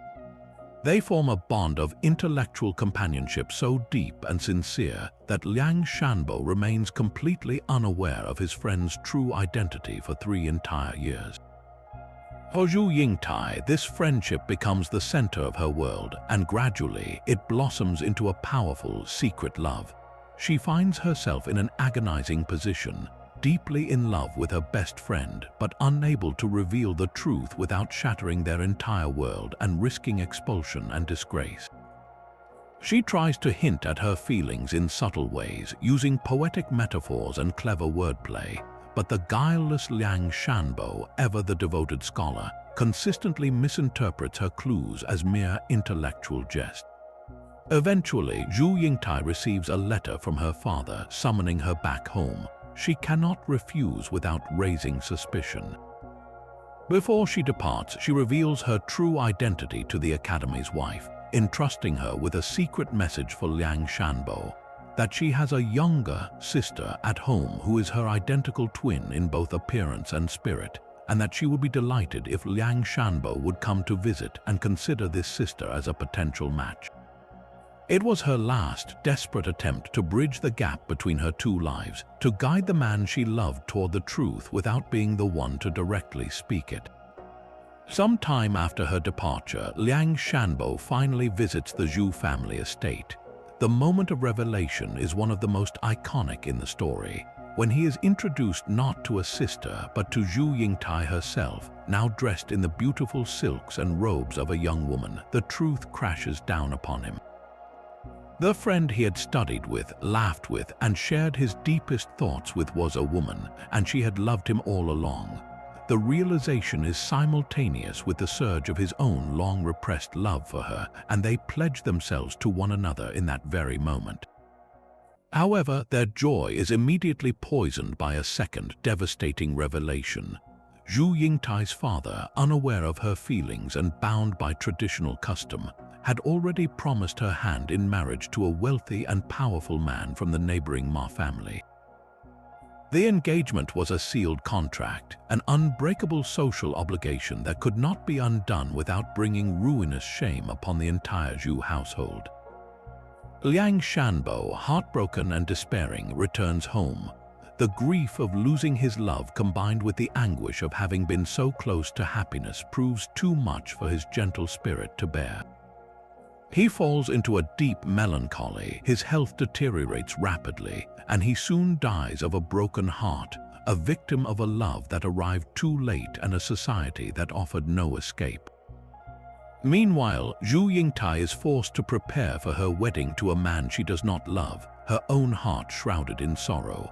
They form a bond of intellectual companionship so deep and sincere that Liang Shanbo remains completely unaware of his friend's true identity for 3 entire years. For Zhu Yingtai, this friendship becomes the center of her world, and gradually it blossoms into a powerful, secret love. She finds herself in an agonizing position, deeply in love with her best friend, but unable to reveal the truth without shattering their entire world and risking expulsion and disgrace. She tries to hint at her feelings in subtle ways, using poetic metaphors and clever wordplay, but the guileless Liang Shanbo, ever the devoted scholar, consistently misinterprets her clues as mere intellectual jest. Eventually, Zhu Yingtai receives a letter from her father summoning her back home. She cannot refuse without raising suspicion. Before she departs, she reveals her true identity to the Academy's wife, entrusting her with a secret message for Liang Shanbo, that she has a younger sister at home who is her identical twin in both appearance and spirit, and that she would be delighted if Liang Shanbo would come to visit and consider this sister as a potential match. It was her last, desperate attempt to bridge the gap between her two lives, to guide the man she loved toward the truth without being the one to directly speak it. Some time after her departure, Liang Shanbo finally visits the Zhu family estate. The moment of revelation is one of the most iconic in the story, when he is introduced not to a sister but to Zhu Yingtai herself, now dressed in the beautiful silks and robes of a young woman. The truth crashes down upon him. The friend he had studied with, laughed with, and shared his deepest thoughts with was a woman, and she had loved him all along. The realization is simultaneous with the surge of his own long-repressed love for her, and they pledge themselves to one another in that very moment. However, their joy is immediately poisoned by a second devastating revelation. Zhu Yingtai's father, unaware of her feelings and bound by traditional custom, had already promised her hand in marriage to a wealthy and powerful man from the neighboring Ma family. The engagement was a sealed contract, an unbreakable social obligation that could not be undone without bringing ruinous shame upon the entire Zhu household. Liang Shanbo, heartbroken and despairing, returns home. The grief of losing his love combined with the anguish of having been so close to happiness proves too much for his gentle spirit to bear. He falls into a deep melancholy, his health deteriorates rapidly, and he soon dies of a broken heart, a victim of a love that arrived too late and a society that offered no escape. Meanwhile, Zhu Yingtai is forced to prepare for her wedding to a man she does not love, her own heart shrouded in sorrow.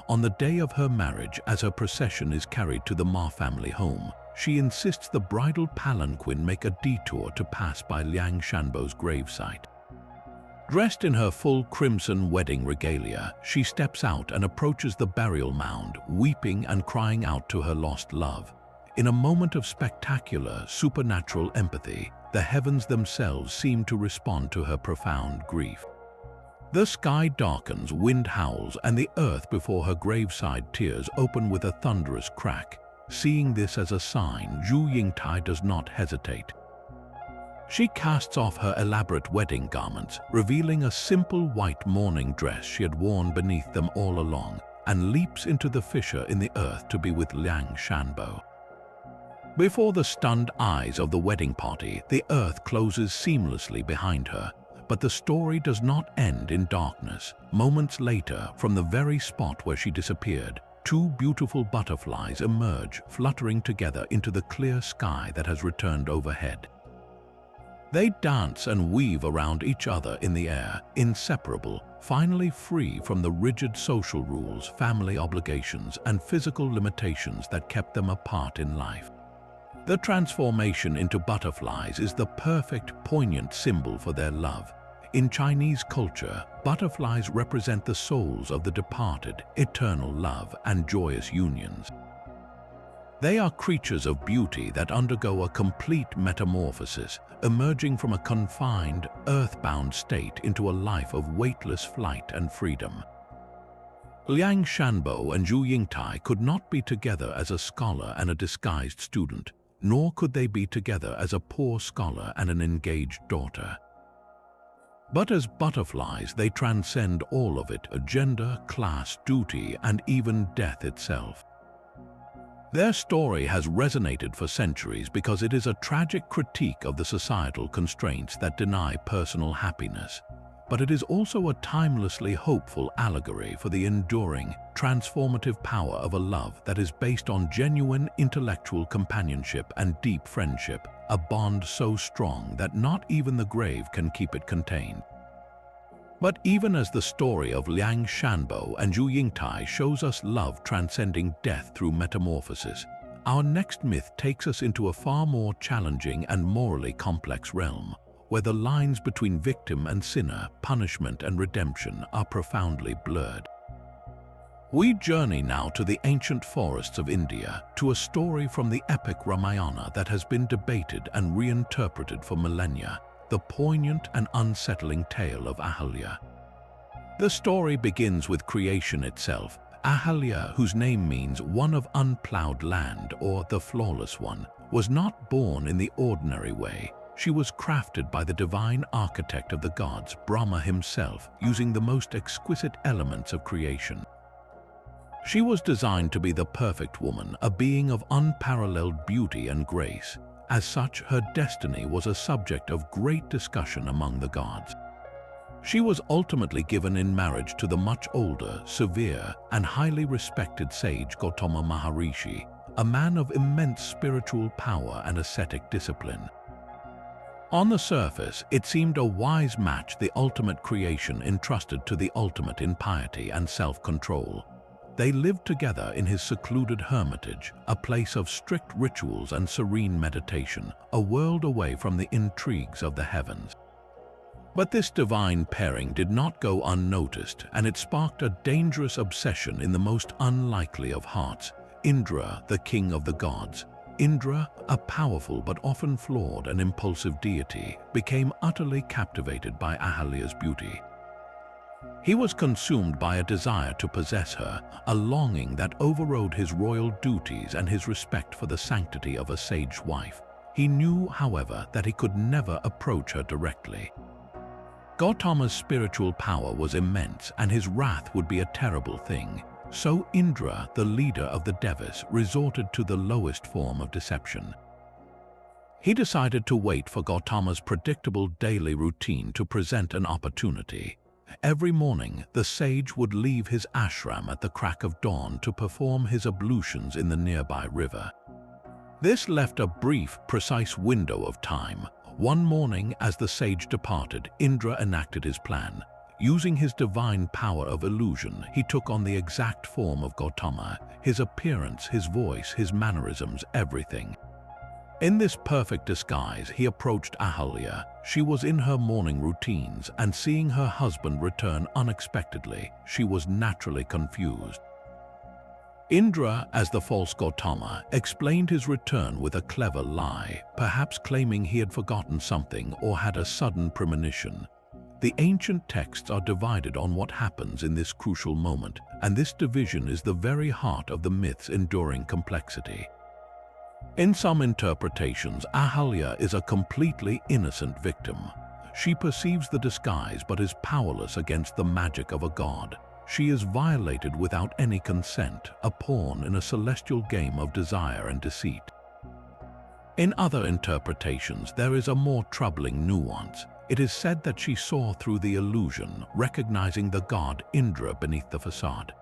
On the day of her marriage, as her procession is carried to the Ma family home, she insists the bridal palanquin make a detour to pass by Liang Shanbo's gravesite. Dressed in her full crimson wedding regalia, she steps out and approaches the burial mound, weeping and crying out to her lost love. In a moment of spectacular, supernatural empathy, the heavens themselves seem to respond to her profound grief. The sky darkens, wind howls, and the earth before her graveside tears open with a thunderous crack. Seeing this as a sign, Zhu Yingtai does not hesitate. She casts off her elaborate wedding garments, revealing a simple white mourning dress she had worn beneath them all along, and leaps into the fissure in the earth to be with Liang Shanbo. Before the stunned eyes of the wedding party, the earth closes seamlessly behind her. But the story does not end in darkness. Moments later, from the very spot where she disappeared, two beautiful butterflies emerge, fluttering together into the clear sky that has returned overhead. They dance and weave around each other in the air, inseparable, finally free from the rigid social rules, family obligations, and physical limitations that kept them apart in life. The transformation into butterflies is the perfect, poignant symbol for their love. In Chinese culture, butterflies represent the souls of the departed, eternal love, and joyous unions. They are creatures of beauty that undergo a complete metamorphosis, emerging from a confined, earthbound state into a life of weightless flight and freedom. Liang Shanbo and Zhu Yingtai could not be together as a scholar and a disguised student, nor could they be together as a poor scholar and an engaged daughter. But as butterflies, they transcend all of it, gender, class, duty, and even death itself. Their story has resonated for centuries because it is a tragic critique of the societal constraints that deny personal happiness. But it is also a timelessly hopeful allegory for the enduring, transformative power of a love that is based on genuine intellectual companionship and deep friendship, a bond so strong that not even the grave can keep it contained. But even as the story of Liang Shanbo and Zhu Yingtai shows us love transcending death through metamorphosis, our next myth takes us into a far more challenging and morally complex realm, where the lines between victim and sinner, punishment and redemption are profoundly blurred. We journey now to the ancient forests of India, to a story from the epic Ramayana that has been debated and reinterpreted for millennia, the poignant and unsettling tale of Ahalya. The story begins with creation itself. Ahalya, whose name means one of unplowed land or the flawless one, was not born in the ordinary way. She was crafted by the divine architect of the gods, Brahma himself, using the most exquisite elements of creation. She was designed to be the perfect woman, a being of unparalleled beauty and grace. As such, her destiny was a subject of great discussion among the gods. She was ultimately given in marriage to the much older, severe, and highly respected sage Gautama Maharishi, a man of immense spiritual power and ascetic discipline. On the surface, it seemed a wise match, the ultimate creation entrusted to the ultimate in piety and self-control. They lived together in his secluded hermitage, a place of strict rituals and serene meditation, a world away from the intrigues of the heavens. But this divine pairing did not go unnoticed, and it sparked a dangerous obsession in the most unlikely of hearts, Indra, the king of the gods. Indra, a powerful but often flawed and impulsive deity, became utterly captivated by Ahalya's beauty. He was consumed by a desire to possess her, a longing that overrode his royal duties and his respect for the sanctity of a sage wife. He knew, however, that he could never approach her directly. Gautama's spiritual power was immense, and his wrath would be a terrible thing. So Indra, the leader of the Devas, resorted to the lowest form of deception. He decided to wait for Gautama's predictable daily routine to present an opportunity. Every morning, the sage would leave his ashram at the crack of dawn to perform his ablutions in the nearby river. This left a brief, precise window of time. One morning, as the sage departed, Indra enacted his plan. Using his divine power of illusion, he took on the exact form of Gautama, his appearance, his voice, his mannerisms, everything. In this perfect disguise, he approached Ahalya. She was in her morning routines, and seeing her husband return unexpectedly, she was naturally confused. Indra, as the false Gautama, explained his return with a clever lie, perhaps claiming he had forgotten something or had a sudden premonition. The ancient texts are divided on what happens in this crucial moment, and this division is the very heart of the myth's enduring complexity. In some interpretations, Ahalya is a completely innocent victim. She perceives the disguise but is powerless against the magic of a god. She is violated without any consent, a pawn in a celestial game of desire and deceit. In other interpretations, there is a more troubling nuance. It is said that she saw through the illusion, recognizing the god Indra beneath the facade.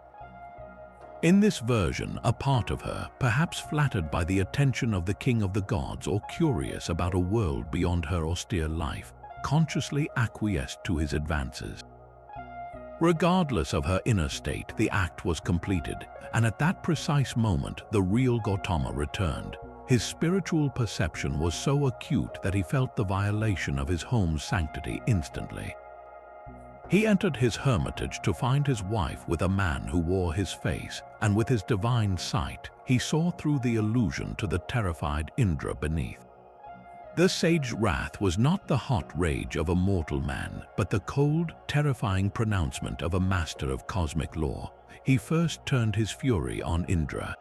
In this version, a part of her, perhaps flattered by the attention of the king of the gods or curious about a world beyond her austere life, consciously acquiesced to his advances. Regardless of her inner state, the act was completed, and at that precise moment, the real Gautama returned. His spiritual perception was so acute that he felt the violation of his home's sanctity instantly. He entered his hermitage to find his wife with a man who wore his face, and with his divine sight, he saw through the illusion to the terrified Indra beneath. The sage's wrath was not the hot rage of a mortal man, but the cold, terrifying pronouncement of a master of cosmic law. He first turned his fury on Indra.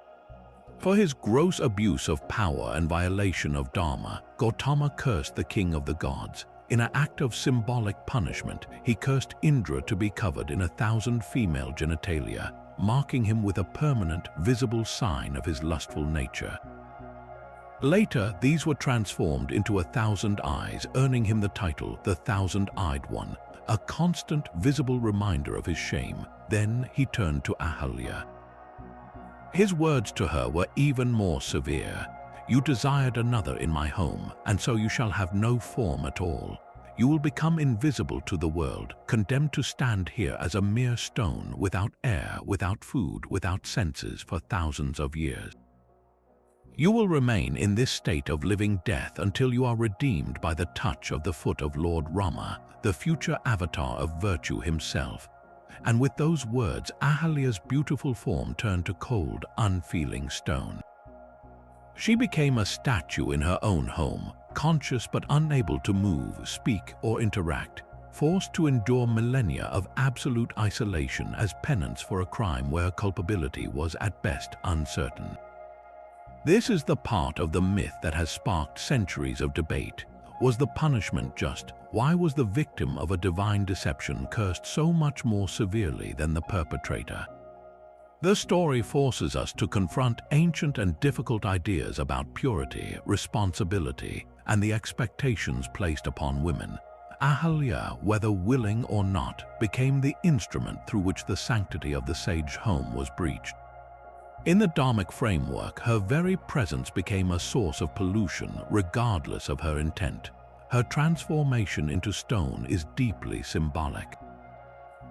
For his gross abuse of power and violation of Dharma, Gautama cursed the king of the gods. In an act of symbolic punishment, he cursed Indra to be covered in 1,000 female genitalia, marking him with a permanent, visible sign of his lustful nature. Later, these were transformed into 1,000 eyes, earning him the title, the Thousand-Eyed One, a constant, visible reminder of his shame. Then he turned to Ahalia. His words to her were even more severe. "You desired another in my home, and so you shall have no form at all. You will become invisible to the world, condemned to stand here as a mere stone, without air, without food, without senses, for thousands of years. You will remain in this state of living death until you are redeemed by the touch of the foot of Lord Rama, the future avatar of virtue himself." And with those words, Ahalia's beautiful form turned to cold, unfeeling stone. She became a statue in her own home, conscious but unable to move, speak, or interact, forced to endure millennia of absolute isolation as penance for a crime where her culpability was at best uncertain. This is the part of the myth that has sparked centuries of debate. Was the punishment just? Why was the victim of a divine deception cursed so much more severely than the perpetrator? The story forces us to confront ancient and difficult ideas about purity, responsibility, and the expectations placed upon women. Ahalia, whether willing or not, became the instrument through which the sanctity of the sage home was breached. In the dharmic framework, her very presence became a source of pollution, regardless of her intent. Her transformation into stone is deeply symbolic.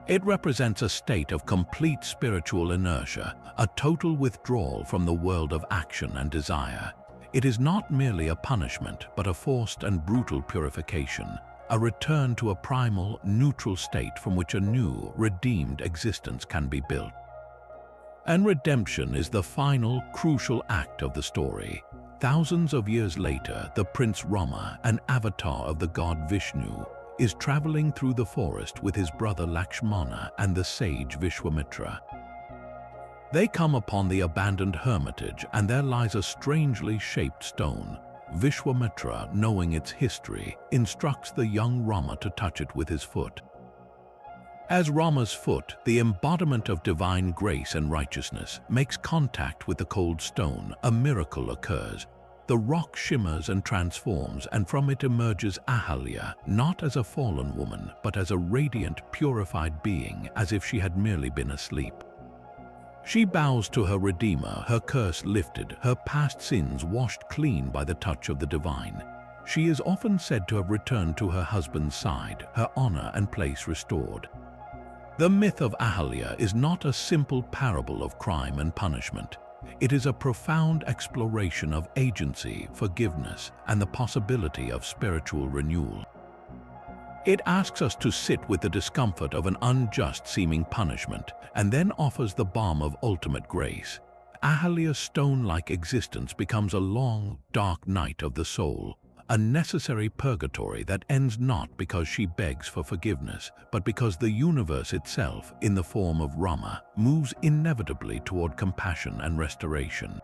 It represents a state of complete spiritual inertia, a total withdrawal from the world of action and desire. It is not merely a punishment, but a forced and brutal purification, a return to a primal, neutral state from which a new, redeemed existence can be built. And redemption is the final, crucial act of the story. Thousands of years later, the Prince Rama, an avatar of the god Vishnu, is traveling through the forest with his brother Lakshmana and the sage Vishwamitra. They come upon the abandoned hermitage, and there lies a strangely shaped stone. Vishwamitra, knowing its history, instructs the young Rama to touch it with his foot. As Rama's foot, the embodiment of divine grace and righteousness, makes contact with the cold stone, a miracle occurs. The rock shimmers and transforms, and from it emerges Ahalia, not as a fallen woman, but as a radiant, purified being, as if she had merely been asleep. She bows to her Redeemer, her curse lifted, her past sins washed clean by the touch of the divine. She is often said to have returned to her husband's side, her honor and place restored. The myth of Ahalia is not a simple parable of crime and punishment. It is a profound exploration of agency, forgiveness, and the possibility of spiritual renewal. It asks us to sit with the discomfort of an unjust-seeming punishment, and then offers the balm of ultimate grace. Ahalia's stone-like existence becomes a long, dark night of the soul, a necessary purgatory that ends not because she begs for forgiveness, but because the universe itself, in the form of Rama, moves inevitably toward compassion and restoration.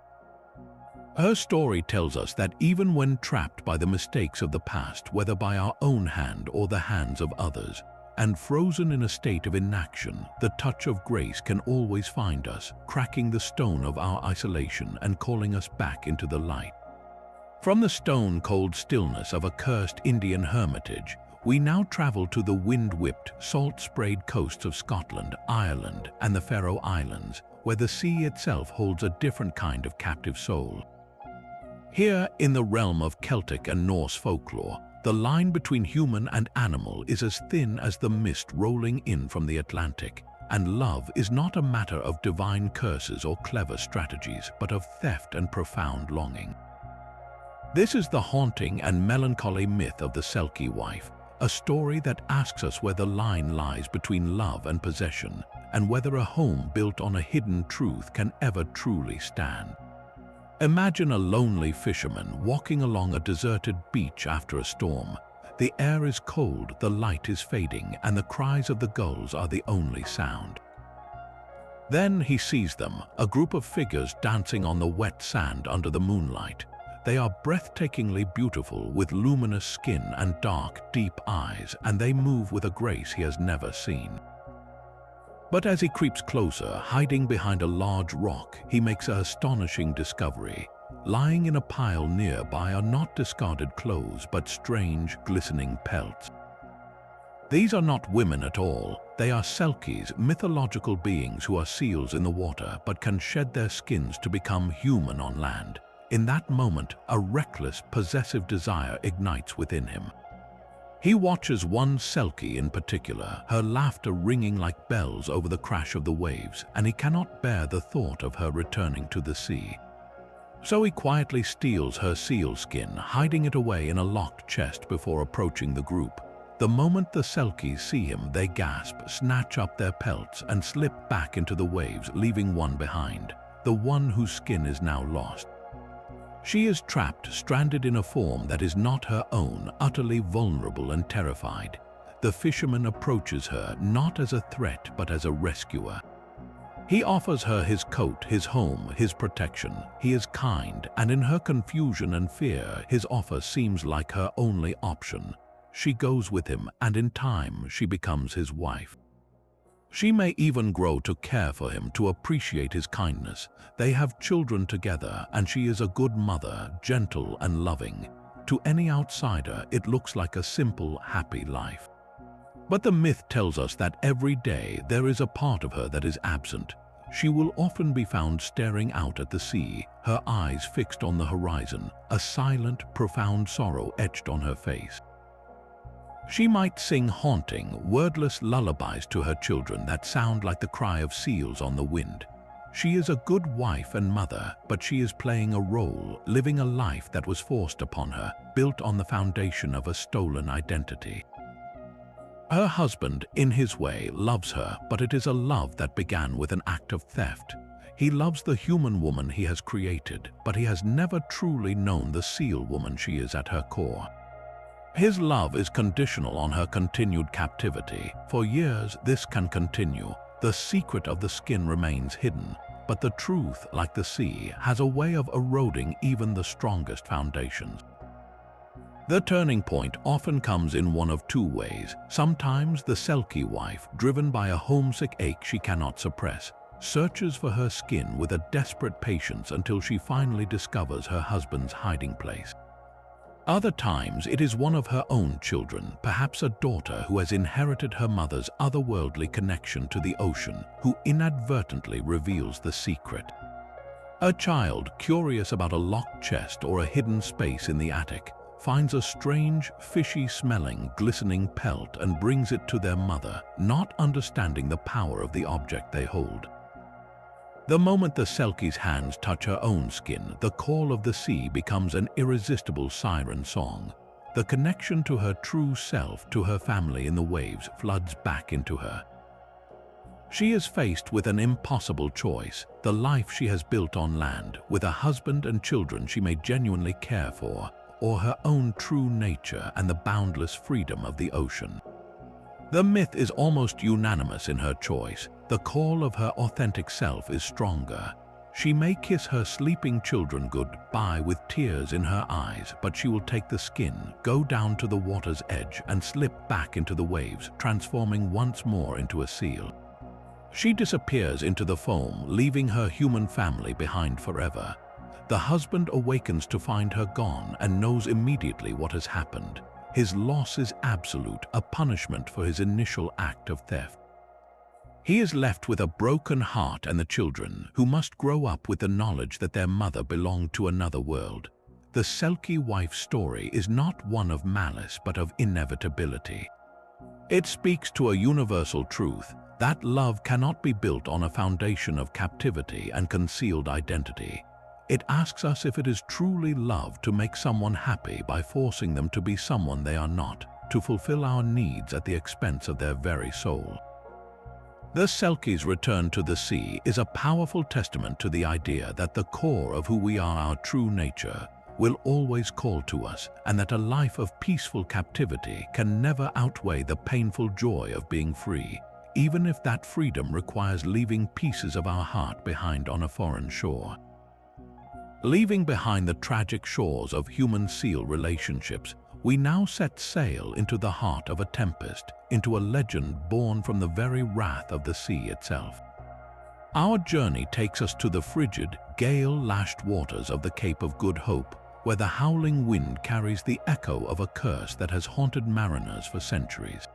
Her story tells us that even when trapped by the mistakes of the past, whether by our own hand or the hands of others, and frozen in a state of inaction, the touch of grace can always find us, cracking the stone of our isolation and calling us back into the light. From the stone-cold stillness of a cursed Indian hermitage, we now travel to the wind-whipped, salt-sprayed coasts of Scotland, Ireland, and the Faroe Islands, where the sea itself holds a different kind of captive soul. Here, in the realm of Celtic and Norse folklore, the line between human and animal is as thin as the mist rolling in from the Atlantic, and love is not a matter of divine curses or clever strategies, but of theft and profound longing. This is the haunting and melancholy myth of the Selkie wife, a story that asks us where the line lies between love and possession, and whether a home built on a hidden truth can ever truly stand. Imagine a lonely fisherman walking along a deserted beach after a storm. The air is cold, the light is fading, and the cries of the gulls are the only sound. Then he sees them, a group of figures dancing on the wet sand under the moonlight. They are breathtakingly beautiful, with luminous skin and dark, deep eyes, and they move with a grace he has never seen. But as he creeps closer, hiding behind a large rock, he makes an astonishing discovery. Lying in a pile nearby are not discarded clothes, but strange, glistening pelts. These are not women at all. They are Selkies, mythological beings who are seals in the water but can shed their skins to become human on land. In that moment, a reckless, possessive desire ignites within him. He watches one Selkie in particular, her laughter ringing like bells over the crash of the waves, and he cannot bear the thought of her returning to the sea. So he quietly steals her seal skin, hiding it away in a locked chest before approaching the group. The moment the Selkies see him, they gasp, snatch up their pelts, and slip back into the waves, leaving one behind, the one whose skin is now lost. She is trapped, stranded in a form that is not her own, utterly vulnerable and terrified. The fisherman approaches her not as a threat but as a rescuer. He offers her his coat, his home, his protection. He is kind, and in her confusion and fear, his offer seems like her only option. She goes with him, and in time, she becomes his wife. She may even grow to care for him, to appreciate his kindness. They have children together, and she is a good mother, gentle and loving. To any outsider, it looks like a simple, happy life. But the myth tells us that every day there is a part of her that is absent. She will often be found staring out at the sea, her eyes fixed on the horizon, a silent, profound sorrow etched on her face. She might sing haunting, wordless lullabies to her children that sound like the cry of seals on the wind. She is a good wife and mother, but she is playing a role, living a life that was forced upon her, built on the foundation of a stolen identity. Her husband, in his way, loves her, but it is a love that began with an act of theft. He loves the human woman he has created, but he has never truly known the seal woman she is at her core. His love is conditional on her continued captivity. For years, this can continue. The secret of the skin remains hidden, but the truth, like the sea, has a way of eroding even the strongest foundations. The turning point often comes in one of two ways. Sometimes the Selkie wife, driven by a homesick ache she cannot suppress, searches for her skin with a desperate patience until she finally discovers her husband's hiding place. Other times, it is one of her own children, perhaps a daughter who has inherited her mother's otherworldly connection to the ocean, who inadvertently reveals the secret. A child, curious about a locked chest or a hidden space in the attic, finds a strange, fishy-smelling, glistening pelt and brings it to their mother, not understanding the power of the object they hold. The moment the Selkie's hands touch her own skin, the call of the sea becomes an irresistible siren song. The connection to her true self, to her family in the waves, floods back into her. She is faced with an impossible choice: the life she has built on land, with a husband and children she may genuinely care for, or her own true nature and the boundless freedom of the ocean. The myth is almost unanimous in her choice. The call of her authentic self is stronger. She may kiss her sleeping children goodbye with tears in her eyes, but she will take the skin, go down to the water's edge, and slip back into the waves, transforming once more into a seal. She disappears into the foam, leaving her human family behind forever. The husband awakens to find her gone and knows immediately what has happened. His loss is absolute, a punishment for his initial act of theft. He is left with a broken heart and the children, who must grow up with the knowledge that their mother belonged to another world. The Selkie wife's story is not one of malice but of inevitability. It speaks to a universal truth, that love cannot be built on a foundation of captivity and concealed identity. It asks us if it is truly love to make someone happy by forcing them to be someone they are not, to fulfill our needs at the expense of their very soul. The Selkie's return to the sea is a powerful testament to the idea that the core of who we are, our true nature, will always call to us, and that a life of peaceful captivity can never outweigh the painful joy of being free, even if that freedom requires leaving pieces of our heart behind on a foreign shore. Leaving behind the tragic shores of human-seal relationships, we now set sail into the heart of a tempest, into a legend born from the very wrath of the sea itself. Our journey takes us to the frigid, gale-lashed waters of the Cape of Good Hope, where the howling wind carries the echo of a curse that has haunted mariners for centuries.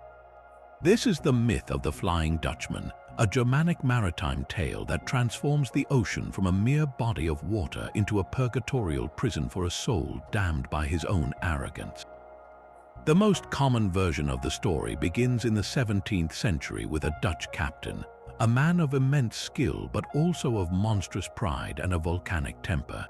This is the myth of the Flying Dutchman, a Germanic maritime tale that transforms the ocean from a mere body of water into a purgatorial prison for a soul damned by his own arrogance. The most common version of the story begins in the 17th century with a Dutch captain, a man of immense skill but also of monstrous pride and a volcanic temper.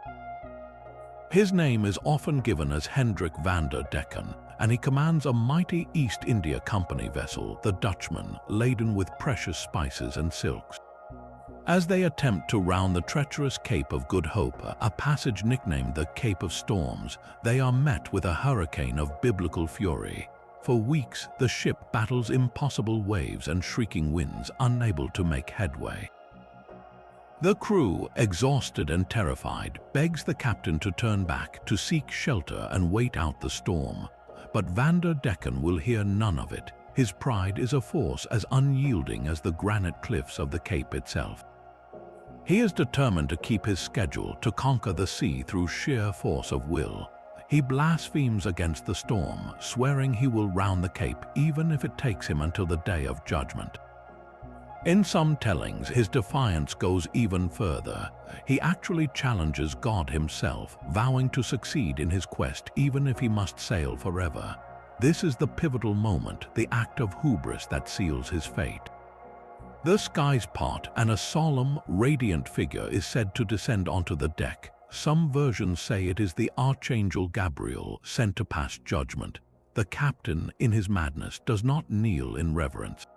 His name is often given as Hendrik van der Decken, and he commands a mighty East India Company vessel, the Dutchman, laden with precious spices and silks. As they attempt to round the treacherous Cape of Good Hope, a passage nicknamed the Cape of Storms, they are met with a hurricane of biblical fury. For weeks, the ship battles impossible waves and shrieking winds, unable to make headway. The crew, exhausted and terrified, begs the captain to turn back, to seek shelter and wait out the storm. But Van der Decken will hear none of it. His pride is a force as unyielding as the granite cliffs of the Cape itself. He is determined to keep his schedule, to conquer the sea through sheer force of will. He blasphemes against the storm, swearing he will round the Cape even if it takes him until the day of judgment. In some tellings, his defiance goes even further. He actually challenges God himself, vowing to succeed in his quest even if he must sail forever. This is the pivotal moment, the act of hubris that seals his fate. The skies part, and a solemn, radiant figure is said to descend onto the deck. Some versions say it is the Archangel Gabriel sent to pass judgment. The captain, in his madness, does not kneel in reverence.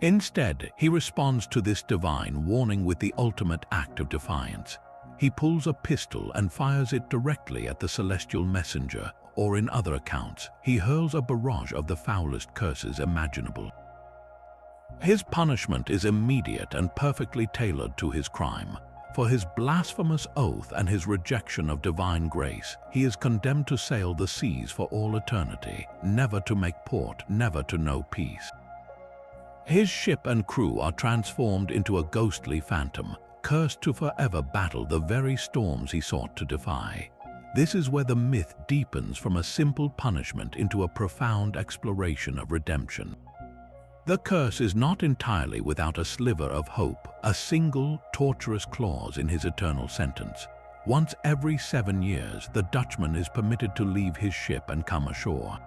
Instead, he responds to this divine warning with the ultimate act of defiance. He pulls a pistol and fires it directly at the celestial messenger, or in other accounts, he hurls a barrage of the foulest curses imaginable. His punishment is immediate and perfectly tailored to his crime. For his blasphemous oath and his rejection of divine grace, he is condemned to sail the seas for all eternity, never to make port, never to know peace. His ship and crew are transformed into a ghostly phantom, cursed to forever battle the very storms he sought to defy. This is where the myth deepens from a simple punishment into a profound exploration of redemption. The curse is not entirely without a sliver of hope, a single, torturous clause in his eternal sentence. Once every 7 years, the Dutchman is permitted to leave his ship and come ashore.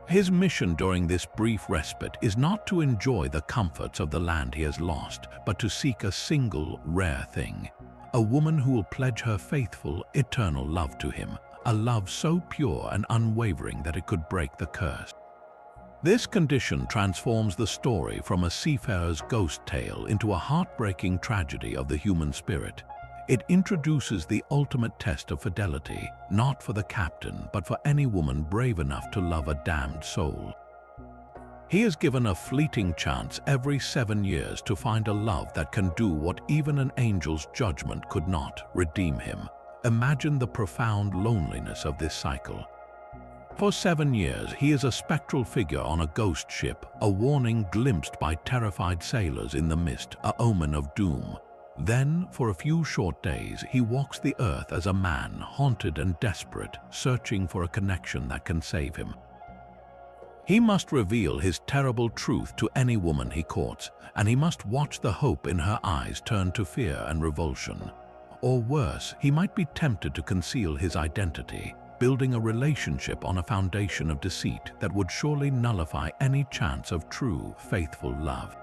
His mission during this brief respite is not to enjoy the comforts of the land he has lost, but to seek a single, rare thing. A woman who will pledge her faithful, eternal love to him, a love so pure and unwavering that it could break the curse. This condition transforms the story from a seafarer's ghost tale into a heartbreaking tragedy of the human spirit. It introduces the ultimate test of fidelity, not for the captain, but for any woman brave enough to love a damned soul. He is given a fleeting chance every 7 years to find a love that can do what even an angel's judgment could not: redeem him. Imagine the profound loneliness of this cycle. For 7 years, he is a spectral figure on a ghost ship, a warning glimpsed by terrified sailors in the mist, an omen of doom. Then, for a few short days, he walks the earth as a man, haunted and desperate, searching for a connection that can save him. He must reveal his terrible truth to any woman he courts, and he must watch the hope in her eyes turn to fear and revulsion. Or worse, he might be tempted to conceal his identity, building a relationship on a foundation of deceit that would surely nullify any chance of true, faithful love.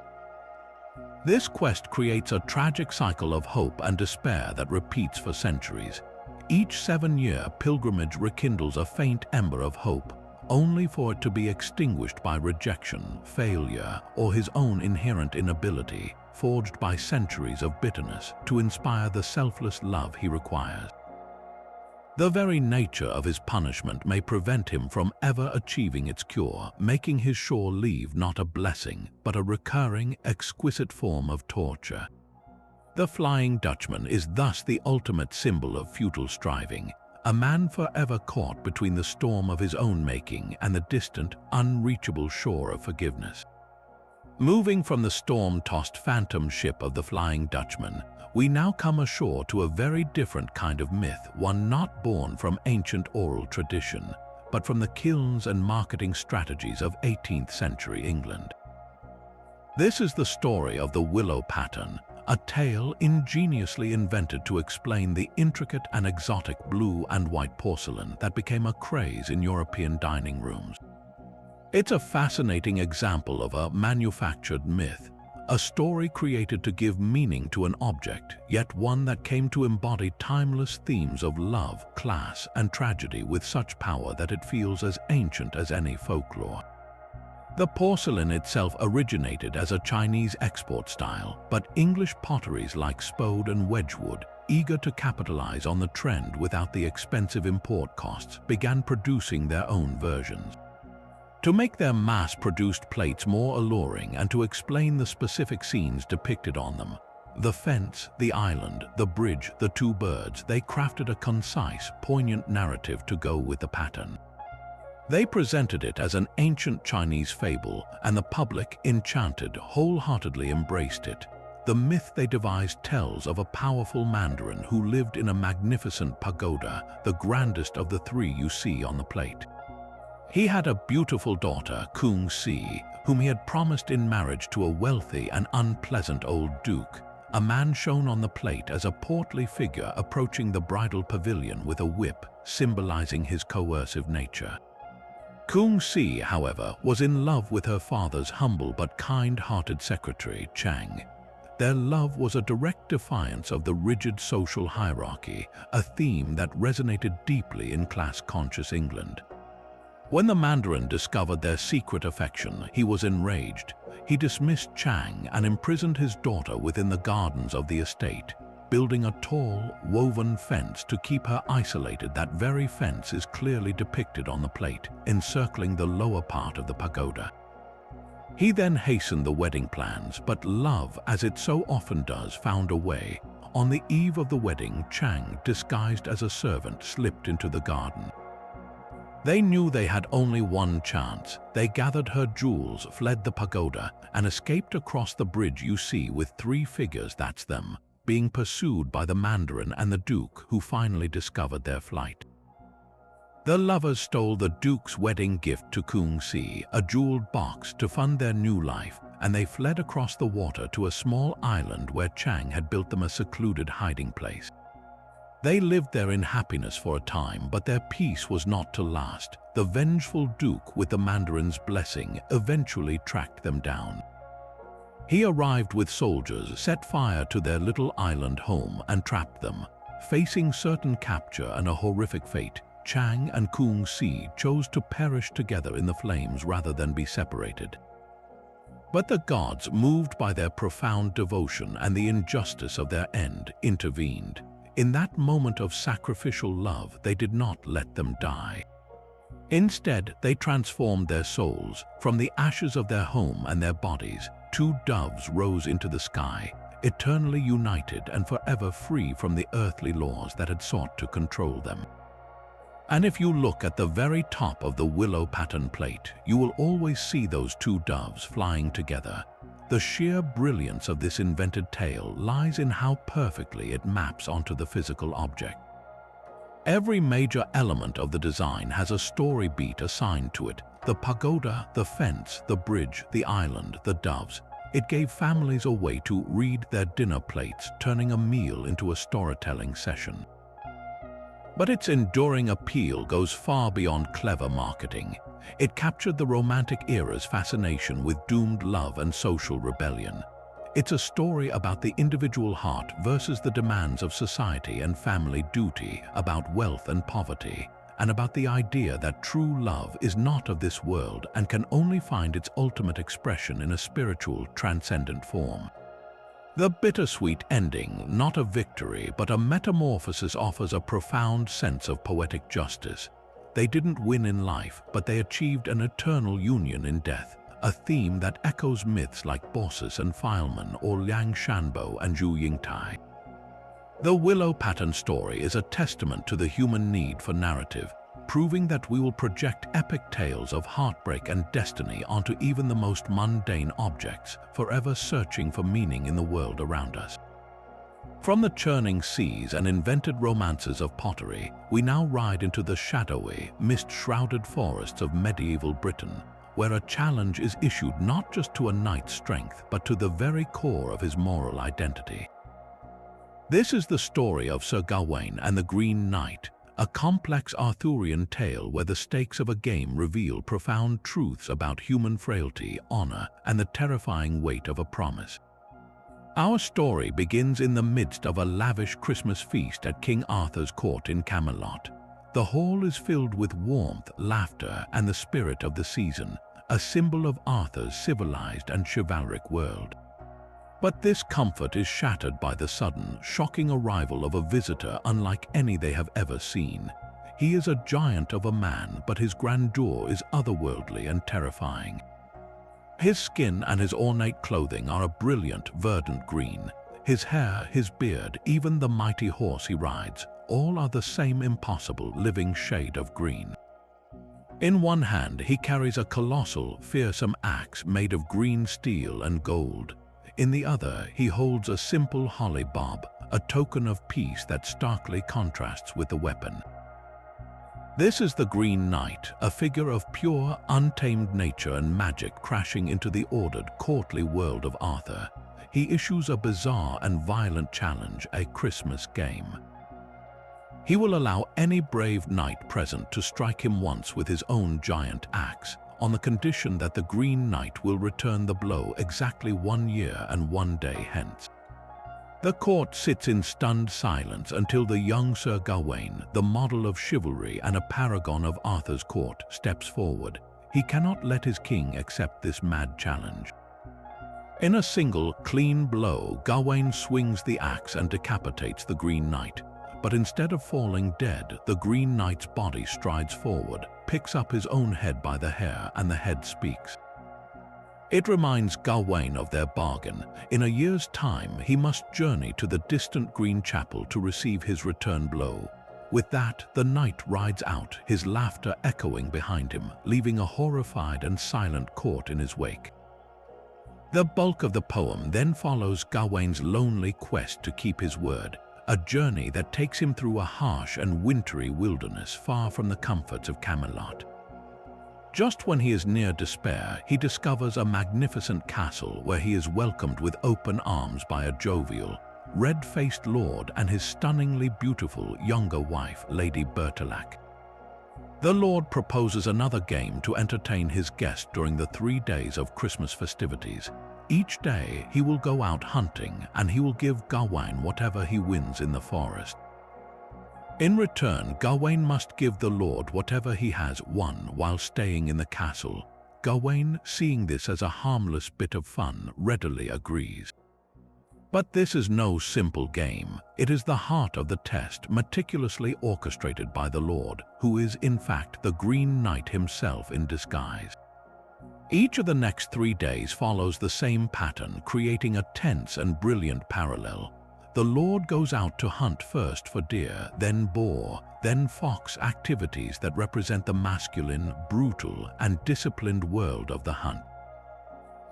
This quest creates a tragic cycle of hope and despair that repeats for centuries. Each 7-year pilgrimage rekindles a faint ember of hope, only for it to be extinguished by rejection, failure, or his own inherent inability, forged by centuries of bitterness, to inspire the selfless love he requires. The very nature of his punishment may prevent him from ever achieving its cure, making his shore leave not a blessing, but a recurring, exquisite form of torture. The Flying Dutchman is thus the ultimate symbol of futile striving, a man forever caught between the storm of his own making and the distant, unreachable shore of forgiveness. Moving from the storm-tossed phantom ship of the Flying Dutchman, we now come ashore to a very different kind of myth, one not born from ancient oral tradition, but from the kilns and marketing strategies of 18th century England. This is the story of the willow pattern, a tale ingeniously invented to explain the intricate and exotic blue and white porcelain that became a craze in European dining rooms. It's a fascinating example of a manufactured myth, a story created to give meaning to an object, yet one that came to embody timeless themes of love, class, and tragedy with such power that it feels as ancient as any folklore. The porcelain itself originated as a Chinese export style, but English potteries like Spode and Wedgwood, eager to capitalize on the trend without the expensive import costs, began producing their own versions. To make their mass-produced plates more alluring and to explain the specific scenes depicted on them, the fence, the island, the bridge, the two birds, they crafted a concise, poignant narrative to go with the pattern. They presented it as an ancient Chinese fable, and the public, enchanted, wholeheartedly embraced it. The myth they devised tells of a powerful mandarin who lived in a magnificent pagoda, the grandest of the three you see on the plate. He had a beautiful daughter, Kung Si, whom he had promised in marriage to a wealthy and unpleasant old duke, a man shown on the plate as a portly figure approaching the bridal pavilion with a whip, symbolizing his coercive nature. Kung Si, however, was in love with her father's humble but kind-hearted secretary, Chang. Their love was a direct defiance of the rigid social hierarchy, a theme that resonated deeply in class-conscious England. When the Mandarin discovered their secret affection, he was enraged. He dismissed Chang and imprisoned his daughter within the gardens of the estate, building a tall, woven fence to keep her isolated. That very fence is clearly depicted on the plate, encircling the lower part of the pagoda. He then hastened the wedding plans, but love, as it so often does, found a way. On the eve of the wedding, Chang, disguised as a servant, slipped into the garden. They knew they had only one chance. They gathered her jewels, fled the pagoda, and escaped across the bridge you see with three figures, that's them, being pursued by the Mandarin and the Duke, who finally discovered their flight. The lovers stole the Duke's wedding gift to Kung Si, a jeweled box, to fund their new life, and they fled across the water to a small island where Chang had built them a secluded hiding place. They lived there in happiness for a time, but their peace was not to last. The vengeful Duke, with the Mandarin's blessing, eventually tracked them down. He arrived with soldiers, set fire to their little island home, and trapped them. Facing certain capture and a horrific fate, Chang and Kung Si chose to perish together in the flames rather than be separated. But the gods, moved by their profound devotion and the injustice of their end, intervened. In that moment of sacrificial love, they did not let them die. Instead, they transformed their souls. From the ashes of their home and their bodies, two doves rose into the sky, eternally united and forever free from the earthly laws that had sought to control them. And if you look at the very top of the willow pattern plate, you will always see those two doves flying together. The sheer brilliance of this invented tale lies in how perfectly it maps onto the physical object. Every major element of the design has a story beat assigned to it: the pagoda, the fence, the bridge, the island, the doves. It gave families a way to read their dinner plates, turning a meal into a storytelling session. But its enduring appeal goes far beyond clever marketing. It captured the Romantic era's fascination with doomed love and social rebellion. It's a story about the individual heart versus the demands of society and family duty, about wealth and poverty, and about the idea that true love is not of this world and can only find its ultimate expression in a spiritual, transcendent form. The bittersweet ending, not a victory but a metamorphosis, offers a profound sense of poetic justice. They didn't win in life, but they achieved an eternal union in death, a theme that echoes myths like Baucis and Philemon or Liang Shanbo and Zhu Yingtai. The willow pattern story is a testament to the human need for narrative, proving that we will project epic tales of heartbreak and destiny onto even the most mundane objects, forever searching for meaning in the world around us. From the churning seas and invented romances of pottery, we now ride into the shadowy, mist-shrouded forests of medieval Britain, where a challenge is issued not just to a knight's strength, but to the very core of his moral identity. This is the story of Sir Gawain and the Green Knight, a complex Arthurian tale where the stakes of a game reveal profound truths about human frailty, honor, and the terrifying weight of a promise. Our story begins in the midst of a lavish Christmas feast at King Arthur's court in Camelot. The hall is filled with warmth, laughter, and the spirit of the season, a symbol of Arthur's civilized and chivalric world. But this comfort is shattered by the sudden, shocking arrival of a visitor unlike any they have ever seen. He is a giant of a man, but his grandeur is otherworldly and terrifying. His skin and his ornate clothing are a brilliant, verdant green. His hair, his beard, even the mighty horse he rides, all are the same impossible, living shade of green. In one hand, he carries a colossal, fearsome axe made of green steel and gold. In the other, he holds a simple holly bob, a token of peace that starkly contrasts with the weapon. This is the Green Knight, a figure of pure, untamed nature and magic crashing into the ordered, courtly world of Arthur. He issues a bizarre and violent challenge, a Christmas game. He will allow any brave knight present to strike him once with his own giant axe, on the condition that the Green Knight will return the blow exactly 1 year and 1 day hence. The court sits in stunned silence until the young Sir Gawain, the model of chivalry and a paragon of Arthur's court, steps forward. He cannot let his king accept this mad challenge. In a single, clean blow, Gawain swings the axe and decapitates the Green Knight. But instead of falling dead, the Green Knight's body strides forward, picks up his own head by the hair, and the head speaks. It reminds Gawain of their bargain. In a year's time, he must journey to the distant Green Chapel to receive his return blow. With that, the knight rides out, his laughter echoing behind him, leaving a horrified and silent court in his wake. The bulk of the poem then follows Gawain's lonely quest to keep his word, a journey that takes him through a harsh and wintry wilderness far from the comforts of Camelot. Just when he is near despair, he discovers a magnificent castle where he is welcomed with open arms by a jovial, red-faced lord and his stunningly beautiful younger wife, Lady Bertilac. The lord proposes another game to entertain his guest during the 3 days of Christmas festivities. Each day, he will go out hunting, and he will give Gawain whatever he wins in the forest. In return, Gawain must give the lord whatever he has won while staying in the castle. Gawain, seeing this as a harmless bit of fun, readily agrees. But this is no simple game. It is the heart of the test, meticulously orchestrated by the lord, who is, in fact, the Green Knight himself in disguise. Each of the next 3 days follows the same pattern, creating a tense and brilliant parallel. The lord goes out to hunt first for deer, then boar, then fox, activities that represent the masculine, brutal, and disciplined world of the hunt.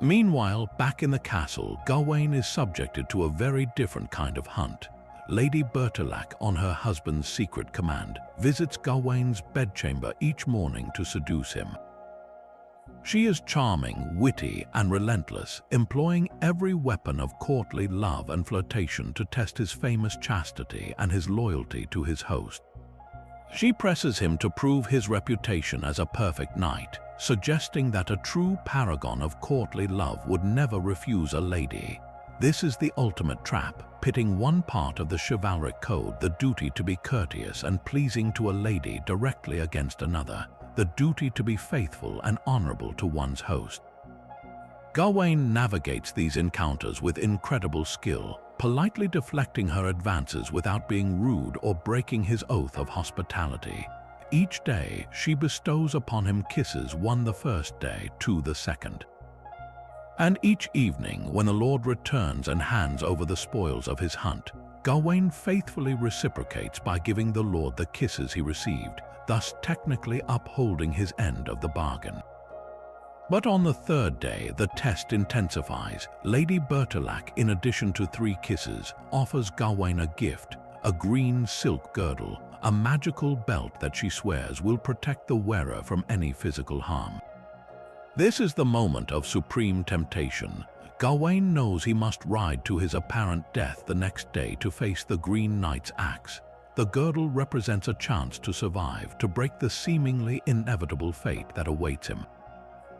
Meanwhile, back in the castle, Gawain is subjected to a very different kind of hunt. Lady Bertilac, on her husband's secret command, visits Gawain's bedchamber each morning to seduce him. She is charming, witty, and relentless, employing every weapon of courtly love and flirtation to test his famous chastity and his loyalty to his host. She presses him to prove his reputation as a perfect knight, suggesting that a true paragon of courtly love would never refuse a lady. This is the ultimate trap, pitting one part of the chivalric code, the duty to be courteous and pleasing to a lady, directly against another, the duty to be faithful and honorable to one's host. Gawain navigates these encounters with incredible skill, politely deflecting her advances without being rude or breaking his oath of hospitality. Each day, she bestows upon him kisses, one the first day, two the second. And each evening, when the Lord returns and hands over the spoils of his hunt, Gawain faithfully reciprocates by giving the Lord the kisses he received, thus technically upholding his end of the bargain. But on the third day, the test intensifies. Lady Bertilac, in addition to 3 kisses, offers Gawain a gift, a green silk girdle, a magical belt that she swears will protect the wearer from any physical harm. This is the moment of supreme temptation. Gawain knows he must ride to his apparent death the next day to face the Green Knight's axe. The girdle represents a chance to survive, to break the seemingly inevitable fate that awaits him.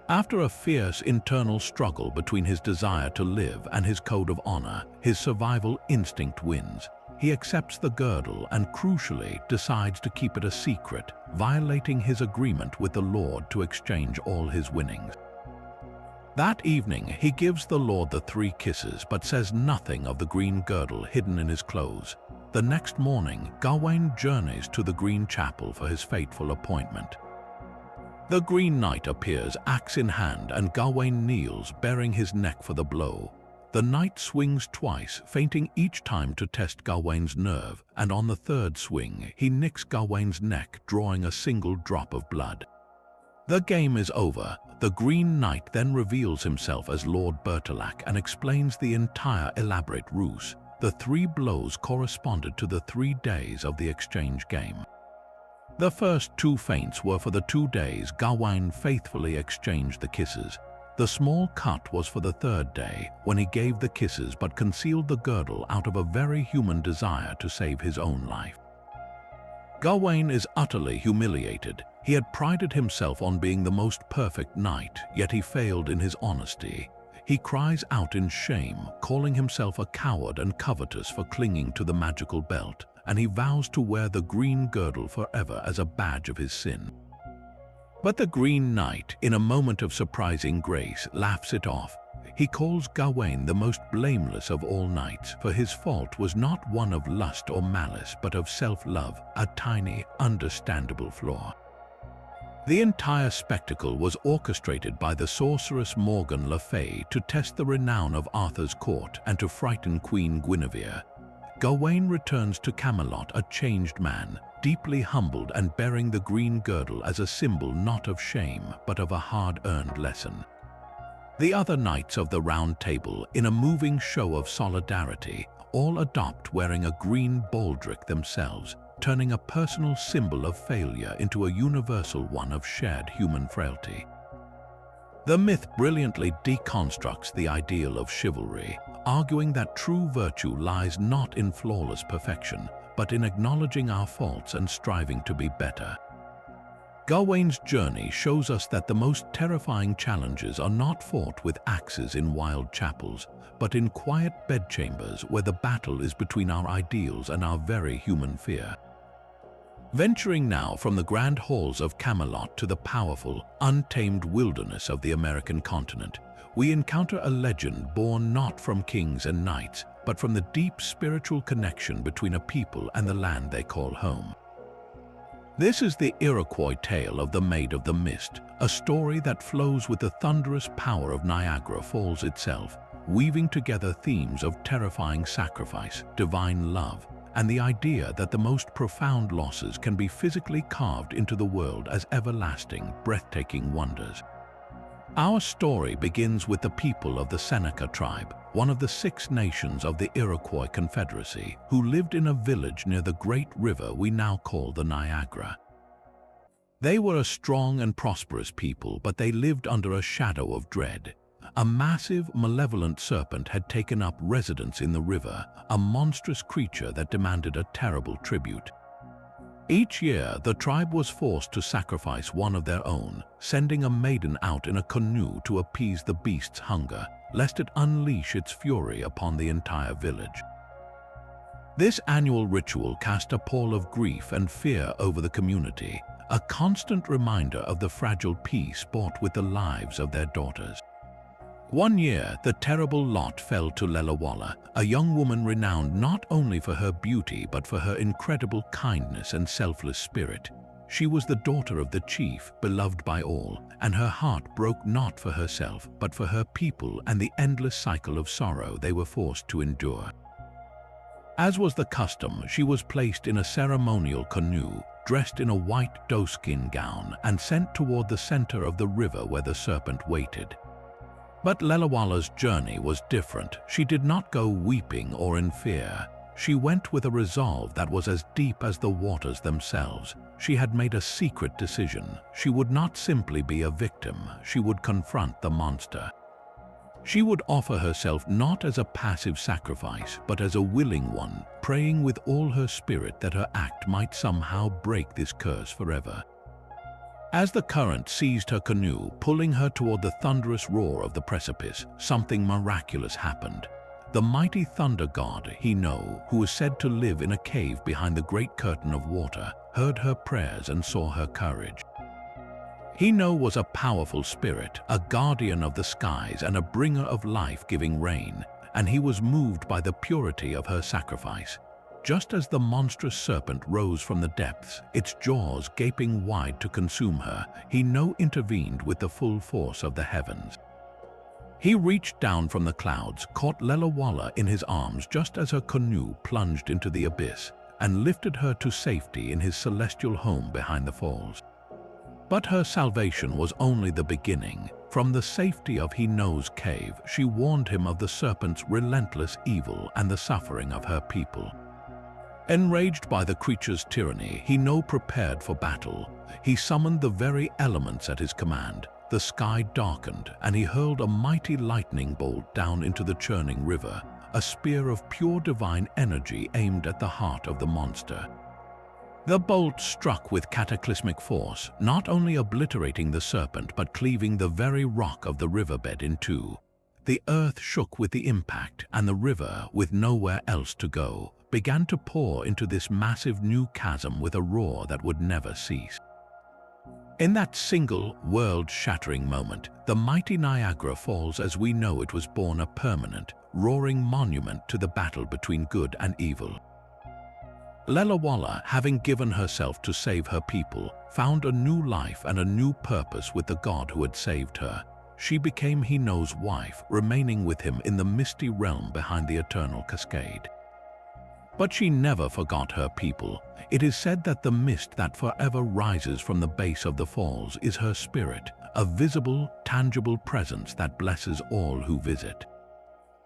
After a fierce internal struggle between his desire to live and his code of honor, his survival instinct wins. He accepts the girdle and, crucially, decides to keep it a secret, violating his agreement with the Lord to exchange all his winnings. That evening, he gives the Lord the 3 kisses but says nothing of the green girdle hidden in his clothes. The next morning, Gawain journeys to the Green Chapel for his fateful appointment. The Green Knight appears, axe in hand, and Gawain kneels, baring his neck for the blow. The knight swings twice, feinting each time to test Gawain's nerve, and on the third swing, he nicks Gawain's neck, drawing a single drop of blood. The game is over. The Green Knight then reveals himself as Lord Bertilac and explains the entire elaborate ruse. The 3 blows corresponded to the 3 days of the exchange game. The first 2 feints were for the 2 days Gawain faithfully exchanged the kisses. The small cut was for the 3rd day, when he gave the kisses but concealed the girdle out of a very human desire to save his own life. Gawain is utterly humiliated. He had prided himself on being the most perfect knight, yet he failed in his honesty. He cries out in shame, calling himself a coward and covetous for clinging to the magical belt, and he vows to wear the green girdle forever as a badge of his sin. But the Green Knight, in a moment of surprising grace, laughs it off. He calls Gawain the most blameless of all knights, for his fault was not one of lust or malice, but of self-love, a tiny, understandable flaw. The entire spectacle was orchestrated by the sorceress Morgan Le Fay to test the renown of Arthur's court and to frighten Queen Guinevere. Gawain returns to Camelot a changed man, deeply humbled and bearing the green girdle as a symbol not of shame but of a hard-earned lesson. The other knights of the Round Table, in a moving show of solidarity, all adopt wearing a green baldric themselves, turning a personal symbol of failure into a universal one of shared human frailty. The myth brilliantly deconstructs the ideal of chivalry, arguing that true virtue lies not in flawless perfection, but in acknowledging our faults and striving to be better. Gawain's journey shows us that the most terrifying challenges are not fought with axes in wild chapels, but in quiet bedchambers where the battle is between our ideals and our very human fear. Venturing now from the grand halls of Camelot to the powerful, untamed wilderness of the American continent, we encounter a legend born not from kings and knights, but from the deep spiritual connection between a people and the land they call home. This is the Iroquois tale of the Maid of the Mist, a story that flows with the thunderous power of Niagara Falls itself, weaving together themes of terrifying sacrifice, divine love, and the idea that the most profound losses can be physically carved into the world as everlasting, breathtaking wonders. Our story begins with the people of the Seneca tribe, one of the 6 nations of the Iroquois Confederacy, who lived in a village near the great river we now call the Niagara. They were a strong and prosperous people, but they lived under a shadow of dread. A massive, malevolent serpent had taken up residence in the river, a monstrous creature that demanded a terrible tribute. Each year, the tribe was forced to sacrifice one of their own, sending a maiden out in a canoe to appease the beast's hunger, lest it unleash its fury upon the entire village. This annual ritual cast a pall of grief and fear over the community, a constant reminder of the fragile peace bought with the lives of their daughters. One year, the terrible lot fell to Lelawala, a young woman renowned not only for her beauty but for her incredible kindness and selfless spirit. She was the daughter of the chief, beloved by all, and her heart broke not for herself, but for her people and the endless cycle of sorrow they were forced to endure. As was the custom, she was placed in a ceremonial canoe, dressed in a white doeskin gown, and sent toward the center of the river where the serpent waited. But Lelawala's journey was different. She did not go weeping or in fear. She went with a resolve that was as deep as the waters themselves. She had made a secret decision. She would not simply be a victim. She would confront the monster. She would offer herself not as a passive sacrifice, but as a willing one, praying with all her spirit that her act might somehow break this curse forever. As the current seized her canoe, pulling her toward the thunderous roar of the precipice, something miraculous happened. The mighty thunder god, Hino, who was said to live in a cave behind the great curtain of water, heard her prayers and saw her courage. Hino was a powerful spirit, a guardian of the skies and a bringer of life-giving rain, and he was moved by the purity of her sacrifice. Just as the monstrous serpent rose from the depths, its jaws gaping wide to consume her, Hino intervened with the full force of the heavens. He reached down from the clouds, caught Lelawala in his arms just as her canoe plunged into the abyss, and lifted her to safety in his celestial home behind the falls. But her salvation was only the beginning. From the safety of Hino's cave, she warned him of the serpent's relentless evil and the suffering of her people. Enraged by the creature's tyranny, Hino prepared for battle. He summoned the very elements at his command. The sky darkened, and he hurled a mighty lightning bolt down into the churning river, a spear of pure divine energy aimed at the heart of the monster. The bolt struck with cataclysmic force, not only obliterating the serpent but cleaving the very rock of the riverbed in two. The earth shook with the impact, and the river, with nowhere else to go, began to pour into this massive new chasm with a roar that would never cease. In that single, world-shattering moment, the mighty Niagara Falls as we know it was born a permanent, roaring monument to the battle between good and evil. Lelawala, having given herself to save her people, found a new life and a new purpose with the god who had saved her. She became Hino's wife, remaining with him in the misty realm behind the eternal cascade. But she never forgot her people. It is said that the mist that forever rises from the base of the falls is her spirit, a visible, tangible presence that blesses all who visit.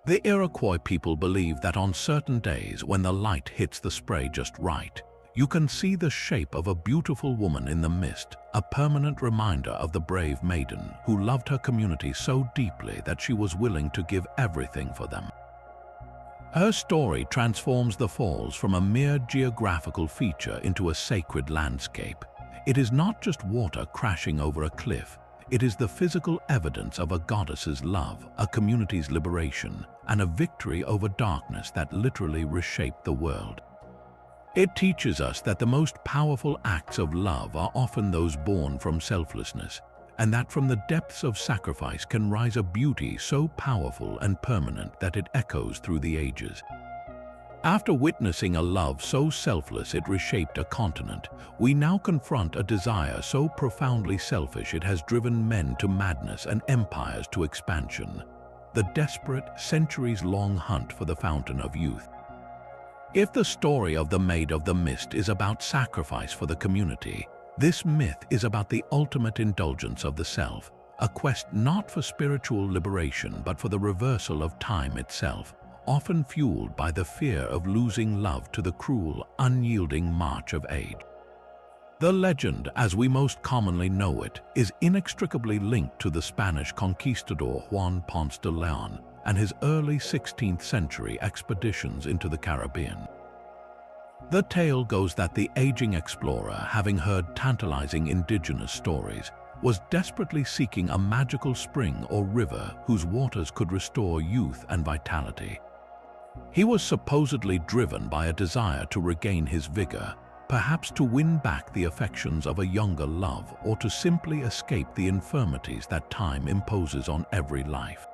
The Iroquois people believe that on certain days when the light hits the spray just right, you can see the shape of a beautiful woman in the mist, a permanent reminder of the brave maiden who loved her community so deeply that she was willing to give everything for them. Her story transforms the falls from a mere geographical feature into a sacred landscape. It is not just water crashing over a cliff. It is the physical evidence of a goddess's love, a community's liberation, and a victory over darkness that literally reshaped the world. It teaches us that the most powerful acts of love are often those born from selflessness, and that from the depths of sacrifice can rise a beauty so powerful and permanent that it echoes through the ages. After witnessing a love so selfless it reshaped a continent, we now confront a desire so profoundly selfish it has driven men to madness and empires to expansion. The desperate, centuries-long hunt for the fountain of youth. If the story of the Maid of the Mist is about sacrifice for the community, this myth is about the ultimate indulgence of the self, a quest not for spiritual liberation but for the reversal of time itself, often fueled by the fear of losing love to the cruel, unyielding march of age. The legend, as we most commonly know it, is inextricably linked to the Spanish conquistador Juan Ponce de Leon and his early 16th century expeditions into the Caribbean. The tale goes that the aging explorer, having heard tantalizing indigenous stories, was desperately seeking a magical spring or river whose waters could restore youth and vitality. He was supposedly driven by a desire to regain his vigor, perhaps to win back the affections of a younger love or to simply escape the infirmities that time imposes on every life.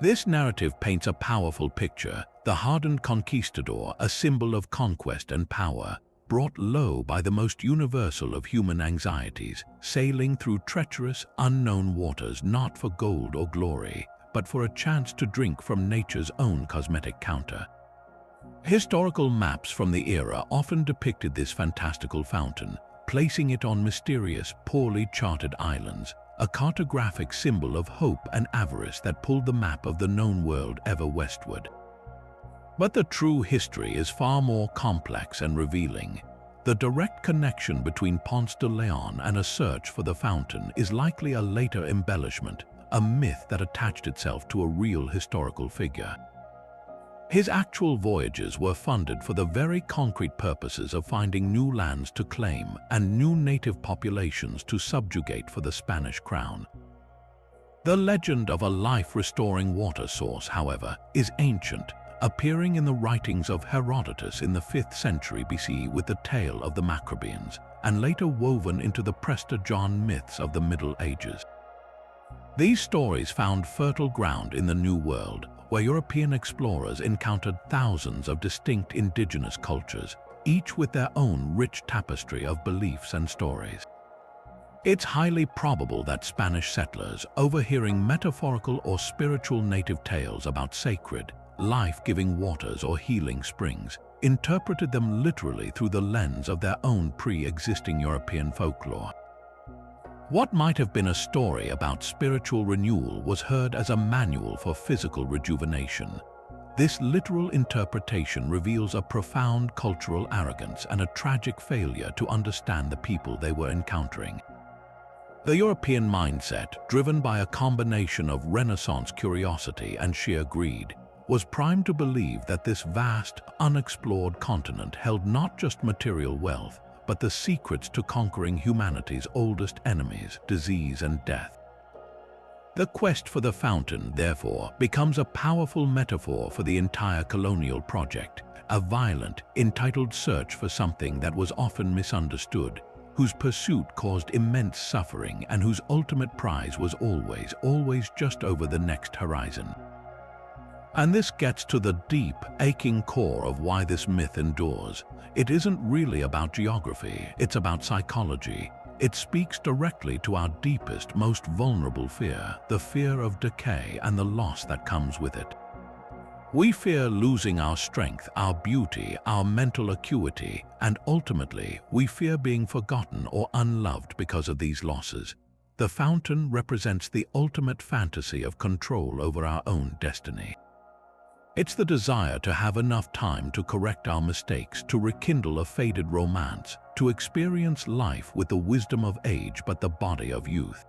This narrative paints a powerful picture, the hardened conquistador, a symbol of conquest and power, brought low by the most universal of human anxieties, sailing through treacherous, unknown waters not for gold or glory, but for a chance to drink from nature's own cosmetic counter. Historical maps from the era often depicted this fantastical fountain, placing it on mysterious, poorly charted islands, a cartographic symbol of hope and avarice that pulled the map of the known world ever westward. But the true history is far more complex and revealing. The direct connection between Ponce de Leon and a search for the fountain is likely a later embellishment, a myth that attached itself to a real historical figure. His actual voyages were funded for the very concrete purposes of finding new lands to claim and new native populations to subjugate for the Spanish crown. The legend of a life-restoring water source, however, is ancient, appearing in the writings of Herodotus in the 5th century BC with the tale of the Macrobians, and later woven into the Prester John myths of the Middle Ages. These stories found fertile ground in the New World, where European explorers encountered thousands of distinct indigenous cultures, each with their own rich tapestry of beliefs and stories. It's highly probable that Spanish settlers, overhearing metaphorical or spiritual native tales about sacred, life-giving waters or healing springs, interpreted them literally through the lens of their own pre-existing European folklore. What might have been a story about spiritual renewal was heard as a manual for physical rejuvenation. This literal interpretation reveals a profound cultural arrogance and a tragic failure to understand the people they were encountering. The European mindset, driven by a combination of Renaissance curiosity and sheer greed, was primed to believe that this vast, unexplored continent held not just material wealth, but the secrets to conquering humanity's oldest enemies, disease and death. The quest for the fountain, therefore, becomes a powerful metaphor for the entire colonial project, a violent, entitled search for something that was often misunderstood, whose pursuit caused immense suffering and whose ultimate prize was always just over the next horizon. And this gets to the deep, aching core of why this myth endures. It isn't really about geography, it's about psychology. It speaks directly to our deepest, most vulnerable fear, the fear of decay and the loss that comes with it. We fear losing our strength, our beauty, our mental acuity, and ultimately, we fear being forgotten or unloved because of these losses. The fountain represents the ultimate fantasy of control over our own destiny. It's the desire to have enough time to correct our mistakes, to rekindle a faded romance, to experience life with the wisdom of age but the body of youth.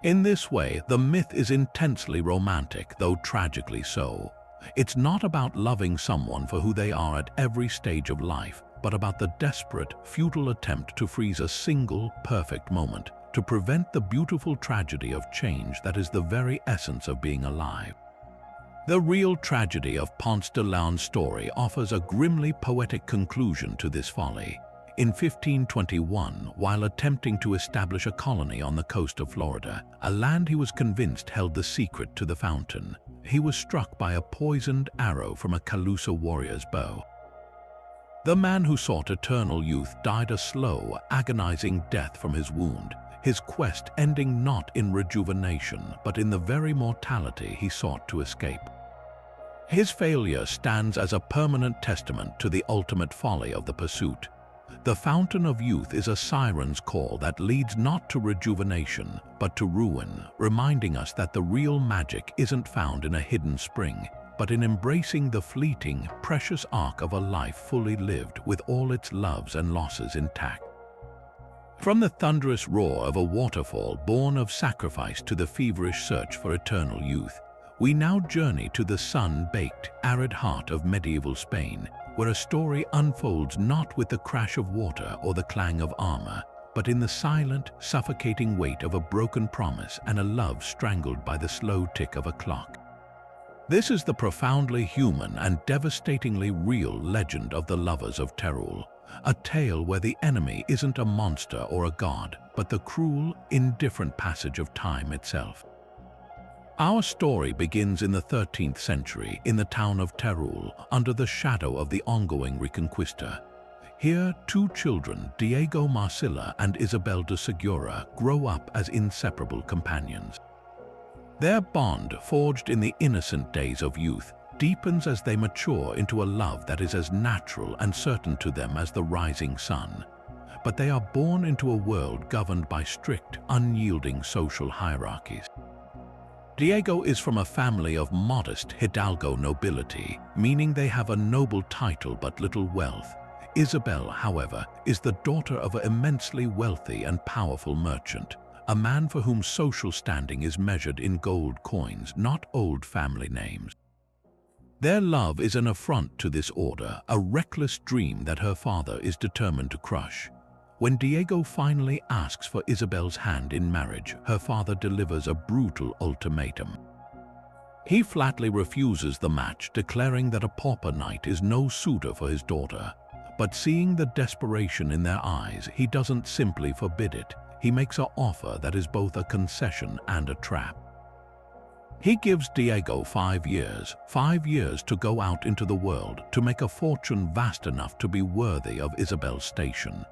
In this way, the myth is intensely romantic, though tragically so. It's not about loving someone for who they are at every stage of life, but about the desperate, futile attempt to freeze a single, perfect moment, to prevent the beautiful tragedy of change that is the very essence of being alive. The real tragedy of Ponce de Leon's story offers a grimly poetic conclusion to this folly. In 1521, while attempting to establish a colony on the coast of Florida, a land he was convinced held the secret to the fountain, he was struck by a poisoned arrow from a Calusa warrior's bow. The man who sought eternal youth died a slow, agonizing death from his wound, his quest ending not in rejuvenation but in the very mortality he sought to escape. His failure stands as a permanent testament to the ultimate folly of the pursuit. The fountain of youth is a siren's call that leads not to rejuvenation, but to ruin, reminding us that the real magic isn't found in a hidden spring, but in embracing the fleeting, precious arc of a life fully lived with all its loves and losses intact. From the thunderous roar of a waterfall born of sacrifice to the feverish search for eternal youth, we now journey to the sun-baked, arid heart of medieval Spain, where a story unfolds not with the crash of water or the clang of armor, but in the silent, suffocating weight of a broken promise and a love strangled by the slow tick of a clock. This is the profoundly human and devastatingly real legend of the lovers of Teruel, a tale where the enemy isn't a monster or a god, but the cruel, indifferent passage of time itself. Our story begins in the 13th century in the town of Teruel, under the shadow of the ongoing Reconquista. Here, two children, Diego Marcilla and Isabel de Segura, grow up as inseparable companions. Their bond, forged in the innocent days of youth, deepens as they mature into a love that is as natural and certain to them as the rising sun. But they are born into a world governed by strict, unyielding social hierarchies. Diego is from a family of modest hidalgo nobility, meaning they have a noble title but little wealth. Isabel, however, is the daughter of an immensely wealthy and powerful merchant, a man for whom social standing is measured in gold coins, not old family names. Their love is an affront to this order, a reckless dream that her father is determined to crush. When Diego finally asks for Isabel's hand in marriage, her father delivers a brutal ultimatum. He flatly refuses the match, declaring that a pauper knight is no suitor for his daughter. But seeing the desperation in their eyes, he doesn't simply forbid it. He makes an offer that is both a concession and a trap. He gives Diego 5 years to go out into the world, to make a fortune vast enough to be worthy of Isabel's station.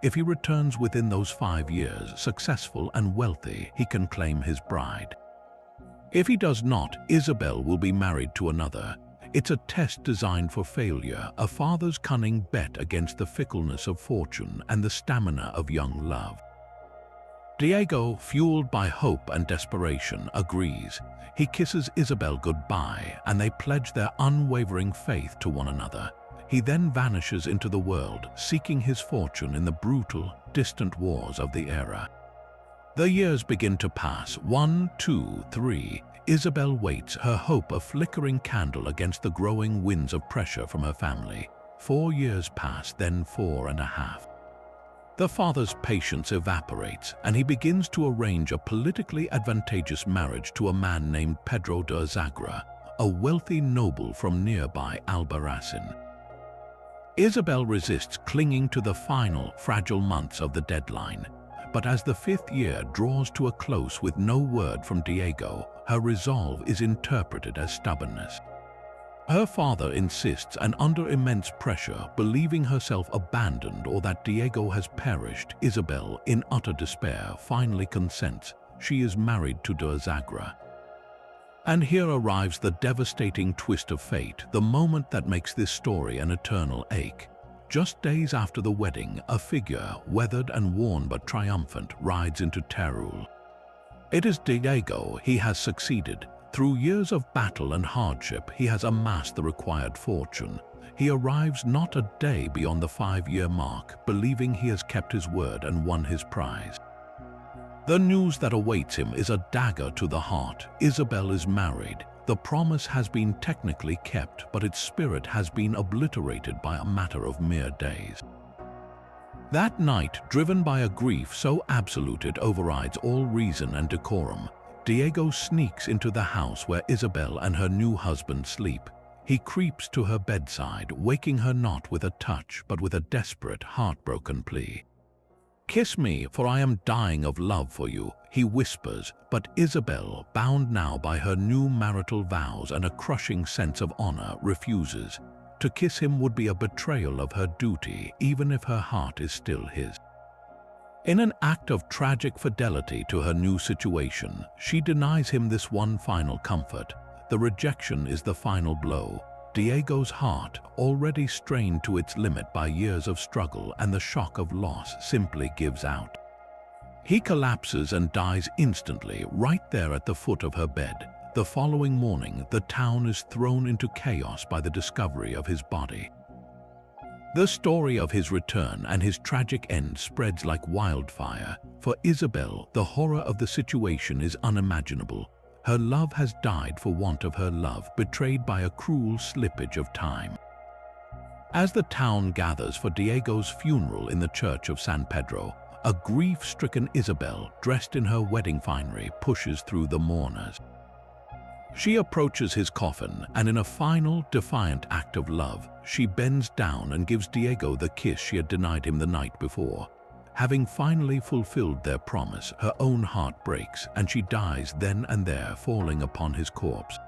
If he returns within those 5 years, successful and wealthy, he can claim his bride. If he does not, Isabel will be married to another. It's a test designed for failure, a father's cunning bet against the fickleness of fortune and the stamina of young love. Diego, fueled by hope and desperation, agrees. He kisses Isabel goodbye, and they pledge their unwavering faith to one another. He then vanishes into the world, seeking his fortune in the brutal, distant wars of the era. The years begin to pass. 1, 2, 3. Isabel waits, her hope a flickering candle against the growing winds of pressure from her family. 4 years pass, then 4.5. The father's patience evaporates, and he begins to arrange a politically advantageous marriage to a man named Pedro de Azagra, a wealthy noble from nearby Albarracin. Isabel resists, clinging to the final, fragile months of the deadline. But as the 5th year draws to a close with no word from Diego, her resolve is interpreted as stubbornness. Her father insists, and under immense pressure, believing herself abandoned or that Diego has perished, Isabel, in utter despair, finally consents. She is married to de Azagra. And here arrives the devastating twist of fate, the moment that makes this story an eternal ache. Just days after the wedding, a figure, weathered and worn but triumphant, rides into Teruel. It is Diego. He has succeeded. Through years of battle and hardship, he has amassed the required fortune. He arrives not a day beyond the 5-year mark, believing he has kept his word and won his prize. The news that awaits him is a dagger to the heart. Isabel is married. The promise has been technically kept, but its spirit has been obliterated by a matter of mere days. That night, driven by a grief so absolute it overrides all reason and decorum, Diego sneaks into the house where Isabel and her new husband sleep. He creeps to her bedside, waking her not with a touch, but with a desperate, heartbroken plea. "Kiss me, for I am dying of love for you," he whispers, but Isabel, bound now by her new marital vows and a crushing sense of honor, refuses. To kiss him would be a betrayal of her duty, even if her heart is still his. In an act of tragic fidelity to her new situation, she denies him this one final comfort. The rejection is the final blow. Diego's heart, already strained to its limit by years of struggle and the shock of loss, simply gives out. He collapses and dies instantly, right there at the foot of her bed. The following morning, the town is thrown into chaos by the discovery of his body. The story of his return and his tragic end spreads like wildfire. For Isabel, the horror of the situation is unimaginable. Her love has died for want of her love, betrayed by a cruel slippage of time. As the town gathers for Diego's funeral in the church of San Pedro, a grief-stricken Isabel, dressed in her wedding finery, pushes through the mourners. She approaches his coffin, and in a final, defiant act of love, she bends down and gives Diego the kiss she had denied him the night before. Having finally fulfilled their promise, her own heart breaks, and she dies then and there, falling upon his corpse.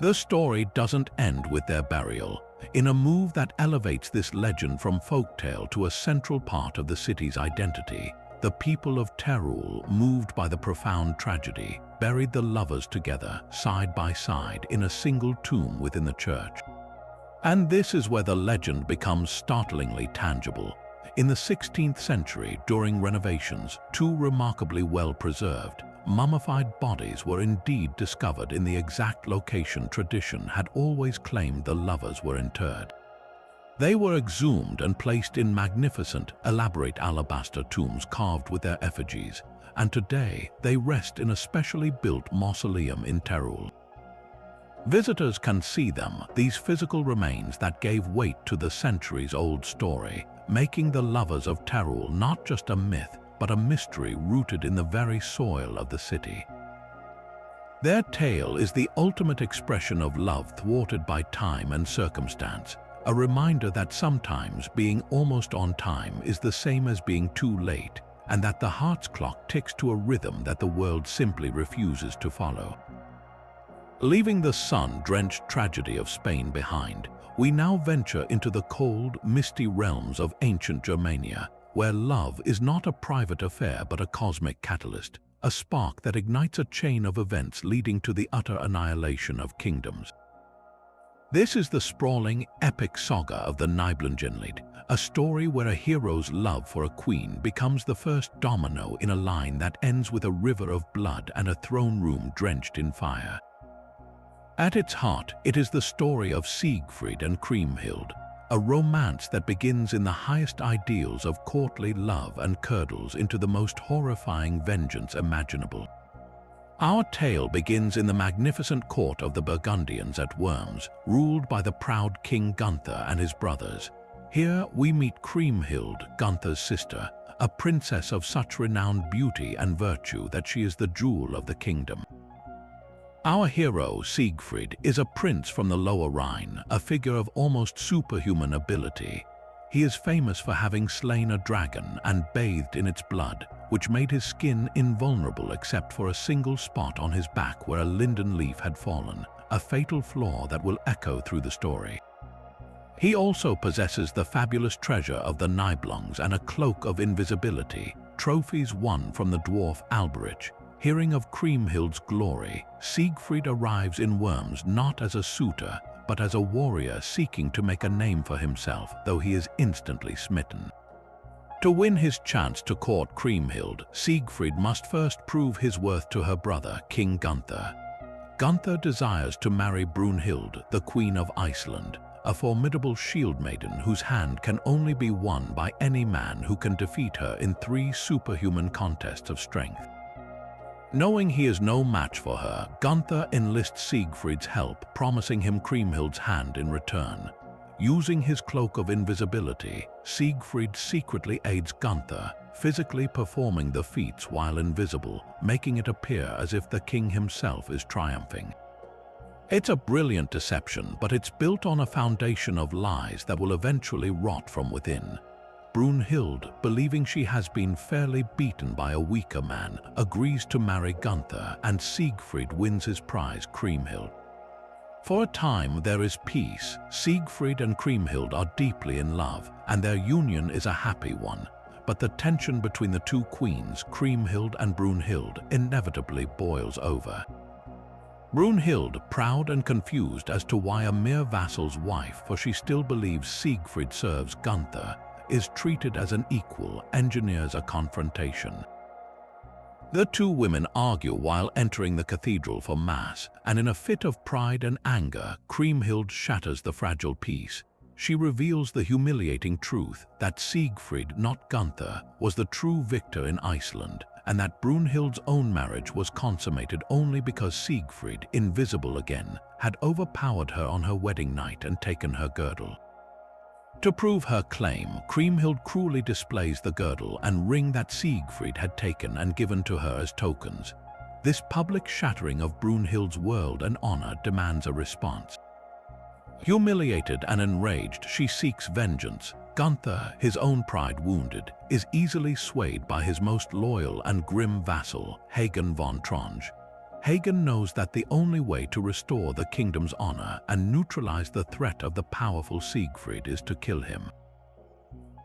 The story doesn't end with their burial. In a move that elevates this legend from folktale to a central part of the city's identity, the people of Terul, moved by the profound tragedy, buried the lovers together, side by side, in a single tomb within the church. And this is where the legend becomes startlingly tangible. In the 16th century, during renovations, two remarkably well-preserved, mummified bodies were indeed discovered in the exact location tradition had always claimed the lovers were interred. They were exhumed and placed in magnificent, elaborate alabaster tombs carved with their effigies, and today they rest in a specially built mausoleum in Terul. Visitors can see them, these physical remains that gave weight to the centuries-old story, making the lovers of Terul not just a myth, but a mystery rooted in the very soil of the city. Their tale is the ultimate expression of love thwarted by time and circumstance, a reminder that sometimes being almost on time is the same as being too late, and that the heart's clock ticks to a rhythm that the world simply refuses to follow. Leaving the sun-drenched tragedy of Spain behind, we now venture into the cold, misty realms of ancient Germania, where love is not a private affair but a cosmic catalyst, a spark that ignites a chain of events leading to the utter annihilation of kingdoms. This is the sprawling, epic saga of the Nibelungenlied, a story where a hero's love for a queen becomes the first domino in a line that ends with a river of blood and a throne room drenched in fire. At its heart, it is the story of Siegfried and Kriemhild, a romance that begins in the highest ideals of courtly love and curdles into the most horrifying vengeance imaginable. Our tale begins in the magnificent court of the Burgundians at Worms, ruled by the proud King Gunther and his brothers. Here we meet Kriemhild, Gunther's sister, a princess of such renowned beauty and virtue that she is the jewel of the kingdom. Our hero, Siegfried, is a prince from the Lower Rhine, a figure of almost superhuman ability. He is famous for having slain a dragon and bathed in its blood, which made his skin invulnerable except for a single spot on his back where a linden leaf had fallen, a fatal flaw that will echo through the story. He also possesses the fabulous treasure of the Nibelungs and a cloak of invisibility, trophies won from the dwarf Alberich. Hearing of Kriemhild's glory, Siegfried arrives in Worms not as a suitor, but as a warrior seeking to make a name for himself, though he is instantly smitten. To win his chance to court Kriemhild, Siegfried must first prove his worth to her brother, King Gunther. Gunther desires to marry Brunhild, the Queen of Iceland, a formidable shield maiden whose hand can only be won by any man who can defeat her in 3 superhuman contests of strength. Knowing he is no match for her, Gunther enlists Siegfried's help, promising him Kriemhild's hand in return. Using his cloak of invisibility, Siegfried secretly aids Gunther, physically performing the feats while invisible, making it appear as if the king himself is triumphing. It's a brilliant deception, but it's built on a foundation of lies that will eventually rot from within. Brunhild, believing she has been fairly beaten by a weaker man, agrees to marry Gunther, and Siegfried wins his prize, Kriemhild. For a time there is peace. Siegfried and Kriemhild are deeply in love, and their union is a happy one. But the tension between the two queens, Kriemhild and Brunhild, inevitably boils over. Brunhild, proud and confused as to why a mere vassal's wife, for she still believes Siegfried serves Gunther, is treated as an equal, engineers a confrontation. The two women argue while entering the cathedral for mass, and in a fit of pride and anger, Kriemhild shatters the fragile peace. She reveals the humiliating truth that Siegfried, not Gunther, was the true victor in Iceland, and that Brunhild's own marriage was consummated only because Siegfried, invisible again, had overpowered her on her wedding night and taken her girdle. To prove her claim, Kriemhild cruelly displays the girdle and ring that Siegfried had taken and given to her as tokens. This public shattering of Brunhild's world and honor demands a response. Humiliated and enraged, she seeks vengeance. Gunther, his own pride wounded, is easily swayed by his most loyal and grim vassal, Hagen von Tronje. Hagen knows that the only way to restore the kingdom's honor and neutralize the threat of the powerful Siegfried is to kill him.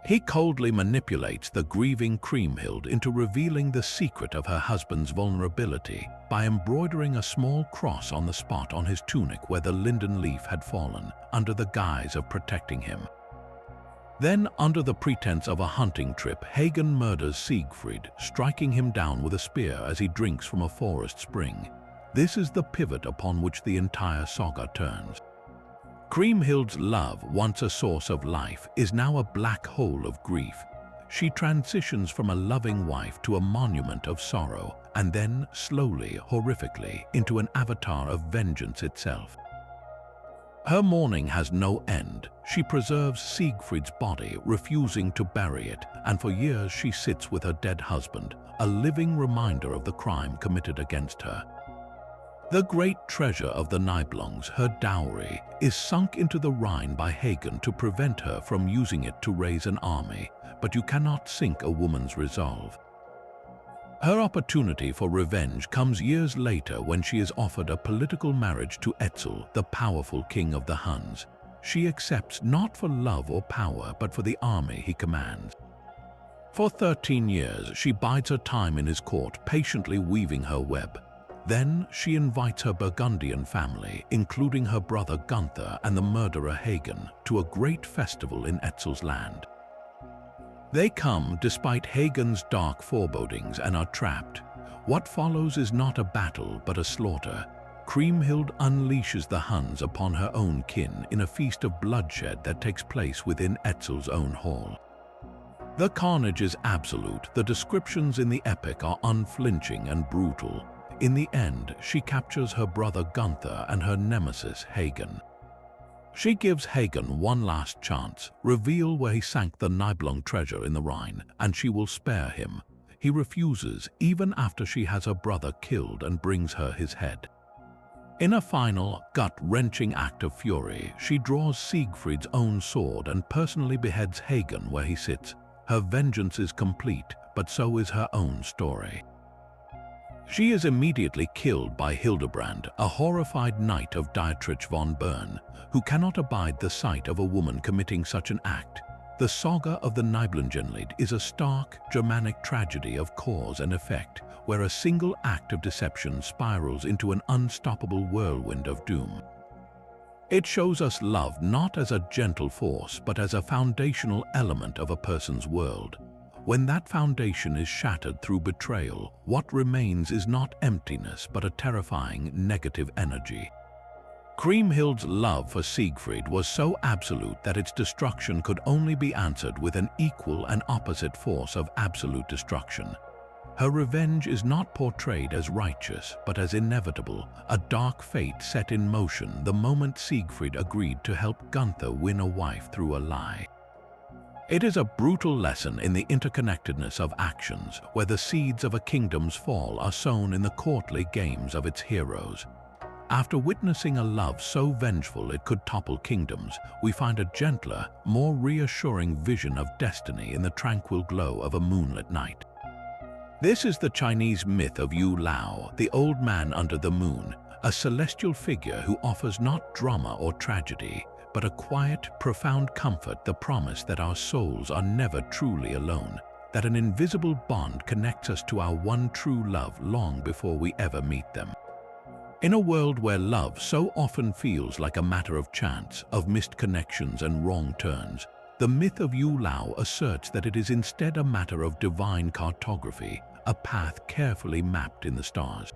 He coldly manipulates the grieving Kriemhild into revealing the secret of her husband's vulnerability by embroidering a small cross on the spot on his tunic where the linden leaf had fallen, under the guise of protecting him. Then, under the pretense of a hunting trip, Hagen murders Siegfried, striking him down with a spear as he drinks from a forest spring. This is the pivot upon which the entire saga turns. Kriemhild's love, once a source of life, is now a black hole of grief. She transitions from a loving wife to a monument of sorrow, and then, slowly, horrifically, into an avatar of vengeance itself. Her mourning has no end. She preserves Siegfried's body, refusing to bury it, and for years she sits with her dead husband, a living reminder of the crime committed against her. The great treasure of the Nibelungs, her dowry, is sunk into the Rhine by Hagen to prevent her from using it to raise an army, but you cannot sink a woman's resolve. Her opportunity for revenge comes years later when she is offered a political marriage to Etzel, the powerful king of the Huns. She accepts not for love or power, but for the army he commands. For 13 years, she bides her time in his court, patiently weaving her web. Then she invites her Burgundian family, including her brother Gunther and the murderer Hagen, to a great festival in Etzel's land. They come despite Hagen's dark forebodings and are trapped. What follows is not a battle but a slaughter. Kriemhild unleashes the Huns upon her own kin in a feast of bloodshed that takes place within Etzel's own hall. The carnage is absolute. The descriptions in the epic are unflinching and brutal. In the end, she captures her brother Gunther and her nemesis Hagen. She gives Hagen one last chance, reveal where he sank the Nibelung treasure in the Rhine, and she will spare him. He refuses, even after she has her brother killed and brings her his head. In a final, gut-wrenching act of fury, she draws Siegfried's own sword and personally beheads Hagen where he sits. Her vengeance is complete, but so is her own story. She is immediately killed by Hildebrand, a horrified knight of Dietrich von Bern, who cannot abide the sight of a woman committing such an act. The saga of the Nibelungenlied is a stark, Germanic tragedy of cause and effect, where a single act of deception spirals into an unstoppable whirlwind of doom. It shows us love not as a gentle force, but as a foundational element of a person's world. When that foundation is shattered through betrayal, what remains is not emptiness but a terrifying negative energy. Kriemhild's love for Siegfried was so absolute that its destruction could only be answered with an equal and opposite force of absolute destruction. Her revenge is not portrayed as righteous but as inevitable, a dark fate set in motion the moment Siegfried agreed to help Gunther win a wife through a lie. It is a brutal lesson in the interconnectedness of actions, where the seeds of a kingdom's fall are sown in the courtly games of its heroes. After witnessing a love so vengeful it could topple kingdoms, we find a gentler, more reassuring vision of destiny in the tranquil glow of a moonlit night. This is the Chinese myth of Yu Lao, the old man under the moon, a celestial figure who offers not drama or tragedy, but a quiet, profound comfort, the promise that our souls are never truly alone, that an invisible bond connects us to our one true love long before we ever meet them. In a world where love so often feels like a matter of chance, of missed connections and wrong turns, the myth of Yu Lao asserts that it is instead a matter of divine cartography, a path carefully mapped in the stars.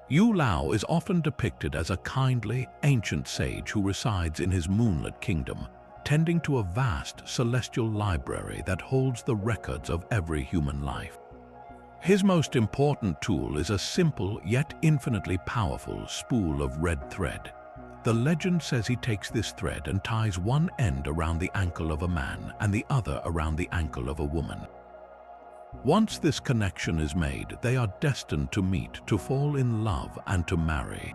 Yu Lao is often depicted as a kindly, ancient sage who resides in his moonlit kingdom, tending to a vast celestial library that holds the records of every human life. His most important tool is a simple yet infinitely powerful spool of red thread. The legend says he takes this thread and ties one end around the ankle of a man and the other around the ankle of a woman. Once this connection is made, they are destined to meet, to fall in love, and to marry.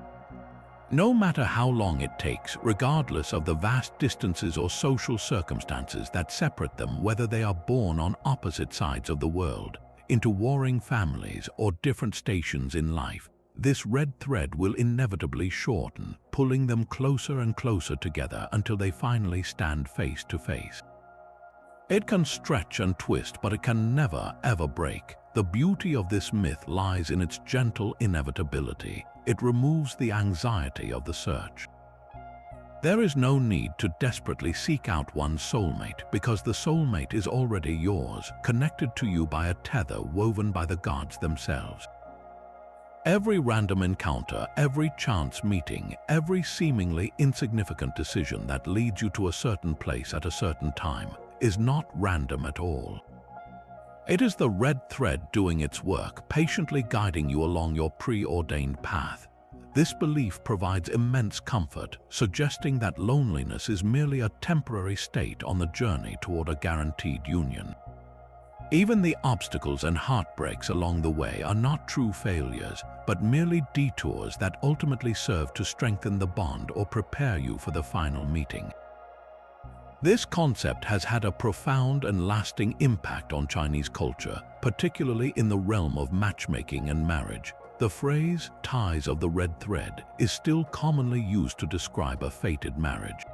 No matter how long it takes, regardless of the vast distances or social circumstances that separate them, whether they are born on opposite sides of the world, into warring families or different stations in life, this red thread will inevitably shorten, pulling them closer and closer together until they finally stand face to face. It can stretch and twist, but it can never, ever break. The beauty of this myth lies in its gentle inevitability. It removes the anxiety of the search. There is no need to desperately seek out one's soulmate, because the soulmate is already yours, connected to you by a tether woven by the gods themselves. Every random encounter, every chance meeting, every seemingly insignificant decision that leads you to a certain place at a certain time is not random at all. It is the red thread doing its work, patiently guiding you along your preordained path. This belief provides immense comfort, suggesting that loneliness is merely a temporary state on the journey toward a guaranteed union. Even the obstacles and heartbreaks along the way are not true failures, but merely detours that ultimately serve to strengthen the bond or prepare you for the final meeting. This concept has had a profound and lasting impact on Chinese culture, particularly in the realm of matchmaking and marriage. The phrase, "ties of the red thread," is still commonly used to describe a fated marriage.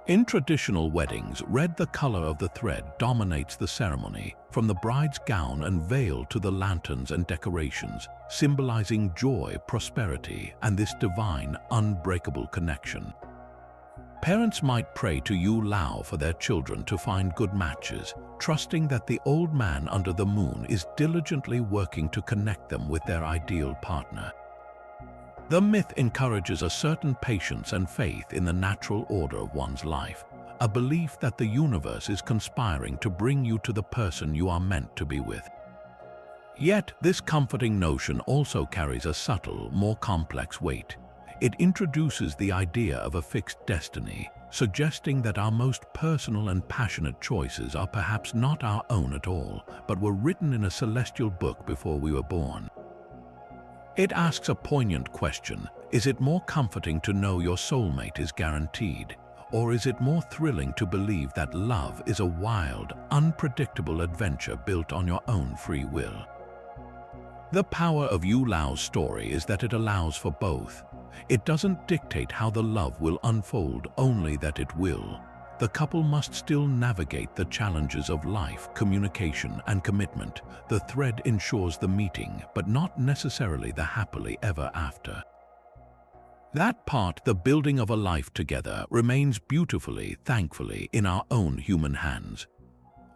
In traditional weddings, red, the color of the thread, dominates the ceremony, from the bride's gown and veil to the lanterns and decorations, symbolizing joy, prosperity, and this divine, unbreakable connection. Parents might pray to Yu Lao for their children to find good matches, trusting that the old man under the moon is diligently working to connect them with their ideal partner. The myth encourages a certain patience and faith in the natural order of one's life, a belief that the universe is conspiring to bring you to the person you are meant to be with. Yet, this comforting notion also carries a subtle, more complex weight. It introduces the idea of a fixed destiny, suggesting that our most personal and passionate choices are perhaps not our own at all, but were written in a celestial book before we were born. It asks a poignant question: is it more comforting to know your soulmate is guaranteed, or is it more thrilling to believe that love is a wild, unpredictable adventure built on your own free will? The power of Yu Lao's story is that it allows for both. It doesn't dictate how the love will unfold, only that it will. The couple must still navigate the challenges of life, communication, and commitment. The thread ensures the meeting, but not necessarily the happily ever after. That part, the building of a life together, remains beautifully, thankfully, in our own human hands.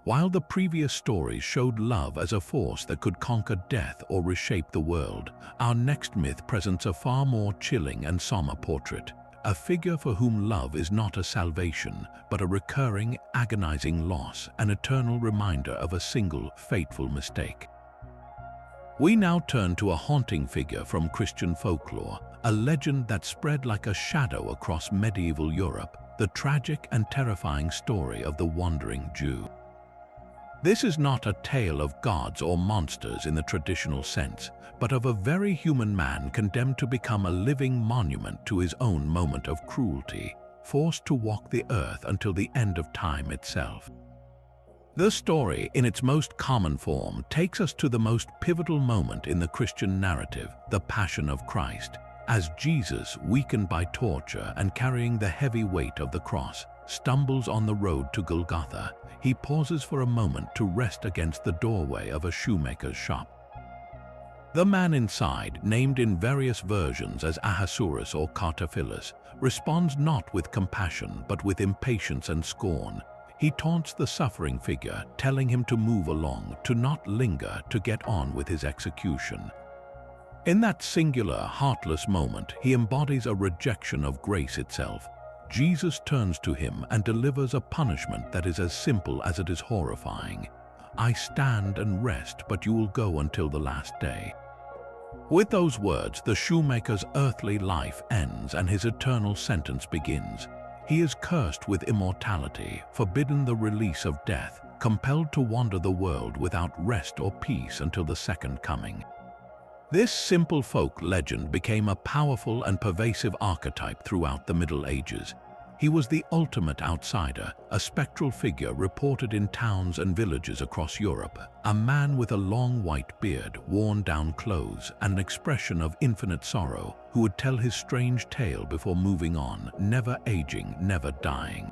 While the previous stories showed love as a force that could conquer death or reshape the world, our next myth presents a far more chilling and somber portrait. A figure for whom love is not a salvation, but a recurring, agonizing loss, an eternal reminder of a single, fateful mistake. We now turn to a haunting figure from Christian folklore, a legend that spread like a shadow across medieval Europe, the tragic and terrifying story of the Wandering Jew. This is not a tale of gods or monsters in the traditional sense, but of a very human man condemned to become a living monument to his own moment of cruelty, forced to walk the earth until the end of time itself. The story, in its most common form, takes us to the most pivotal moment in the Christian narrative, the Passion of Christ, as Jesus, weakened by torture and carrying the heavy weight of the cross, stumbles on the road to Golgotha. He pauses for a moment to rest against the doorway of a shoemaker's shop. The man inside, named in various versions as Ahasuerus or Cartaphilus, responds not with compassion but with impatience and scorn. He taunts the suffering figure, telling him to move along, to not linger, to get on with his execution. In that singular, heartless moment, he embodies a rejection of grace itself. Jesus turns to him and delivers a punishment that is as simple as it is horrifying. "I stand and rest, but you will go until the last day." With those words, the shoemaker's earthly life ends and his eternal sentence begins. He is cursed with immortality, forbidden the release of death, compelled to wander the world without rest or peace until the second coming. This simple folk legend became a powerful and pervasive archetype throughout the Middle Ages. He was the ultimate outsider, a spectral figure reported in towns and villages across Europe, a man with a long white beard, worn-down clothes, and an expression of infinite sorrow, who would tell his strange tale before moving on, never aging, never dying.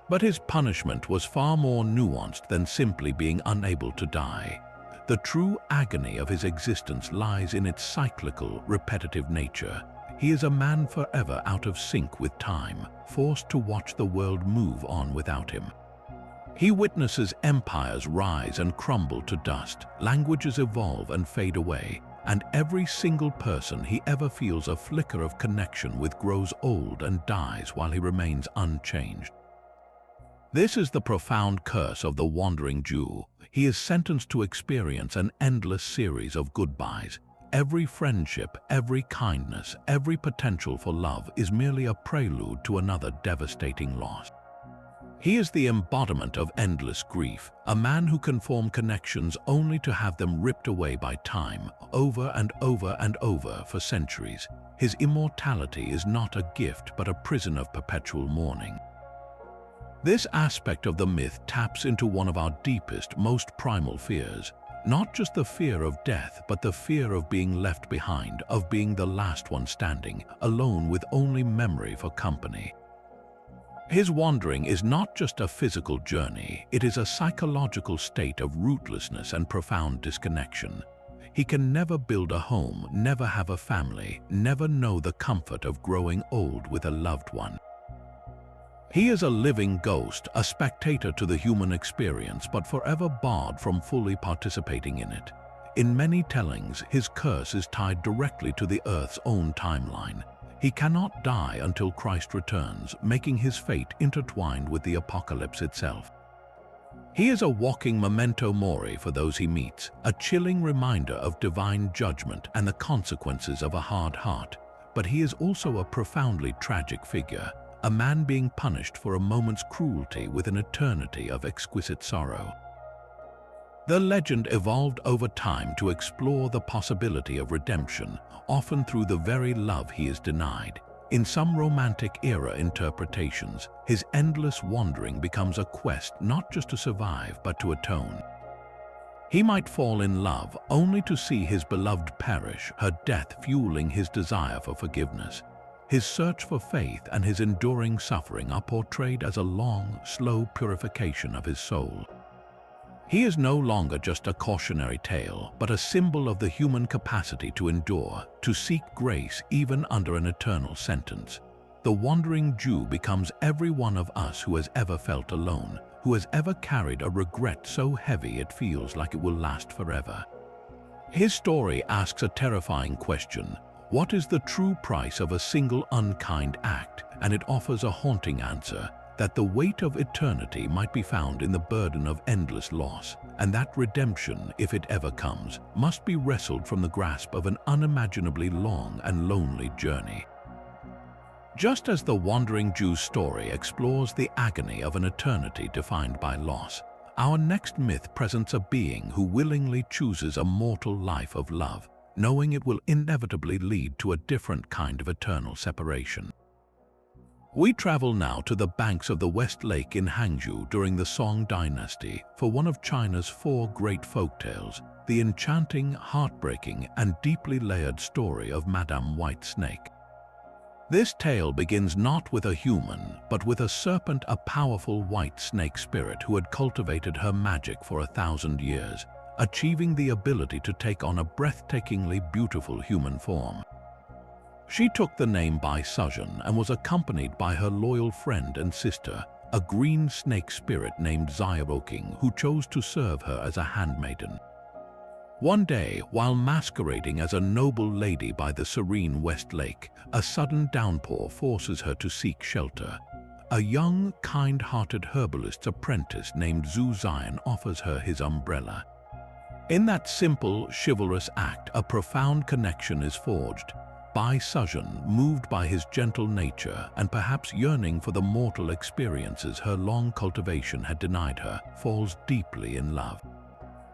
But his punishment was far more nuanced than simply being unable to die. The true agony of his existence lies in its cyclical, repetitive nature. He is a man forever out of sync with time, forced to watch the world move on without him. He witnesses empires rise and crumble to dust, languages evolve and fade away, and every single person he ever feels a flicker of connection with grows old and dies while he remains unchanged. This is the profound curse of the wandering Jew. He is sentenced to experience an endless series of goodbyes. Every friendship, every kindness, every potential for love is merely a prelude to another devastating loss. He is the embodiment of endless grief, a man who can form connections only to have them ripped away by time, over and over and over for centuries. His immortality is not a gift but a prison of perpetual mourning. This aspect of the myth taps into one of our deepest, most primal fears. Not just the fear of death, but the fear of being left behind, of being the last one standing, alone with only memory for company. His wandering is not just a physical journey, it is a psychological state of rootlessness and profound disconnection. He can never build a home, never have a family, never know the comfort of growing old with a loved one. He is a living ghost, a spectator to the human experience, but forever barred from fully participating in it. In many tellings, his curse is tied directly to the Earth's own timeline. He cannot die until Christ returns, making his fate intertwined with the apocalypse itself. He is a walking memento mori for those he meets, a chilling reminder of divine judgment and the consequences of a hard heart. But he is also a profoundly tragic figure, a man being punished for a moment's cruelty with an eternity of exquisite sorrow. The legend evolved over time to explore the possibility of redemption, often through the very love he is denied. In some romantic era interpretations, his endless wandering becomes a quest not just to survive but to atone. He might fall in love only to see his beloved perish, her death fueling his desire for forgiveness. His search for faith and his enduring suffering are portrayed as a long, slow purification of his soul. He is no longer just a cautionary tale, but a symbol of the human capacity to endure, to seek grace even under an eternal sentence. The wandering Jew becomes every one of us who has ever felt alone, who has ever carried a regret so heavy it feels like it will last forever. His story asks a terrifying question: what is the true price of a single unkind act? And it offers a haunting answer, that the weight of eternity might be found in the burden of endless loss, and that redemption, if it ever comes, must be wrestled from the grasp of an unimaginably long and lonely journey. Just as the Wandering Jew's story explores the agony of an eternity defined by loss, our next myth presents a being who willingly chooses a mortal life of love, knowing it will inevitably lead to a different kind of eternal separation. We travel now to the banks of the West Lake in Hangzhou during the Song Dynasty for one of China's 4 great folktales, the enchanting, heartbreaking, and deeply layered story of Madame White Snake. This tale begins not with a human, but with a serpent, a powerful white snake spirit who had cultivated her magic for 1,000 years, achieving the ability to take on a breathtakingly beautiful human form. She took the name Bai Suzhen and was accompanied by her loyal friend and sister, a green snake spirit named Xiaoqing, who chose to serve her as a handmaiden. One day, while masquerading as a noble lady by the serene West Lake, a sudden downpour forces her to seek shelter. A young, kind-hearted herbalist's apprentice named Zhu Zian offers her his umbrella. In that simple, chivalrous act, a profound connection is forged. Bai Suzhen, moved by his gentle nature and perhaps yearning for the mortal experiences her long cultivation had denied her, falls deeply in love.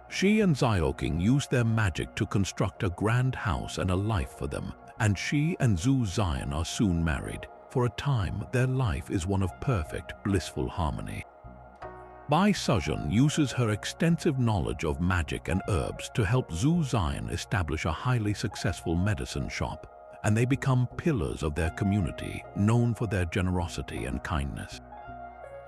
She and Xiaoqing use their magic to construct a grand house and a life for them, and she and Zhu Zian are soon married. For a time, their life is one of perfect, blissful harmony. Bai Suzhen uses her extensive knowledge of magic and herbs to help Zhu Zion establish a highly successful medicine shop, and they become pillars of their community, known for their generosity and kindness.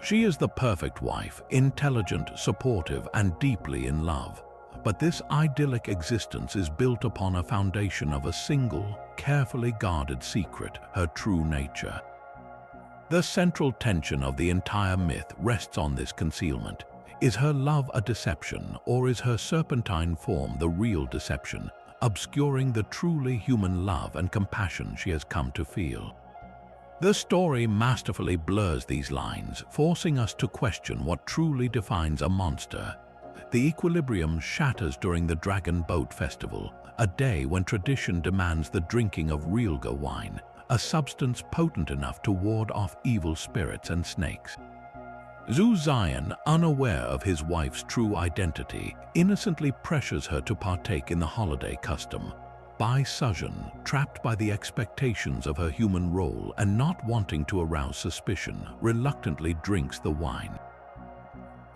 She is the perfect wife, intelligent, supportive, and deeply in love. But this idyllic existence is built upon a foundation of a single, carefully guarded secret, her true nature. The central tension of the entire myth rests on this concealment. Is her love a deception, or is her serpentine form the real deception, obscuring the truly human love and compassion she has come to feel? The story masterfully blurs these lines, forcing us to question what truly defines a monster. The equilibrium shatters during the Dragon Boat Festival, a day when tradition demands the drinking of realga wine, a substance potent enough to ward off evil spirits and snakes. Zhu Zion, unaware of his wife's true identity, innocently pressures her to partake in the holiday custom. Bai Suzhen, trapped by the expectations of her human role and not wanting to arouse suspicion, reluctantly drinks the wine.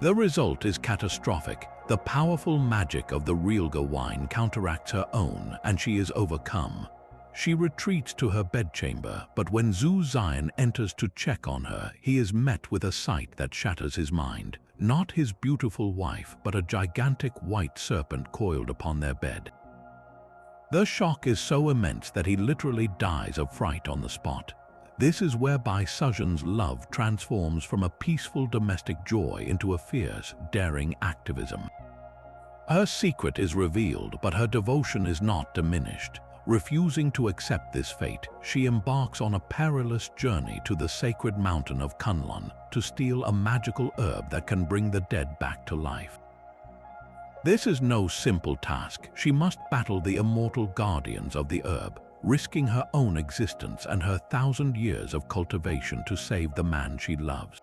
The result is catastrophic. The powerful magic of the realga wine counteracts her own, and she is overcome. She retreats to her bedchamber, but when Zhu Zion enters to check on her, he is met with a sight that shatters his mind. Not his beautiful wife, but a gigantic white serpent coiled upon their bed. The shock is so immense that he literally dies of fright on the spot. This is where Bai Suzhen's love transforms from a peaceful domestic joy into a fierce, daring activism. Her secret is revealed, but her devotion is not diminished. Refusing to accept this fate, she embarks on a perilous journey to the sacred mountain of Kunlun to steal a magical herb that can bring the dead back to life. This is no simple task. She must battle the immortal guardians of the herb, risking her own existence and her 1,000 years of cultivation to save the man she loves.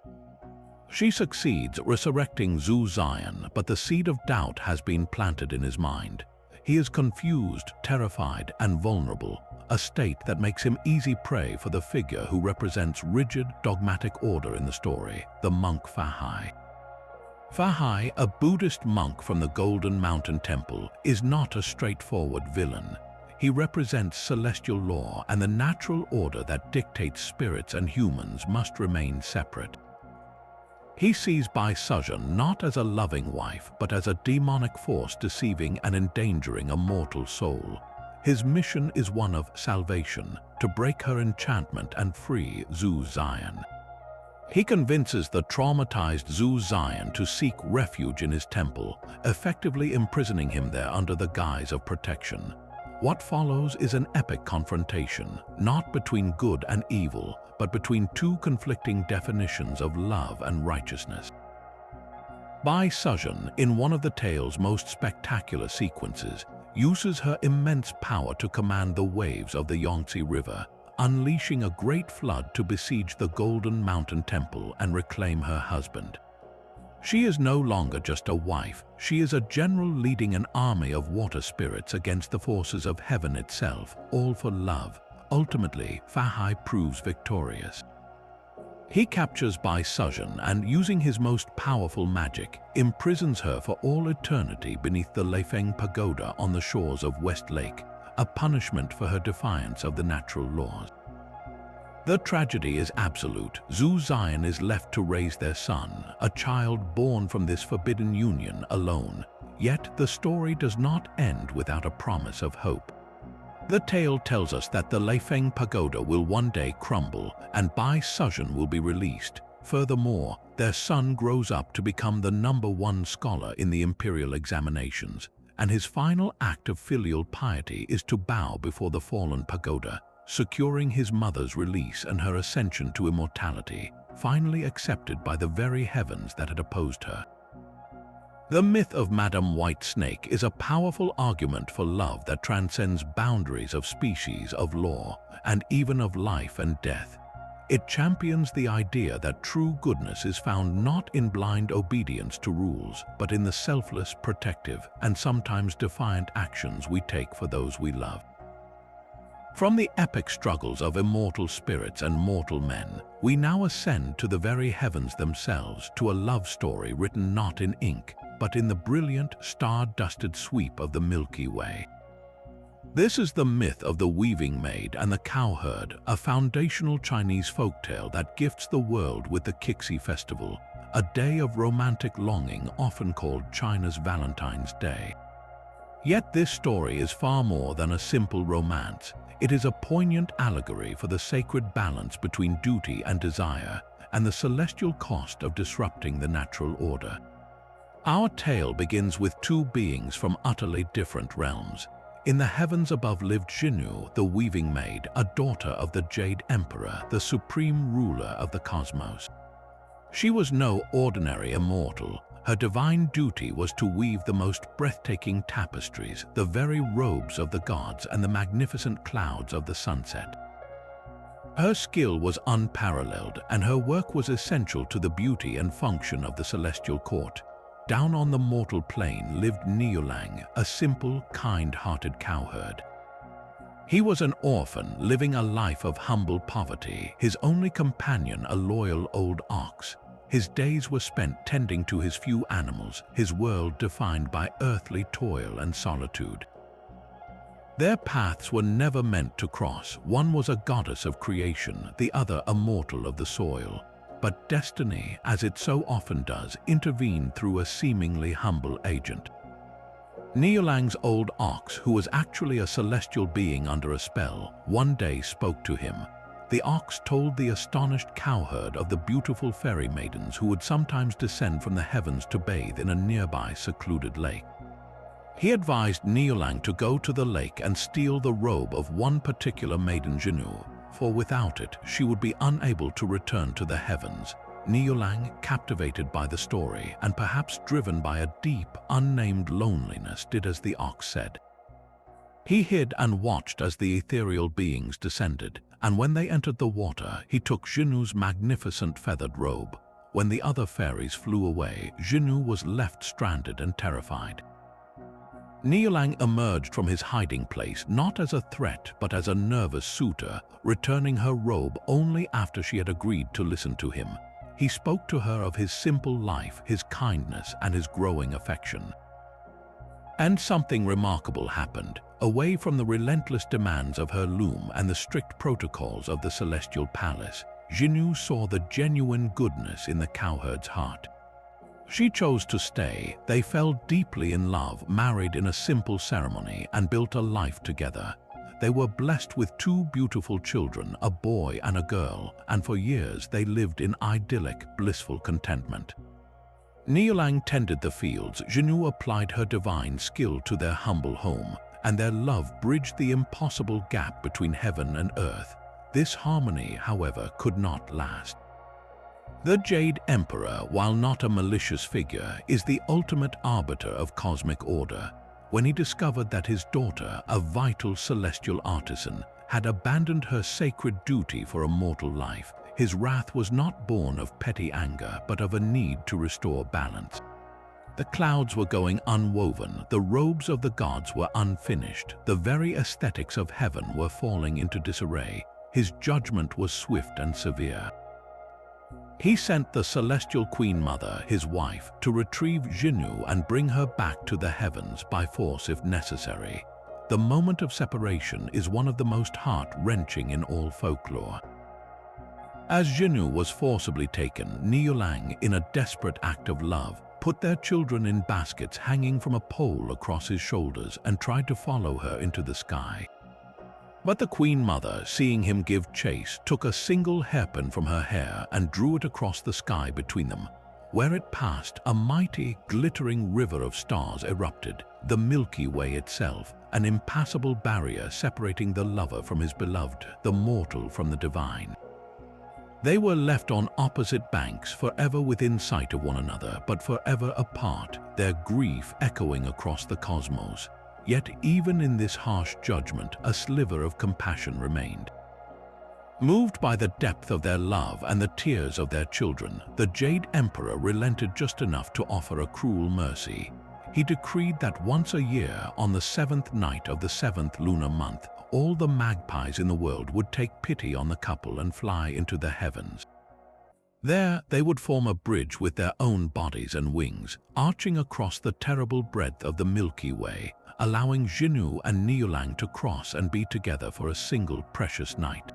She succeeds, resurrecting Zhu Zion, but the seed of doubt has been planted in his mind. He is confused, terrified, and vulnerable, a state that makes him easy prey for the figure who represents rigid, dogmatic order in the story, the monk Fahai. Fahai, a Buddhist monk from the Golden Mountain Temple, is not a straightforward villain. He represents celestial law and the natural order that dictates spirits and humans must remain separate. He sees Bai Suzhen not as a loving wife, but as a demonic force deceiving and endangering a mortal soul. His mission is one of salvation, to break her enchantment and free Zhu Zion. He convinces the traumatized Zhu Zion to seek refuge in his temple, effectively imprisoning him there under the guise of protection. What follows is an epic confrontation, not between good and evil, but between two conflicting definitions of love and righteousness. Bai Suzhen, in one of the tale's most spectacular sequences, uses her immense power to command the waves of the Yangtze River, unleashing a great flood to besiege the Golden Mountain Temple and reclaim her husband. She is no longer just a wife, she is a general leading an army of water spirits against the forces of heaven itself, all for love. Ultimately, Fahai proves victorious. He captures Bai Suzhen and, using his most powerful magic, imprisons her for all eternity beneath the Leifeng Pagoda on the shores of West Lake, a punishment for her defiance of the natural laws. The tragedy is absolute. Zhu Zion is left to raise their son, a child born from this forbidden union, alone. Yet the story does not end without a promise of hope. The tale tells us that the Leifeng Pagoda will one day crumble and Bai Suzhen will be released. Furthermore, their son grows up to become the #1 scholar in the imperial examinations, and his final act of filial piety is to bow before the fallen pagoda, securing his mother's release and her ascension to immortality, finally accepted by the very heavens that had opposed her. The myth of Madame White Snake is a powerful argument for love that transcends boundaries of species, of law, and even of life and death. It champions the idea that true goodness is found not in blind obedience to rules, but in the selfless, protective, and sometimes defiant actions we take for those we love. From the epic struggles of immortal spirits and mortal men, we now ascend to the very heavens themselves, to a love story written not in ink, but in the brilliant, star-dusted sweep of the Milky Way. This is the myth of the weaving maid and the cowherd, a foundational Chinese folktale that gifts the world with the Qixi festival, a day of romantic longing often called China's Valentine's Day. Yet this story is far more than a simple romance. It is a poignant allegory for the sacred balance between duty and desire, and the celestial cost of disrupting the natural order. Our tale begins with two beings from utterly different realms. In the heavens above lived Xinu, the weaving maid, a daughter of the Jade Emperor, the supreme ruler of the cosmos. She was no ordinary immortal. Her divine duty was to weave the most breathtaking tapestries, the very robes of the gods and the magnificent clouds of the sunset. Her skill was unparalleled, and her work was essential to the beauty and function of the celestial court. Down on the mortal plane lived Niulang, a simple, kind-hearted cowherd. He was an orphan, living a life of humble poverty, his only companion a loyal old ox. His days were spent tending to his few animals, his world defined by earthly toil and solitude. Their paths were never meant to cross. One was a goddess of creation, the other a mortal of the soil. But destiny, as it so often does, intervened through a seemingly humble agent. Niulang's old ox, who was actually a celestial being under a spell, one day spoke to him. The ox told the astonished cowherd of the beautiful fairy maidens who would sometimes descend from the heavens to bathe in a nearby secluded lake. He advised Niulang to go to the lake and steal the robe of one particular maiden Xinu, for without it she would be unable to return to the heavens. Niulang, captivated by the story and perhaps driven by a deep, unnamed loneliness, did as the ox said. He hid and watched as the ethereal beings descended, and when they entered the water, he took Xinu's magnificent feathered robe. When the other fairies flew away, Xinu was left stranded and terrified. Niulang emerged from his hiding place not as a threat but as a nervous suitor, returning her robe only after she had agreed to listen to him. He spoke to her of his simple life, his kindness, and his growing affection. And something remarkable happened. Away from the relentless demands of her loom and the strict protocols of the celestial palace, Xinu saw the genuine goodness in the cowherd's heart. She chose to stay. They fell deeply in love, married in a simple ceremony, and built a life together. They were blessed with two beautiful children, a boy and a girl, and for years they lived in idyllic, blissful contentment. Niulang tended the fields, Xinu applied her divine skill to their humble home, and their love bridged the impossible gap between heaven and earth. This harmony, however, could not last. The Jade Emperor, while not a malicious figure, is the ultimate arbiter of cosmic order. When he discovered that his daughter, a vital celestial artisan, had abandoned her sacred duty for a mortal life, his wrath was not born of petty anger, but of a need to restore balance. The clouds were going unwoven, the robes of the gods were unfinished, the very aesthetics of heaven were falling into disarray. His judgment was swift and severe. He sent the celestial Queen Mother, his wife, to retrieve Xinu and bring her back to the heavens by force if necessary. The moment of separation is one of the most heart-wrenching in all folklore. As Xinu was forcibly taken, Niulang, in a desperate act of love, put their children in baskets hanging from a pole across his shoulders and tried to follow her into the sky. But the Queen Mother, seeing him give chase, took a single hairpin from her hair and drew it across the sky between them. Where it passed, a mighty, glittering river of stars erupted, the Milky Way itself, an impassable barrier separating the lover from his beloved, the mortal from the divine. They were left on opposite banks, forever within sight of one another, but forever apart, their grief echoing across the cosmos. Yet even in this harsh judgment, a sliver of compassion remained. Moved by the depth of their love and the tears of their children, the Jade Emperor relented just enough to offer a cruel mercy. He decreed that once a year, on the 7th night of the 7th lunar month, all the magpies in the world would take pity on the couple and fly into the heavens. There, they would form a bridge with their own bodies and wings, arching across the terrible breadth of the Milky Way, allowing Xinu and Niulang to cross and be together for a single precious night.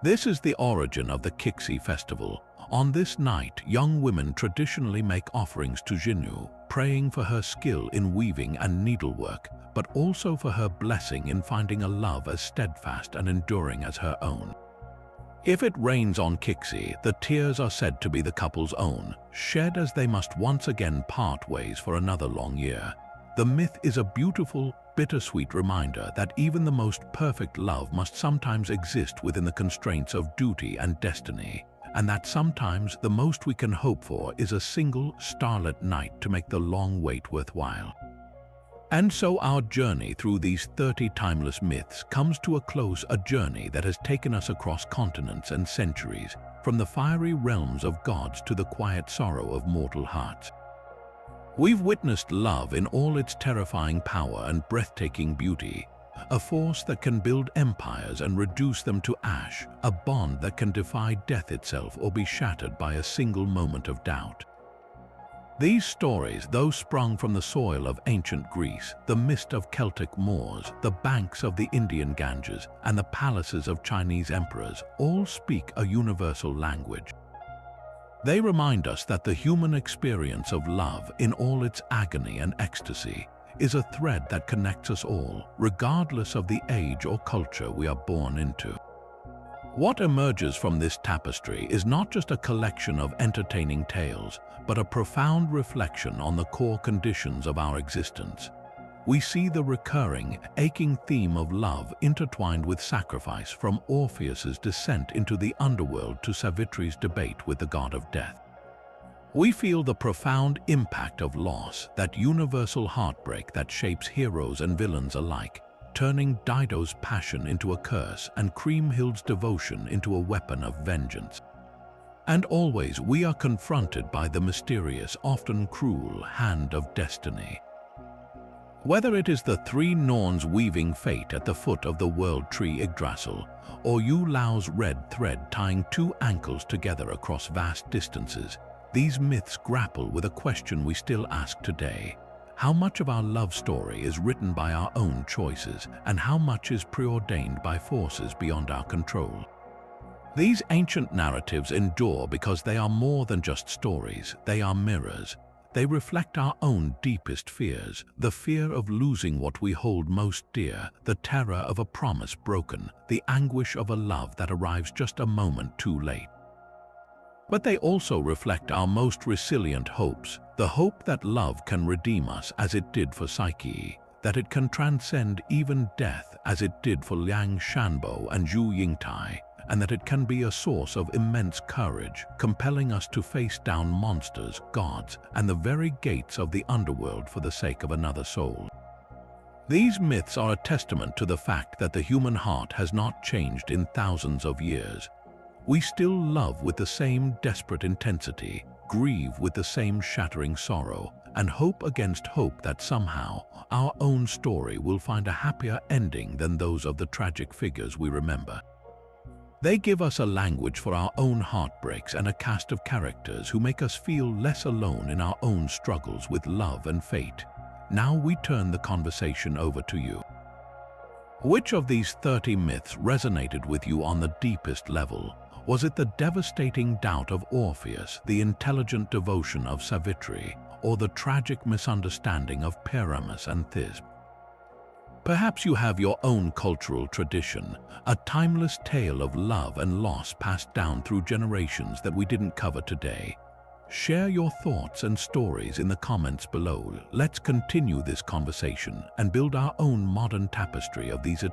This is the origin of the Kixi festival. On this night, young women traditionally make offerings to Xinu, praying for her skill in weaving and needlework, but also for her blessing in finding a love as steadfast and enduring as her own. If it rains on Kixi, the tears are said to be the couple's own, shed as they must once again part ways for another long year. The myth is a beautiful, bittersweet reminder that even the most perfect love must sometimes exist within the constraints of duty and destiny, and that sometimes the most we can hope for is a single starlit night to make the long wait worthwhile. And so our journey through these 30 timeless myths comes to a close, a journey that has taken us across continents and centuries, from the fiery realms of gods to the quiet sorrow of mortal hearts. We've witnessed love in all its terrifying power and breathtaking beauty, a force that can build empires and reduce them to ash, a bond that can defy death itself or be shattered by a single moment of doubt. These stories, though sprung from the soil of ancient Greece, the mist of Celtic Moors, the banks of the Indian Ganges, and the palaces of Chinese emperors, all speak a universal language. They remind us that the human experience of love, in all its agony and ecstasy, is a thread that connects us all, regardless of the age or culture we are born into. What emerges from this tapestry is not just a collection of entertaining tales, but a profound reflection on the core conditions of our existence. We see the recurring, aching theme of love intertwined with sacrifice, from Orpheus's descent into the underworld to Savitri's debate with the god of death. We feel the profound impact of loss, that universal heartbreak that shapes heroes and villains alike, turning Dido's passion into a curse and Kriemhild's devotion into a weapon of vengeance. And always we are confronted by the mysterious, often cruel hand of destiny. Whether it is the three Norns weaving fate at the foot of the world tree Yggdrasil, or Yu Lao's red thread tying two ankles together across vast distances, these myths grapple with a question we still ask today. How much of our love story is written by our own choices, and how much is preordained by forces beyond our control? These ancient narratives endure because they are more than just stories, they are mirrors. They reflect our own deepest fears, the fear of losing what we hold most dear, the terror of a promise broken, the anguish of a love that arrives just a moment too late. But they also reflect our most resilient hopes, the hope that love can redeem us as it did for Psyche, that it can transcend even death as it did for Liang Shanbo and Zhu Yingtai, and that it can be a source of immense courage, compelling us to face down monsters, gods, and the very gates of the underworld for the sake of another soul. These myths are a testament to the fact that the human heart has not changed in thousands of years. We still love with the same desperate intensity, grieve with the same shattering sorrow, and hope against hope that somehow our own story will find a happier ending than those of the tragic figures we remember. They give us a language for our own heartbreaks and a cast of characters who make us feel less alone in our own struggles with love and fate. Now we turn the conversation over to you. Which of these 30 myths resonated with you on the deepest level? Was it the devastating doubt of Orpheus, the intelligent devotion of Savitri, or the tragic misunderstanding of Pyramus and Thisbe? Perhaps you have your own cultural tradition, a timeless tale of love and loss passed down through generations that we didn't cover today. Share your thoughts and stories in the comments below. Let's continue this conversation and build our own modern tapestry of these eternal